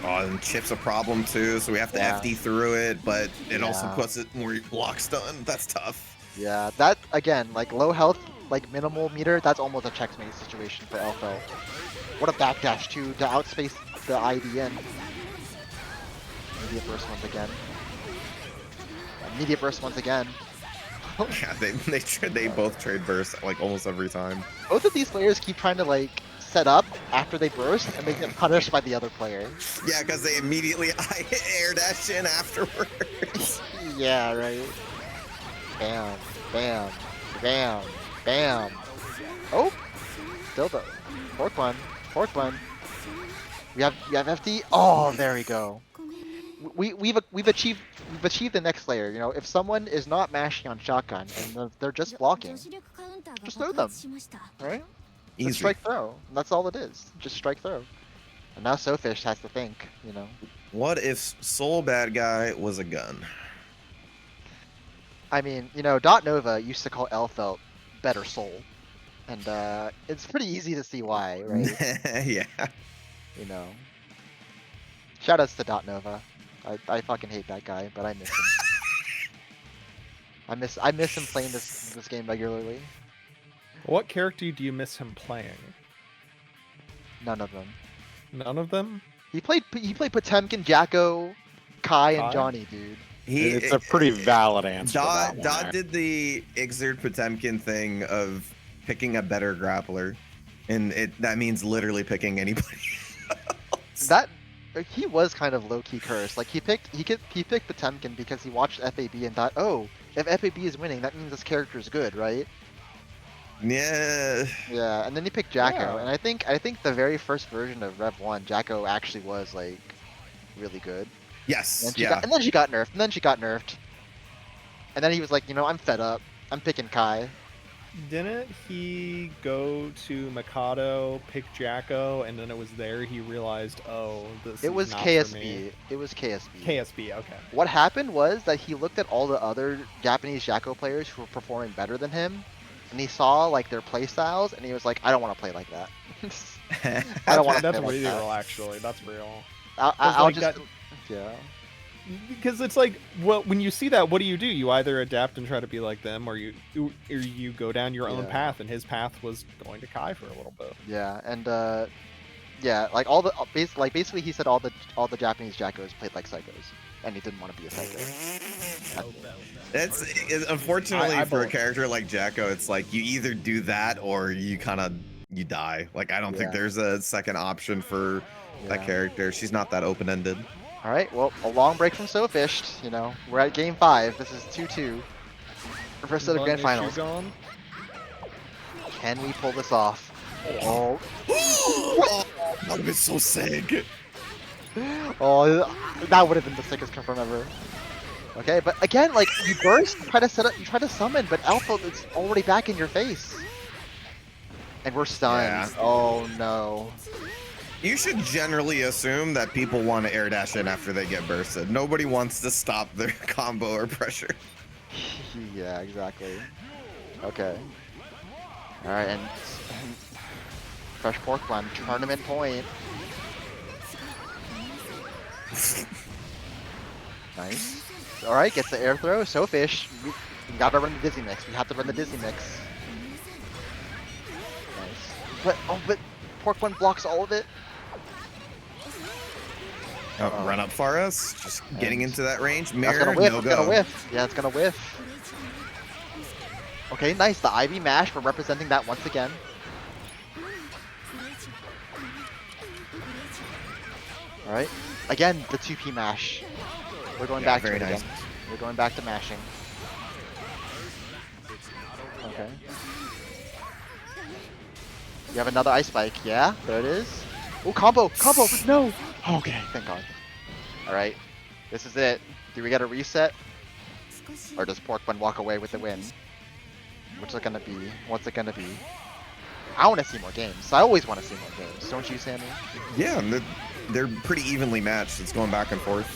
Oh, and chip's a problem too, so we have to Yeah. FD through it, but it also Yeah. puts it where your block's done. That's tough. Yeah, that again, like low health, like minimal meter, that's almost a checkmate situation for Elfel. What a backdash to outspace the IDN. Immediate burst once again. Immediate burst once again. Yeah, they both trade burst like almost every time. Both of these players keep trying to like set up after they burst and they get punished by the other player. Yeah, because they immediately air dash in afterwards. Yeah, right. Bam, bam, bam, bam. Oh, still the fork one, fork one. We have FD. Oh, there we go. We've achieved the next layer. You know, if someone is not mashing on shotgun and they're just blocking, just throw them, right? Just Easy. strike throw. That's all it is. Just strike throw. And now Sofish has to think. You know. What if Soul Bad Guy was a gun? I mean, you know, Dot Nova used to call Elfelt Better Soul, and it's pretty easy to see why, right? Yeah. You know. Shoutouts to Dot Nova. I fucking hate that guy, but I miss him. I miss him playing this game regularly. What character do you miss him playing? None of them. None of them? He played Potemkin, Jacko, Kai, and Kai? Johnny, dude. It's a pretty valid answer. to that one Dot there. did the Xrd Potemkin thing of picking a better grappler, and that means literally picking anybody. That he was kind of low key cursed. Like he picked Potemkin because he watched FAB and thought, oh, if FAB is winning, that means this character is good, right? Yeah. Yeah, and then he picked Jacko, Yeah. and I think the very first version of Rev 1, Jacko actually was like really good. Yes. And, Yeah. and then she got nerfed, and then she got nerfed. And then he was like, you know, I'm fed up. I'm picking Kai. Didn't he go to Mikado, pick Jacko, and then it was there he realized, oh, this It is was not for me. KSB. It was KSB. KSB, okay. What happened was that he looked at all the other Japanese Jacko players who were performing better than him, and he saw like their play styles, and he was like, I don't want to play like that. I don't want to That's play like real, that. actually. That's real. I'll like just that- yeah. Because it's like, well, when you see that, what do? You either adapt and try to be like them, or you go down your own Yeah. path. And his path was going to Kai for a little bit. Yeah, and yeah, like all the basically he said all the Japanese Jackos played like psychos, and he didn't want to be a psycho. It's unfortunately I for a believe- character like Jacko, it's like you either do that or you die. Like I don't think Yeah. there's a second option for that Yeah. character. She's not that open-ended. All right, well, a long break from SoFished. You know, we're at game 5. This is 2-2. First of the grand finals. Gone. Can we pull this off? Oh, Oh, that would have been so sick. oh, that would have been the sickest confirm ever. Okay, but again, like you burst, you try to set up, you try to summon, but Alpha is already back in your face, and we're stunned. Yeah. Oh no. You should generally assume that people want to air dash in after they get bursted. Nobody wants to stop their combo or pressure. Yeah, exactly. Okay. All right, and fresh pork bun, tournament point. Nice. All right, gets the air throw. SoFish, we gotta run the dizzy mix. We have to run the dizzy mix. Nice. But pork bun blocks all of it. Run up for us, just getting And into that range. That's Mirror, gonna whiff. no It's go. gonna whiff. Yeah, it's gonna whiff. Okay, nice. The Ivy Mash. We're representing that once again. All right. Again, the 2P mash. We're going Yeah, back to very it nice. again. We're going back to mashing. Okay. You have another ice spike. Yeah, there it is. Oh, combo! Combo! No! Okay, thank God. All right. This is it. Do we get a reset? Or does Pork Bun walk away with the win? What's it gonna be? What's it gonna be? I want to see more games. I always want to see more games. Don't you, Sammy? Yeah, and they're pretty evenly matched. It's going back and forth.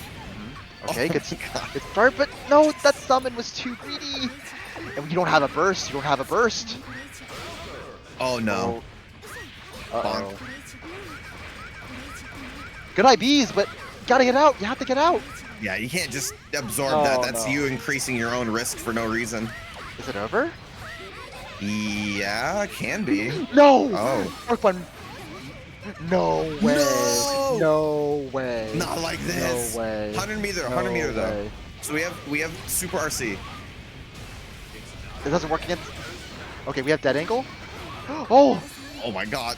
Okay, Oh good, my God. good start, but no, that summon was too greedy. And you don't have a burst. You don't have a burst. Oh no. Uh-oh. Good IBs, but gotta get out. You have to get out. Yeah, you can't just absorb Oh, that. That's no. you increasing your own risk for no reason. Is it over? Yeah, can be. No! Oh. Work one. No way. No! No way. Not like this. No way. 100 meter, No 100 meter though. way. So we have super RC. It doesn't work against. Okay, we have dead angle. Oh! Oh my god.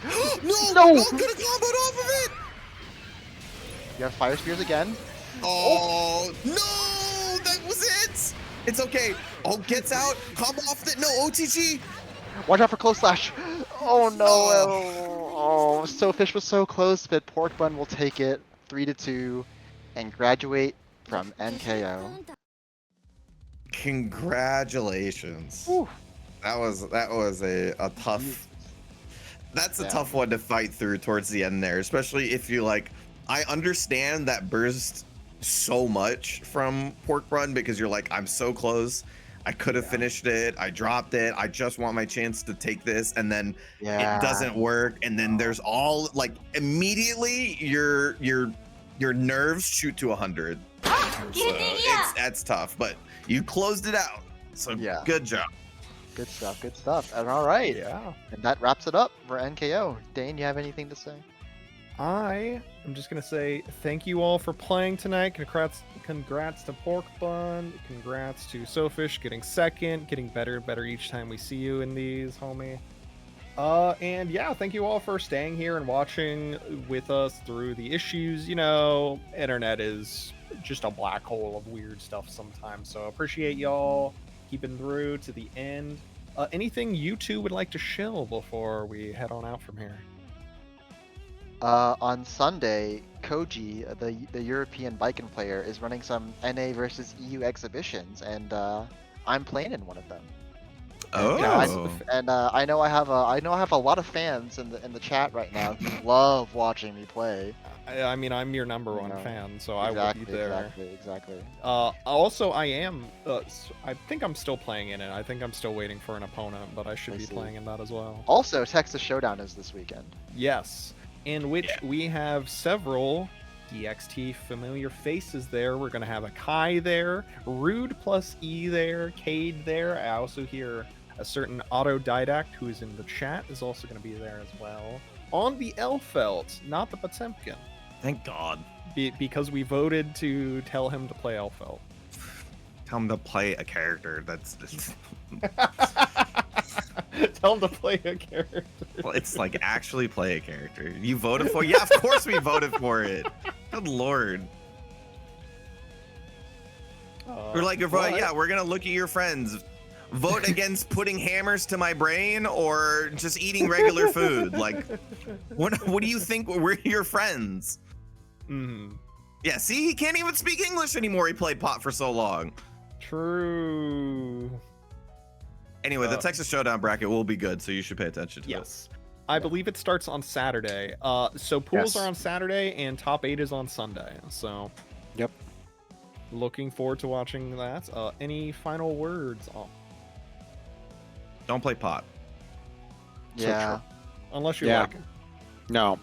no! No! Don't get a combo off of it! You have fire spears again. Oh, no! That was it! It's okay. Oh, gets out. Combo off the. No, OTG! Watch out for close slash. Oh no! Oh, so fish was so close, but pork bun will take it 3-2 and graduate from NKO. Congratulations. Whew. That was a tough. That's a Yeah. tough one to fight through towards the end there, especially if you like. I understand that burst so much from pork run because you're like, I'm so close. I could have finished it. I dropped it. I just want my chance to take this, and then Yeah. it doesn't work. And then there's all like immediately your nerves shoot to 100. So that's tough, but you closed it out. So Yeah. good job. Good stuff. Good stuff. And all right. Yeah. And that wraps it up for NKO. Dane, you have anything to say? I am just gonna say thank you all for playing tonight. Congrats to Pork Bun. Congrats to Sofish getting second, getting better and better each time we see you in these, homie. And yeah, thank you all for staying here and watching with us through the issues. You know, internet is just a black hole of weird stuff sometimes. So appreciate y'all keeping through to the end. Anything you two would like to shill before we head on out from here? On Sunday, Koji, the European Viking player, is running some NA versus EU exhibitions, and I'm playing in one of them. Oh. I know I have a lot of fans in the chat right now who love watching me play. I mean, I'm your number one No. fan, so I will be there. Exactly. Also, I am. I think I'm still playing in it. I think I'm still waiting for an opponent, but I should I be see. playing in that as well. Also, Texas Showdown is this weekend. Yes, in which we have several DXT familiar faces there. We're gonna have a Kai there, Rude plus E there, Cade there. I also hear a certain Autodidact who is in the chat is also gonna be there as well. On the Elfelt, not the Potemkin. Thank God. Because we voted to tell him to play Elfelt. Tell him to play a character. That's just. Tell him to play a character. Well, it's like actually play a character. You voted for? Yeah, of course we voted for it. Good lord. We're like, yeah, we're gonna look at your friends. Vote against putting hammers to my brain or just eating regular food. Like, what do you think? We're your friends. Mm-hmm. Yeah, see, he can't even speak English anymore. He played pot for so long. True. Anyway, the Texas Showdown bracket will be good, so you should pay attention to it. Yes. I believe it starts on Saturday. So pools are on Saturday and top 8 is on Sunday. So Yep. looking forward to watching that. Any final words? Don't play pot. Yeah. Unless you Yeah. like him. No.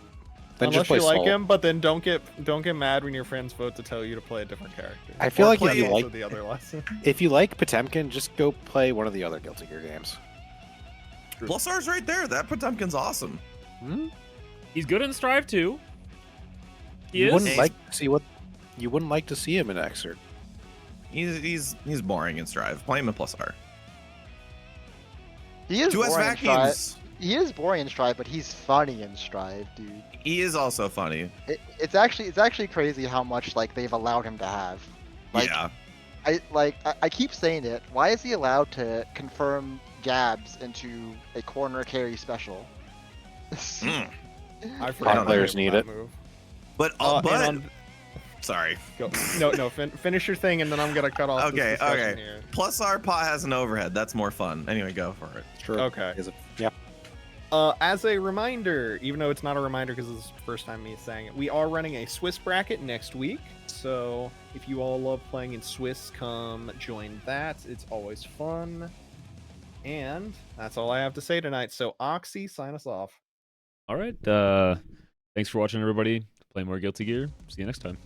Then Unless just play you like Soul. him, but then don't get mad when your friends vote to tell you to play a different character. I feel Or like play if you That's also like the other lesson. if you like Potemkin, just go play one of the other Guilty Gear games. Plus R's right there. That Potemkin's awesome. Hmm? He's good in Strive too. He You is. wouldn't like to see what you wouldn't like to see him in Xrd. He's boring in Strive. Play him in Plus R. He is 2S boring in Strive. vacuums. He is boring in Strive, but he's funny in Strive, dude. He is also funny. It's actually crazy how much like they've allowed him to have. Like, Yeah. I keep saying it. Why is he allowed to confirm Gabs into a corner carry special? Mm. I forgot players the need name of it. that move. But sorry. Finish your thing, and then I'm gonna cut off. Okay, this discussion okay. Here. Plus R pot has an overhead. That's more fun. Anyway, go for it. True. Okay. Yeah. As a reminder, even though it's not a reminder because this is the first time me saying it, we are running a Swiss bracket next week. So if you all love playing in Swiss, come join that. It's always fun. And that's all I have to say tonight. So Oxy, sign us off. All right. Thanks for watching, everybody. Play more Guilty Gear. See you next time.